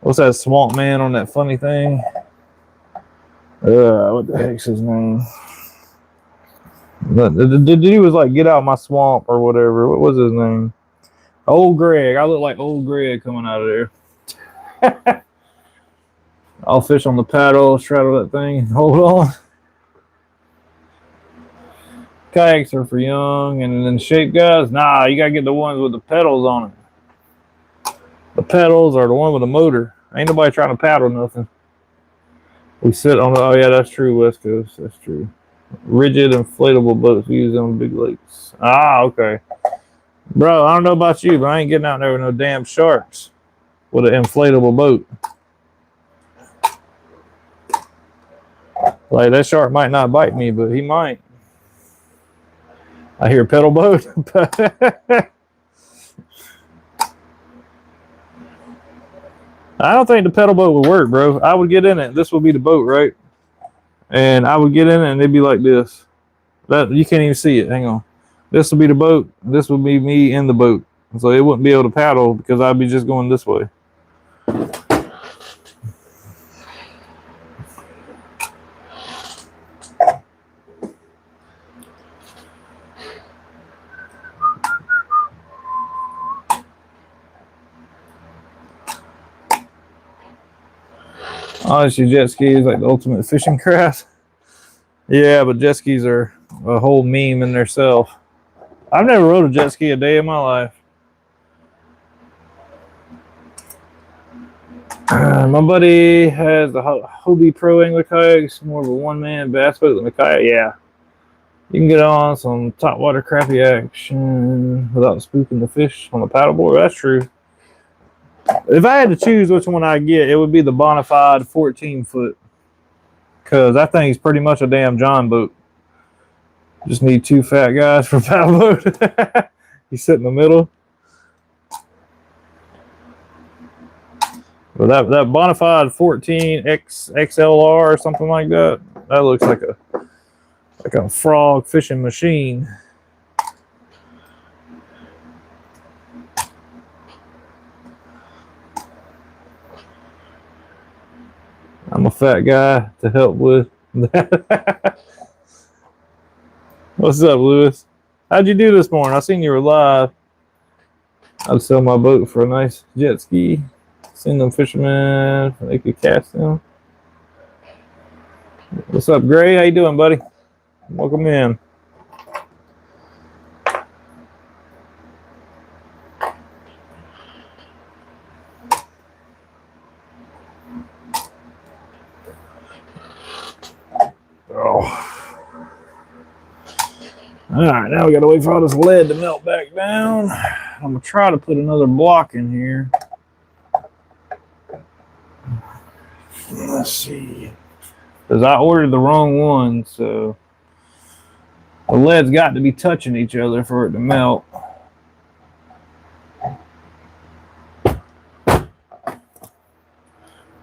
what's that swamp man on that funny thing? What the heck's his name? The dude was like, get out my swamp or whatever. What was his name? Old Greg. I look like old Greg coming out of there. I'll fish on the paddle, straddle that thing, hold on. Kayaks are for young and then shape guys. Nah, you gotta get the ones with the pedals on it. The pedals are the one with the motor. Ain't nobody trying to paddle nothing. We sit on the, oh yeah, that's true, West Coast. That's true. Rigid inflatable boats we use on big lakes. Ah, okay. Bro, I don't know about you, but I ain't getting out there with no damn sharks with an inflatable boat. Like, that shark might not bite me, but he might. I hear pedal boat. I don't think the pedal boat would work, bro. I would get in it. This would be the boat, right? And I would get in it and it'd be like this. That you can't even see it. Hang on. This would be the boat. This would be me in the boat. So it wouldn't be able to paddle because I'd be just going this way. Honestly, jet ski is like the ultimate fishing craft. Yeah, but jet skis are a whole meme in themselves. I've never rode a jet ski a day in my life. My buddy has the Hobie Pro Angler kayaks, more of a one-man bass boat than a kayak. Yeah, you can get on some top water crappie action without spooking the fish on the paddleboard. That's true. If I had to choose which one I'd get, it would be the Bonafide 14-foot. Because that thing's pretty much a damn John boat. Just need two fat guys for a paddle boat. You sit in the middle. But that Bonafide 14 XLR or something like that, that looks like a frog fishing machine. I'm a fat guy to help with that. What's up, Lewis? How'd you do this morning? I seen you were live. I'd sell my boat for a nice jet ski. Send them fishermen, they could cast them. What's up, Gray? How you doing, buddy? Welcome in. All right, now we got to wait for all this lead to melt back down. I'm going to try to put another block in here. Let's see. Because I ordered the wrong one, so the lead's got to be touching each other for it to melt.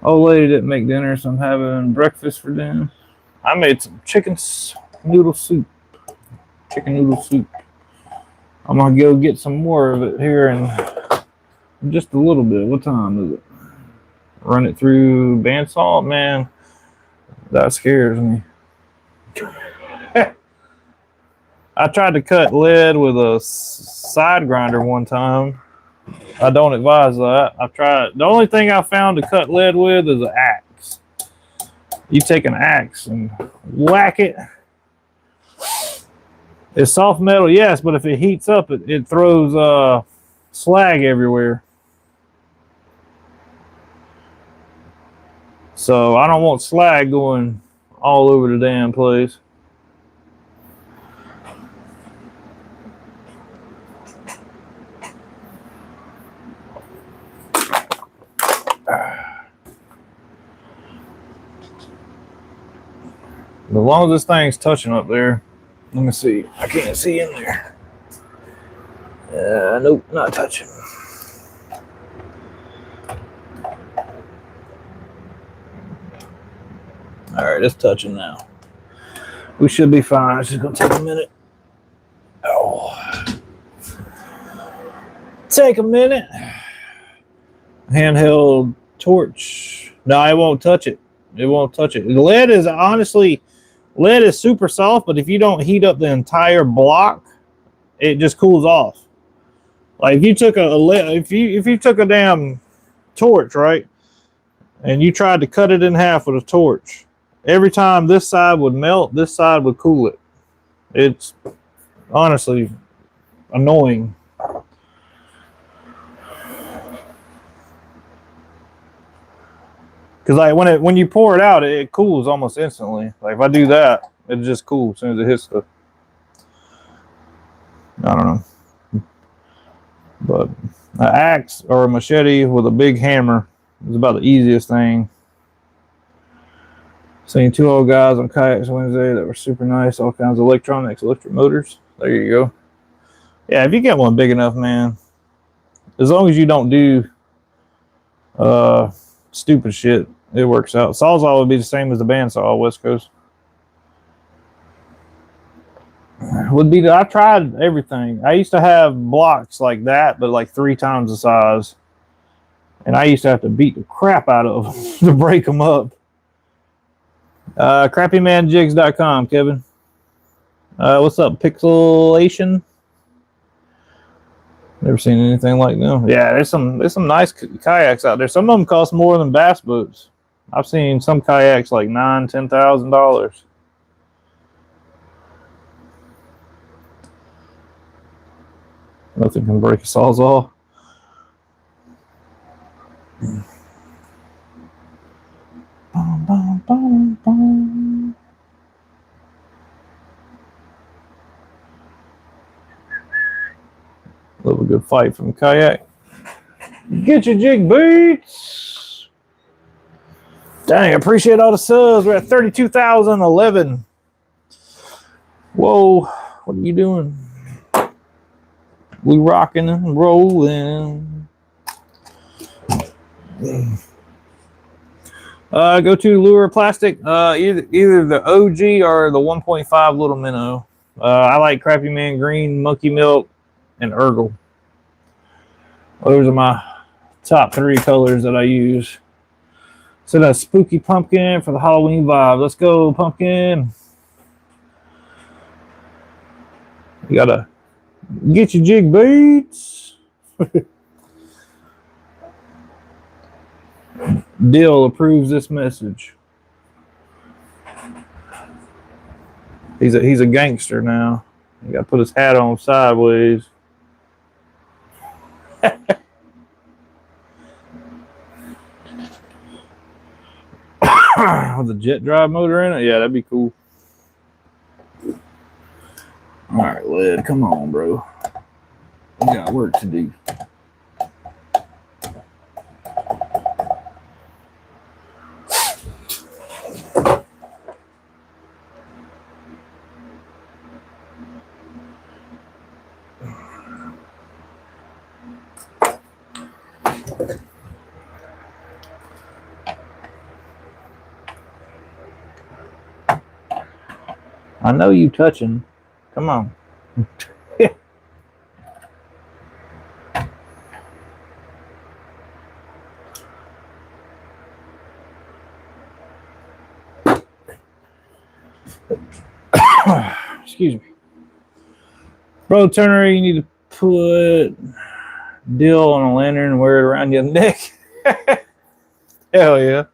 Old lady didn't make dinner, so I'm having breakfast for dinner. I made some chicken noodle soup. Chicken noodle soup. I'm gonna go get some more of it here in just a little bit. What time is it? Run it through bandsaw, man. That scares me. I tried to cut lead with a side grinder one time. I don't advise that. I've tried. The only thing I found to cut lead with is an axe. You take an axe and whack it. It's soft metal, yes, but if it heats up, it throws slag everywhere. So I don't want slag going all over the damn place. As long as this thing's touching up there. Let me see. I can't see in there. Nope, not touching. All right, it's touching now. We should be fine. It's just gonna take a minute. Oh, take a minute. Handheld torch. No, it won't touch it. It won't touch it. The lead is honestly, lead is super soft, but if you don't heat up the entire block, it just cools off. Like if you took if you took a damn torch, right, and you tried to cut it in half with a torch, every time this side would melt, this side would cool it. It's honestly annoying. Because like when you pour it out, it cools almost instantly. Like if I do that, it just cools as soon as it hits the. I don't know. But an axe or a machete with a big hammer is about the easiest thing. Seen 2 old guys on kayaks Wednesday that were super nice. All kinds of electronics, electric motors. There you go. Yeah, if you get one big enough, man. As long as you don't do stupid shit, it works out. Sawzall would be the same as the bandsaw West Coast. I tried everything. I used to have blocks like that, but like 3 times the size. And I used to have to beat the crap out of them to break them up. CrappieManJigs.com, Kevin. What's up, Pixelation? Never seen anything like them. Yeah, there's some nice kayaks out there. Some of them cost more than bass boats. I've seen some kayaks like $9,000-$10,000. Nothing can break a sawzall. Boom, boom, boom, boom. Love a good fight from Kayak. Get your jig boots. Dang, I appreciate all the subs. We're at 32,011. Whoa, what are you doing? We rocking and rolling. Go to Lure Plastic. Either the OG or the 1.5 Little Minnow. I like Crappie Man Green, Monkey Milk, and Urgle. Those are my top 3 colors that I use. So that's Spooky Pumpkin for the Halloween vibe. Let's go, Pumpkin. You gotta get your jig baits. Dill approves this message. He's a gangster now. You gotta put his hat on sideways. With a jet drive motor in it? Yeah, that'd be cool. Alright, Led, come on, bro. We got work to do. I know you touching. Come on. Excuse me. Bro Turner, you need to put Dill on a lantern and wear it around your neck. Hell yeah.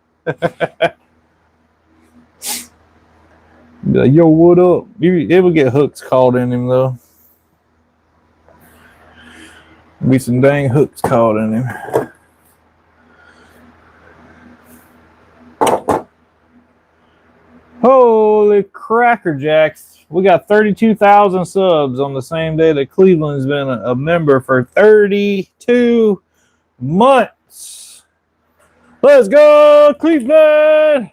Be like, yo, what up? It would get hooks caught in him though. Be some dang hooks caught in him. Holy cracker jacks. We got 32,000 subs on the same day that Cleveland's been a member for 32 months. Let's go, Cleveland!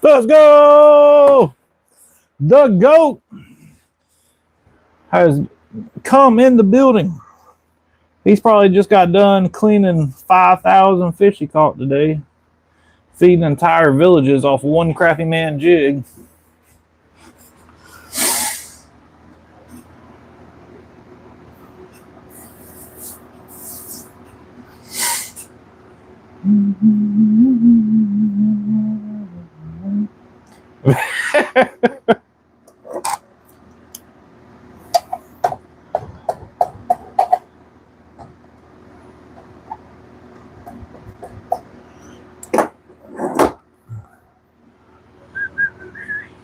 Let's go! The GOAT has come in the building. He's probably just got done cleaning 5,000 fish he caught today, feeding entire villages off one Crappie Man jig.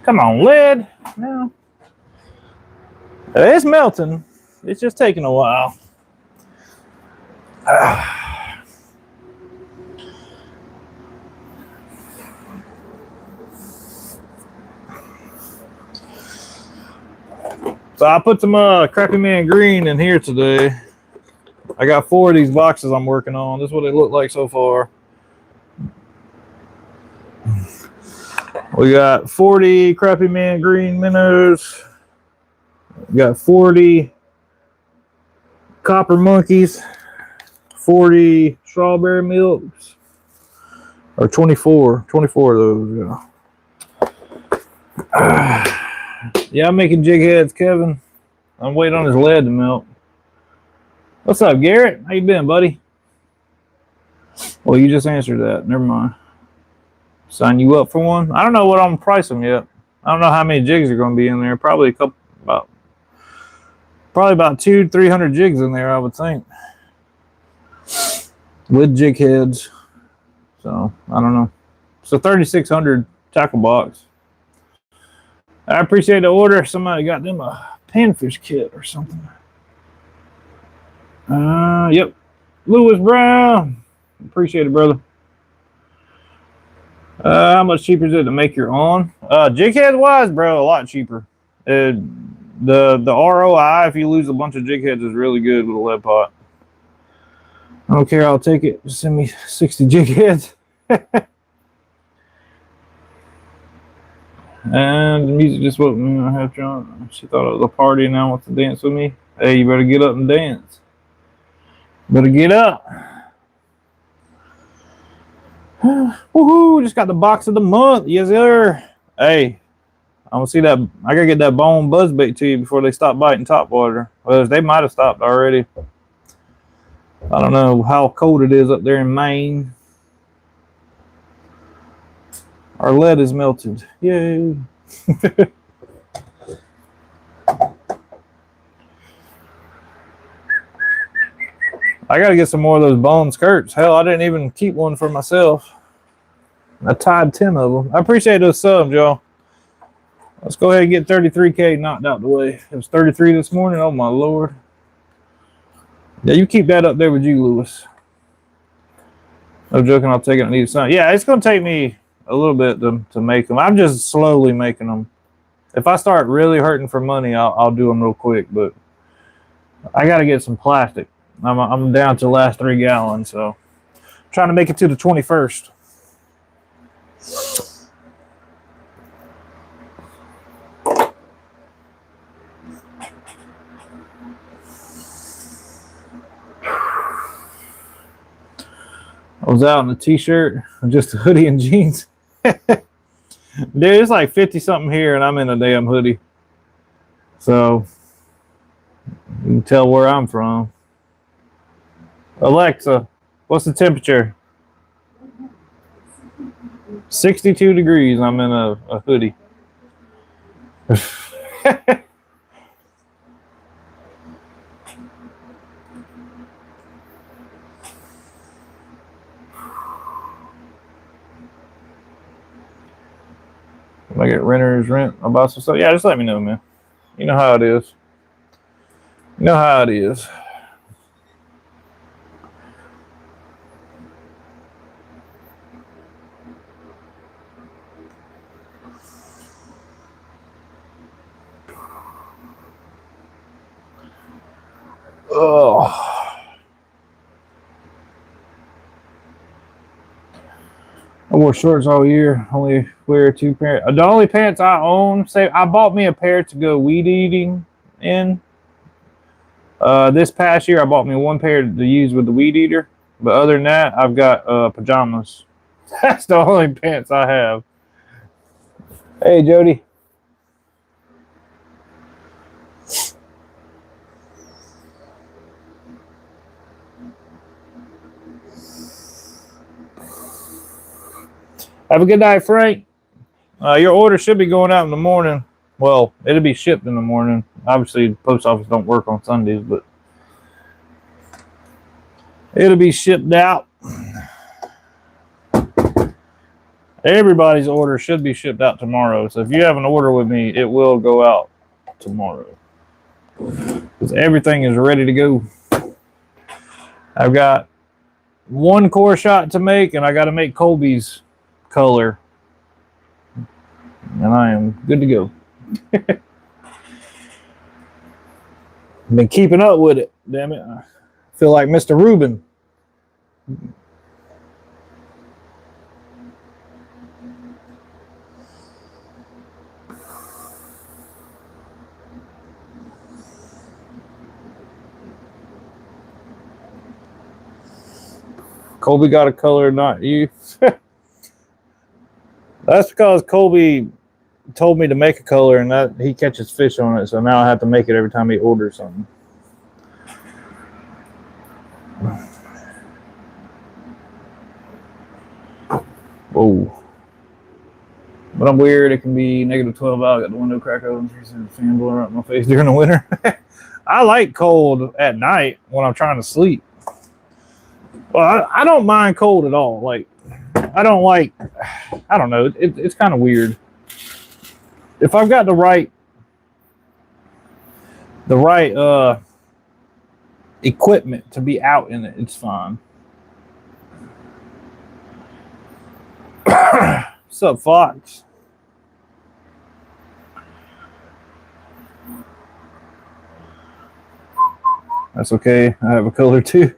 Come on, lead. No. It's melting. It's just taking a while. So I put some Crappie Man green in here today. I got 4 of these boxes I'm working on. This is what they look like so far. We got 40 Crappie Man green minnows. We got 40 copper monkeys. 40 strawberry milks. Or 24 of those, yeah. Yeah, I'm making jig heads, Kevin. I'm waiting on his lead to melt. What's up, Garrett? How you been, buddy? Well, you just answered that. Never mind. Sign you up for one? I don't know what I'm gonna price them yet. I don't know how many jigs are gonna be in there. Probably a couple, probably about 200-300 jigs in there, I would think, with jig heads. So I don't know. It's a 3,600 tackle box. I appreciate the order. Somebody got them a panfish kit or something. Yep. Lewis Brown. Appreciate it, brother. How much cheaper is it to make your own? Jig head wise, bro, a lot cheaper. The ROI if you lose a bunch of jig heads is really good with a lead pot. I don't care, I'll take it. Just send me 60 jig heads. And the music just woke me. I have John. She thought it was a party and now wants to dance with me. Hey, you better get up and dance. Better get up. Woohoo! Just got the box of the month. Yes, sir. Hey, I'm gonna see that. I gotta get that bone buzzbait to you before they stop biting topwater. Well, they might have stopped already. I don't know how cold it is up there in Maine. Our lead is melted. Yay. I gotta get some more of those bone skirts. Hell, I didn't even keep one for myself. I tied 10 of them. I appreciate those subs, y'all. Let's go ahead and get 33K knocked out the way. It was 33 this morning. Oh my Lord. Yeah, you keep that up there with you, Lewis. No joking, I'll take it. I need some. Yeah, it's gonna take me a little bit to make them. I'm just slowly making them. If I start really hurting for money, I'll do them real quick. But I got to get some plastic. I'm down to the last 3 gallons, so I'm trying to make it to the 21st. was out in a t-shirt, just a hoodie and jeans. Dude, it's like 50 something here and I'm in a damn hoodie. So you can tell where I'm from. Alexa, what's the temperature? 62 degrees. I'm in a hoodie. When I get renter's rent about some stuff, yeah, just let me know, man. You know how it is. You know how it is. Oh, I wore shorts all year. Only wear 2 pairs. The only pants I own, say I bought me a pair to go weed eating in. This past year, I bought me 1 pair to use with the weed eater. But other than that, I've got pajamas. That's the only pants I have. Hey, Jody. Have a good night, Frank. Your order should be going out in the morning. Well, it'll be shipped in the morning. Obviously, the post office don't work on Sundays, but it'll be shipped out. Everybody's order should be shipped out tomorrow. So if you have an order with me, it will go out tomorrow. Because everything is ready to go. I've got 1 core shot to make, and I got to make Colby's color. And I am good to go. Been keeping up with it, damn it. I feel like Mr. Rubin. Colby got a color, not you. That's because Colby told me to make a color, and that he catches fish on it, so now I have to make it every time he orders something. Whoa. But I'm weird. It can be -12 out. I got the window crack open, the fan blowing up in my face during the winter. I like cold at night when I'm trying to sleep. Well, I don't mind cold at all. Like, I don't like, I don't know. It's kind of weird. If I've got the right equipment to be out in it, it's fine. What's up, Fox? That's okay. I have a color too.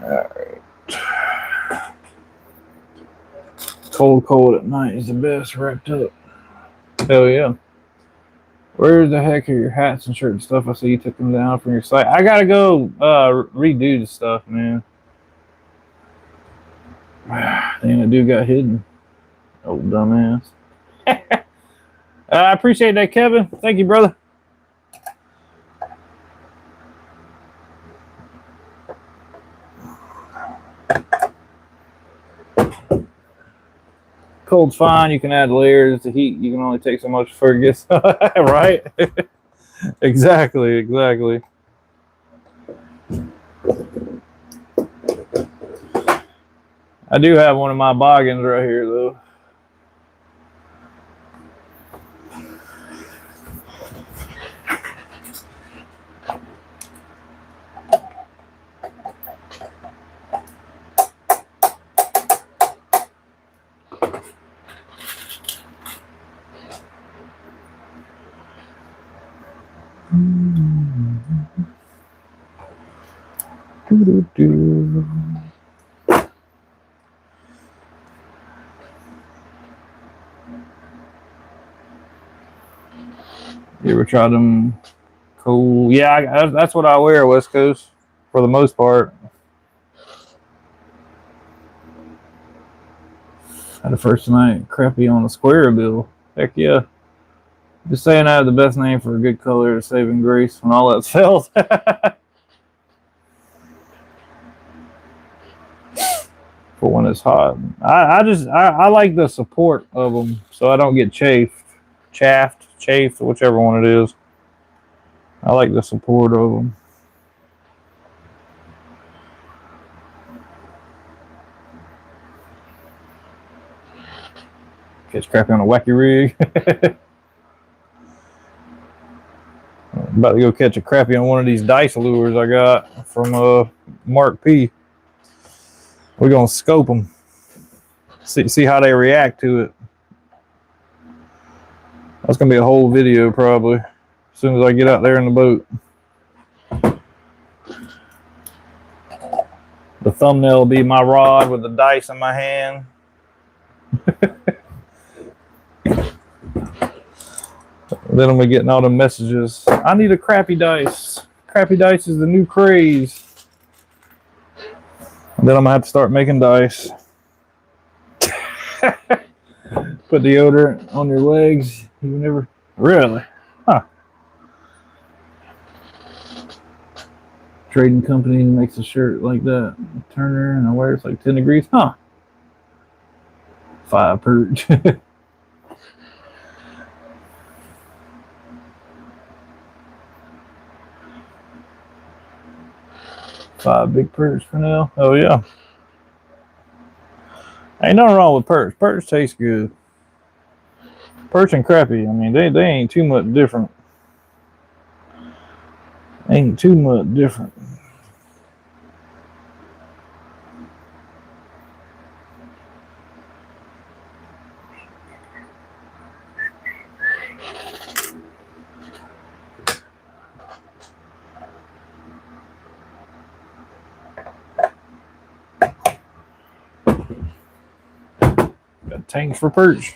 Alright. Cold at night is the best wrapped up. Hell yeah. Where the heck are your hats and shirts and stuff? I see you took them down from your site. I gotta go redo the stuff, man. Damn, that dude got hidden. Oh, dumbass. I appreciate that, Kevin. Thank you, brother. Cold's fine. You can add layers. The heat, you can only take so much before it gets right. Exactly. I do have one of my boggins right here, though. Do-do-do. You ever tried them cool? Yeah, that's what I wear, West Coast, for the most part. Had the first night crappie on the square bill. Heck yeah. Just saying I have the best name for a good color, saving grace when all else fails. For when it's hot. I like the support of them so I don't get chafed, whichever one it is. I like the support of them. Catch crappie on a wacky rig. About to go catch a crappie on one of these dice lures I got from Mark P. We're gonna scope them, see how they react to it. That's gonna be a whole video probably as soon as I get out there in the boat. The thumbnail will be my rod with the dice in my hand. Then I'm getting all the messages. I need a crappie dice. Crappie dice is the new craze. And then I'm gonna have to start making dice. Put deodorant on your legs. You never really, huh? Trading company makes a shirt like that. Turner, and I wear it's like 10 degrees, huh? 5 perch. 5 big perch for now. Oh yeah. Ain't nothing wrong with perch. Perch tastes good. Perch and crappie, I mean, they ain't too much different. Ain't too much different. Got tanks for perch.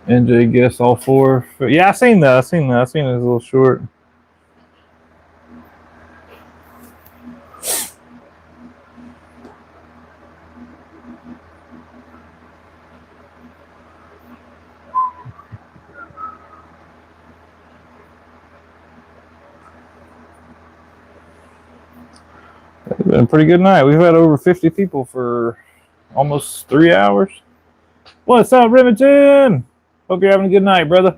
NJ guess all 4. Yeah, I seen that. I seen his little short. It's been a pretty good night. We've had over 50 people for almost 3 hours. What's up, Remington? Hope you're having a good night, brother.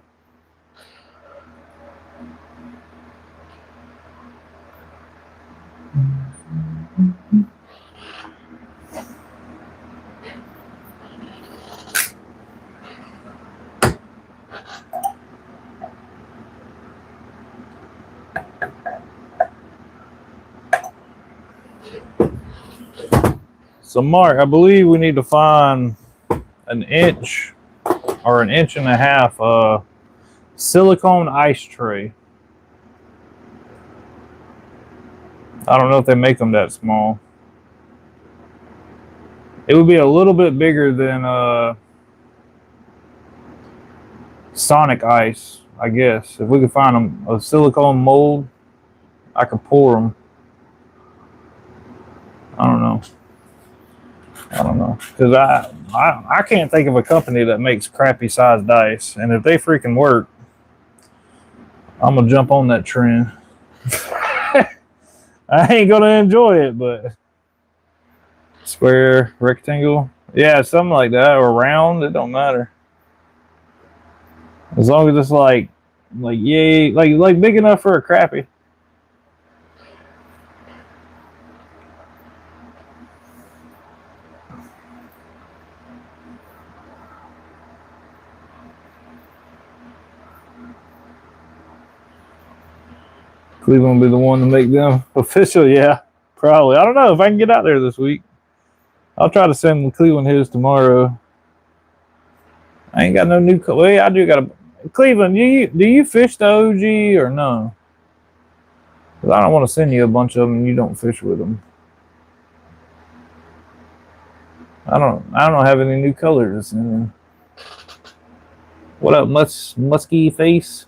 So, Mark, I believe we need to find an inch or an inch and a half silicone ice tray. I don't know if they make them that small. It would be a little bit bigger than Sonic Ice, I guess. If we could find a silicone mold, I could pour them. I don't know. Because I can't think of a company that makes crappy sized dice. And if they freaking work, I'm going to jump on that trend. I ain't going to enjoy it, but square, rectangle. Yeah, something like that. Or round. It don't matter. As long as it's like yay, like big enough for a crappie. Cleveland will be the one to make them official. Yeah, probably. I don't know if I can get out there this week. I'll try to send Cleveland his tomorrow. I ain't got no new. Well, yeah, I do got a. Cleveland, do you fish the OG or no? 'Cause I don't want to send you a bunch of them and you don't fish with them. I don't have any new colors. And what up, musky face?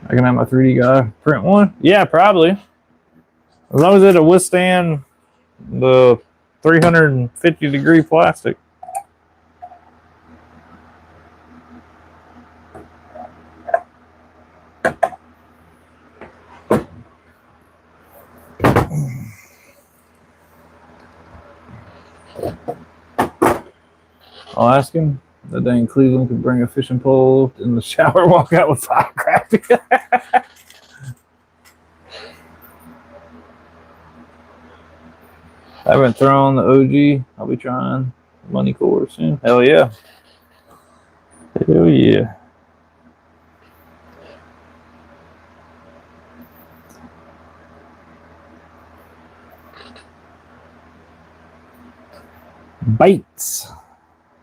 I can have my 3D guy print one. Yeah, probably. As long as it'll withstand the 350-degree plastic. I'll ask him. That dang Cleveland could bring a fishing pole in the shower, walk out with 5 crappie. I haven't thrown the OG. I'll be trying money core soon. Hell yeah. Hell yeah. Bites.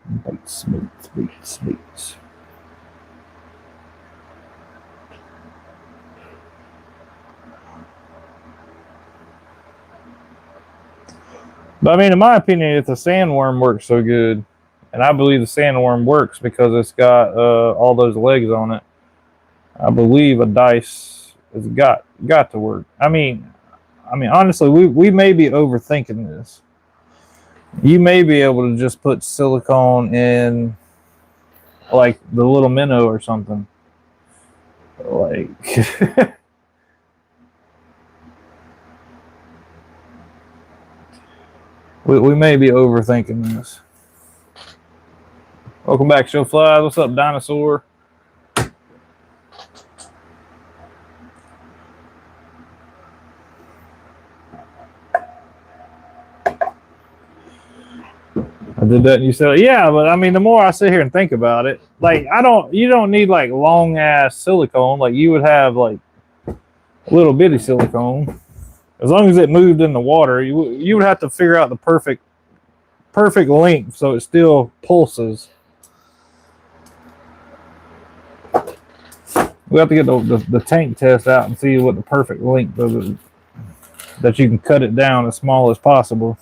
Bites. But I mean, in my opinion, if the sandworm works so good, and I believe the sandworm works because it's got all those legs on it, I believe a dice has got to work. I mean, honestly, we may be overthinking this. You may be able to just put silicone in, like the little minnow or something. Like, we may be overthinking this. Welcome back, Show Flies. What's up, Dinosaur? I did that and you said, yeah, but I mean, the more I sit here and think about it, like, you don't need like long ass silicone. Like, you would have like little bitty silicone. As long as it moved in the water, you would have to figure out the perfect length so it still pulses. We have to get the tank test out and see what the perfect length of it, that you can cut it down as small as possible.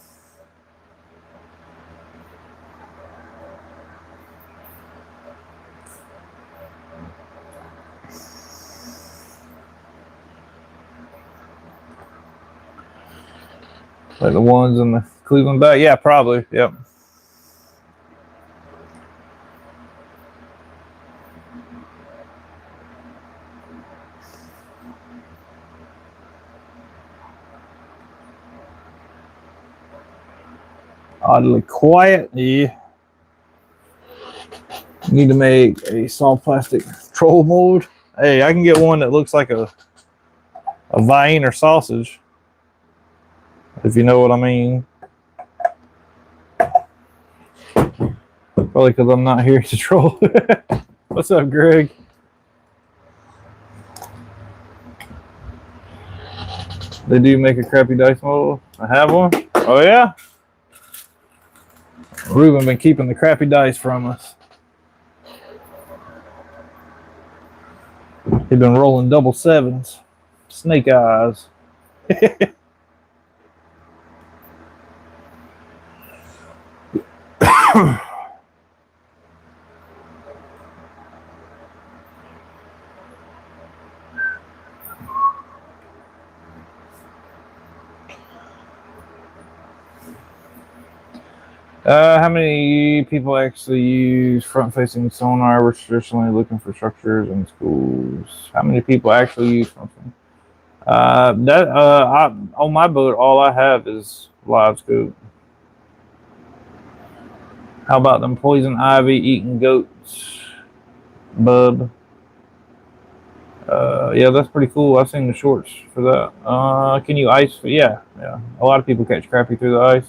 Like the ones in the Cleveland bag? Yeah, probably. Yep. Oddly quiet. Yeah. Need to make a soft plastic troll mold. Hey, I can get one that looks like a Vienna sausage, if you know what I mean. Probably because I'm not here to troll. What's up, Greg? They do make a crappy dice mold. I have one. Oh yeah. Ruben been keeping the crappy dice from us. He's been rolling double sevens. Snake eyes. How many people actually use front-facing sonar? We're traditionally looking for structures in schools. How many people actually use front-facing? On my boat, all I have is live scope. How about them poison ivy eating goats, bub? Yeah, that's pretty cool. I've seen the shorts for that. Can you ice? Yeah. A lot of people catch crappie through the ice.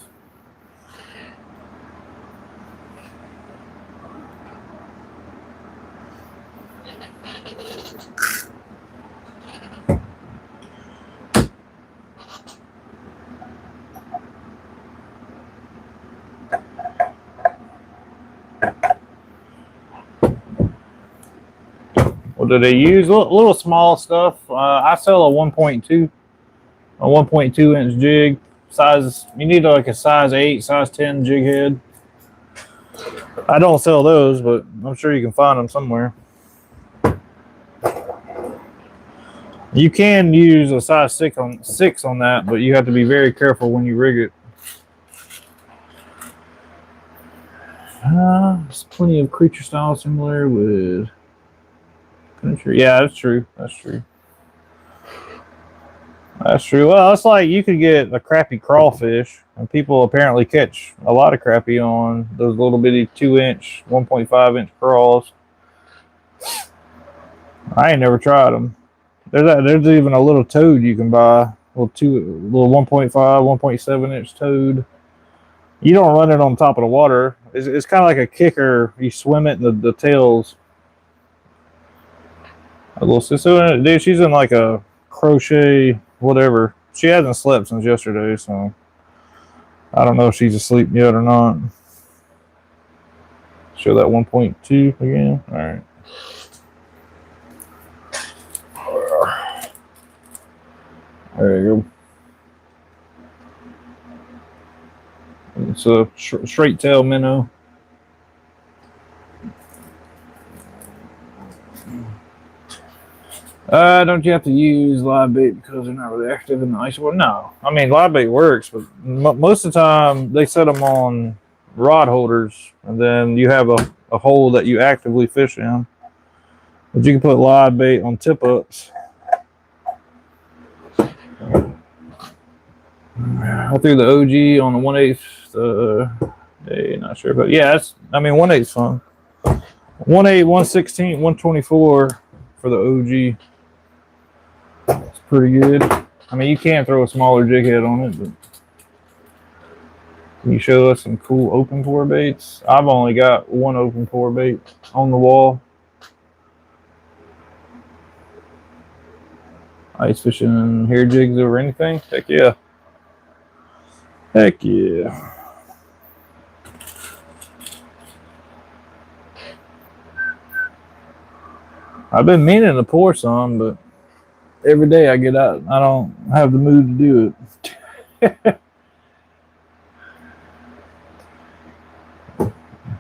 What do they use? Little small stuff. I sell a 1.2 inch jig. Size, you need like a size 8, size 10 jig head. I don't sell those, but I'm sure you can find them somewhere. You can use a size 6 on that, but you have to be very careful when you rig it. There's plenty of creature style similar with country. Yeah, that's true. That's true. That's true. Well, it's like you could get a crappie crawfish, and people apparently catch a lot of crappie on those little bitty 2-inch, 1.5 inch crawls. I ain't never tried them. There's even a little toad you can buy, little 1.5, 1.7 inch toad. You don't run it on top of the water. It's kind of like a kicker. You swim it, and the tails. A little sister, dude. She's in like a crochet whatever. She hasn't slept since yesterday, so I don't know if she's asleep yet or not. Show that 1.2 again. All right. There you go. It's a straight tail minnow. Don't you have to use live bait because they're not really active in the ice water? No. I mean, live bait works, but most of the time they set them on rod holders, and then you have a hole that you actively fish in. But you can put live bait on tip ups. I threw the OG on the 1/8 day, not sure, but yeah, I mean 1/8's fun. 1/8, 1/16, 1/24 for the OG. It's pretty good. I mean, you can throw a smaller jig head on it, but can you show us some cool open pour baits? I've only got one open pour bait on the wall. Ice fishing hair jigs over anything? Heck yeah. Heck yeah. I've been meaning to pour some, but every day I get out, I don't have the mood to do it.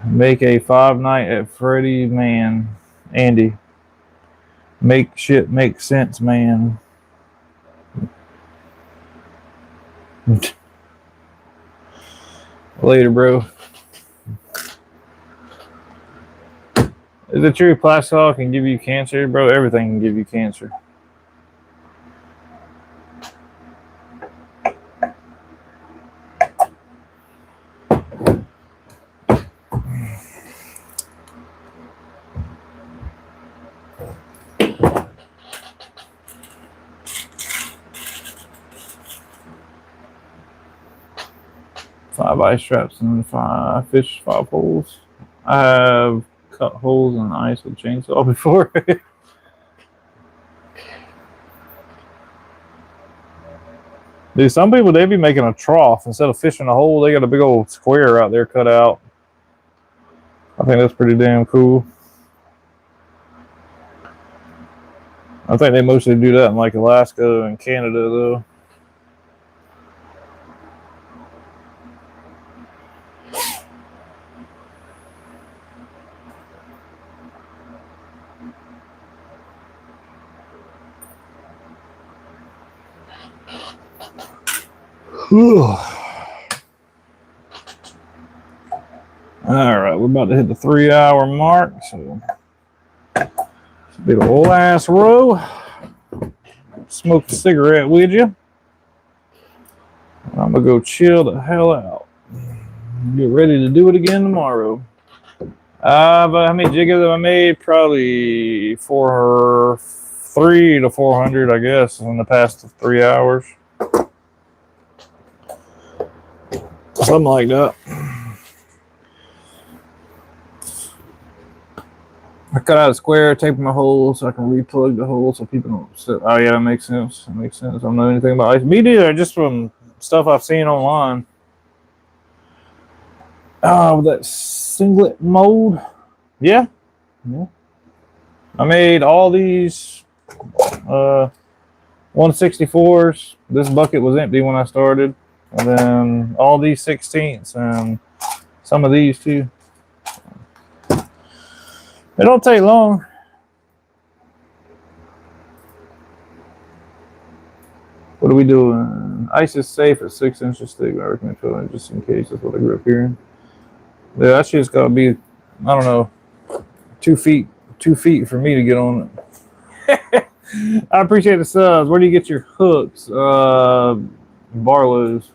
Make a 5-night at Freddy, man. Andy. Make shit make sense, man. Later, bro. Is it true plastic can give you cancer? Bro, everything can give you cancer. Five ice traps and 5 fish, 5 holes. I have cut holes in the ice with a chainsaw before. Dude, some people, they be making a trough. Instead of fishing a hole, they got a big old square out there cut out. I think that's pretty damn cool. I think they mostly do that in like Alaska and Canada though. All right, we're about to hit the 3-hour mark, so this will be the last row. Smoke a cigarette with you. I'm gonna go chill the hell out. Get ready to do it again tomorrow. But how many jigs have I made? Probably 300 to 400, I guess, in the past 3 hours. Something like that. I cut out a square, taped my holes so I can replug the hole so people don't sit. Oh yeah, that makes sense. That makes sense. I don't know anything about ice. Me neither, just from stuff I've seen online. With that singlet mold. Yeah. Yeah. I made all these 164s. This bucket was empty when I started. And then all these 16ths and some of these too. It don't take long. What are we doing? Ice is safe at 6 inches thick. I recommend 12 inches just in case. That's what I grew up hearing. Yeah, that shit's gotta be, I don't know, 2 feet for me to get on it. I appreciate the subs. Where do you get your hooks? Barlow's.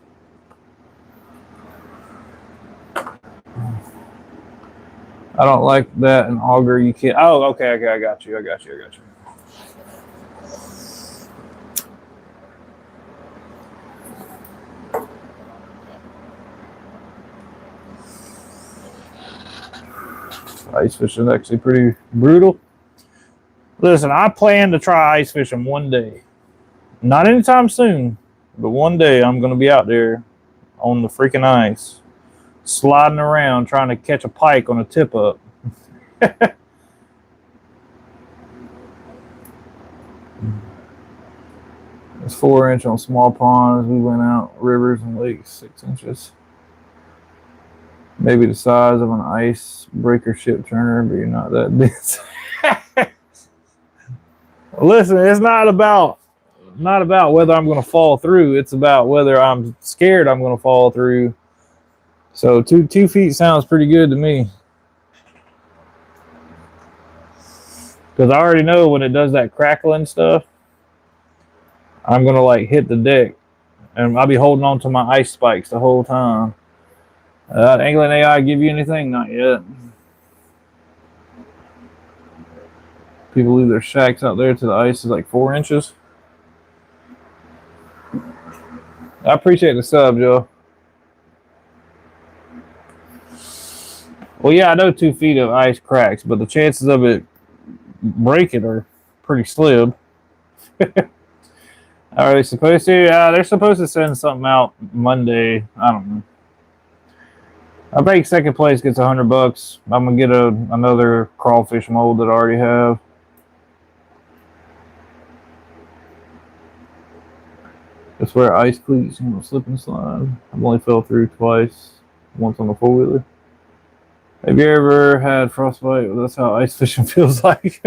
I don't like that an auger. You can't. Oh, okay. I got you. Ice fishing is actually pretty brutal. Listen, I plan to try ice fishing one day. Not anytime soon, but one day I'm going to be out there on the freaking ice, sliding around trying to catch a pike on a tip up. It's 4 inch on small ponds. We went out rivers and lakes, 6 inches. Maybe the size of an icebreaker ship turner, but you're not that big. Listen, it's not about whether I'm going to fall through. It's about whether I'm scared I'm going to fall through. So 2 feet sounds pretty good to me. Because I already know when it does that crackling stuff, I'm going to like hit the deck. And I'll be holding on to my ice spikes the whole time. Angling AI give you anything? Not yet. People leave their shacks out there to the ice is like 4 inches. I appreciate the sub, Joe. Well, yeah, I know 2 feet of ice cracks, but the chances of it breaking are pretty slim. Are they supposed to? They're supposed to send something out Monday. I don't know. I think second place gets $100. I'm gonna get another crawfish mold that I already have. Just wear ice cleats and you'll slip and slide. I've only fell through twice. Once on the 4-wheeler. Have you ever had frostbite? Well, that's how ice fishing feels like.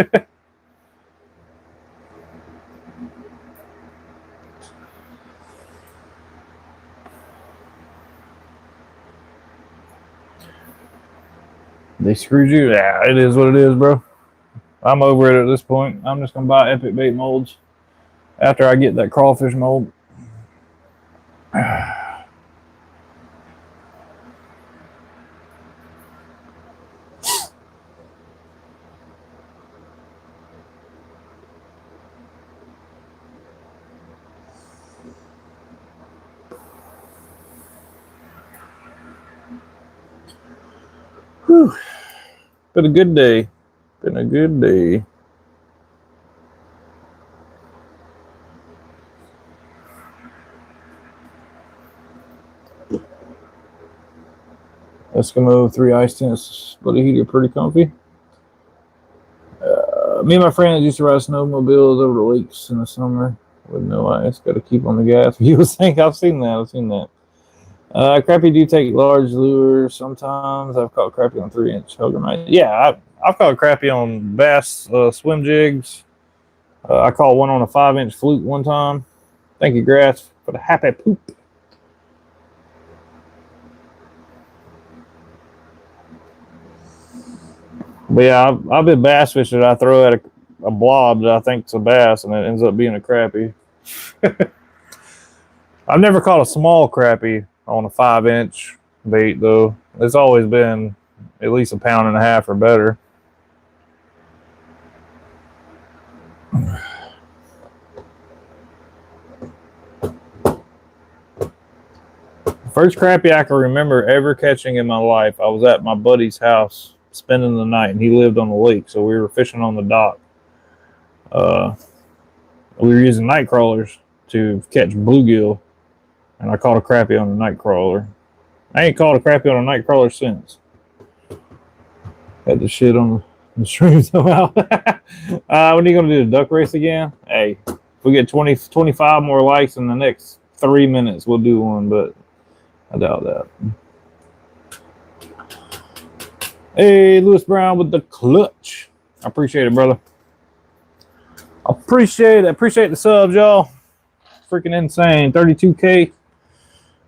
They screwed you? Yeah, it is what it is, bro. I'm over it at this point. I'm just going to buy epic bait molds after I get that crawfish mold. Whew. Been a good day. Been a good day. Eskimo 3 ice tents, but the heater pretty comfy. Me and my friends used to ride snowmobiles over the lakes in the summer with no ice. Got to keep on the gas. You would think I've seen that. Crappie do take large lures sometimes. I've caught crappie on 3-inch hugger. Yeah, I've caught crappie on bass swim jigs. I caught one on a 5-inch fluke one time. Thank you, Grass, for the happy poop. But yeah, I've been bass fishing. I throw at a blob that I think is a bass, and it ends up being a crappie. I've never caught a small crappie on a 5-inch bait, though. It's always been at least 1.5 pounds or better. First crappie I can remember ever catching in my life, I was at my buddy's house spending the night, and he lived on the lake, so we were fishing on the dock. We were using night crawlers to catch bluegill, and I caught a crappie on a night crawler. I ain't caught a crappie on a night crawler since. Had the shit on The stream's out. When are you going to do the duck race again? Hey, if we get 20, 25 more likes in the next 3 minutes, we'll do one, but I doubt that. Hey, Lewis Brown with the clutch. I appreciate it, brother. Appreciate it. Appreciate the subs, y'all. Freaking insane. 32K.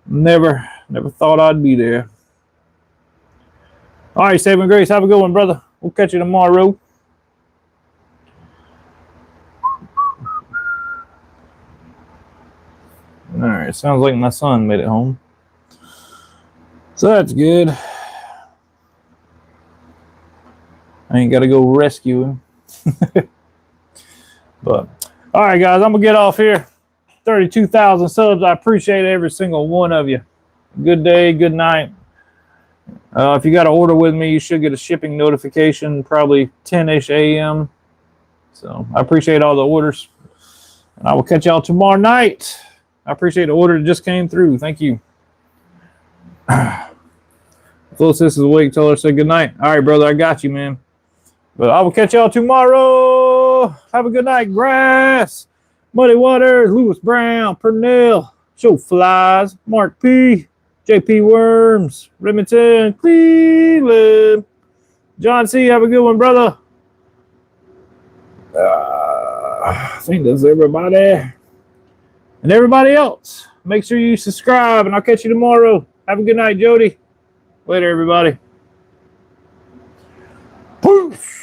Never thought I'd be there. All right, Saving Grace. Have a good one, brother. We'll catch you tomorrow. All right. Sounds like my son made it home. So that's good. I ain't got to go rescue him. But, all right, guys. I'm going to get off here. 32,000 subs. I appreciate every single one of you. Good day, good night. If you got to order with me, you should get a shipping notification probably 10-ish a.m. So I appreciate all the orders. And I will catch y'all tomorrow night. I appreciate the order that just came through. Thank you. Full sis is awake. Tell her to say good night. All right, brother. I got you, man. But I will catch y'all tomorrow. Have a good night, Grass. Muddy Waters, Lewis Brown, Purnell, Show Flies, Mark P, JP Worms, Remington, Cleveland, John C. Have a good one, brother. I think that's everybody. And everybody else, make sure you subscribe, and I'll catch you tomorrow. Have a good night, Jody. Later, everybody. Poof.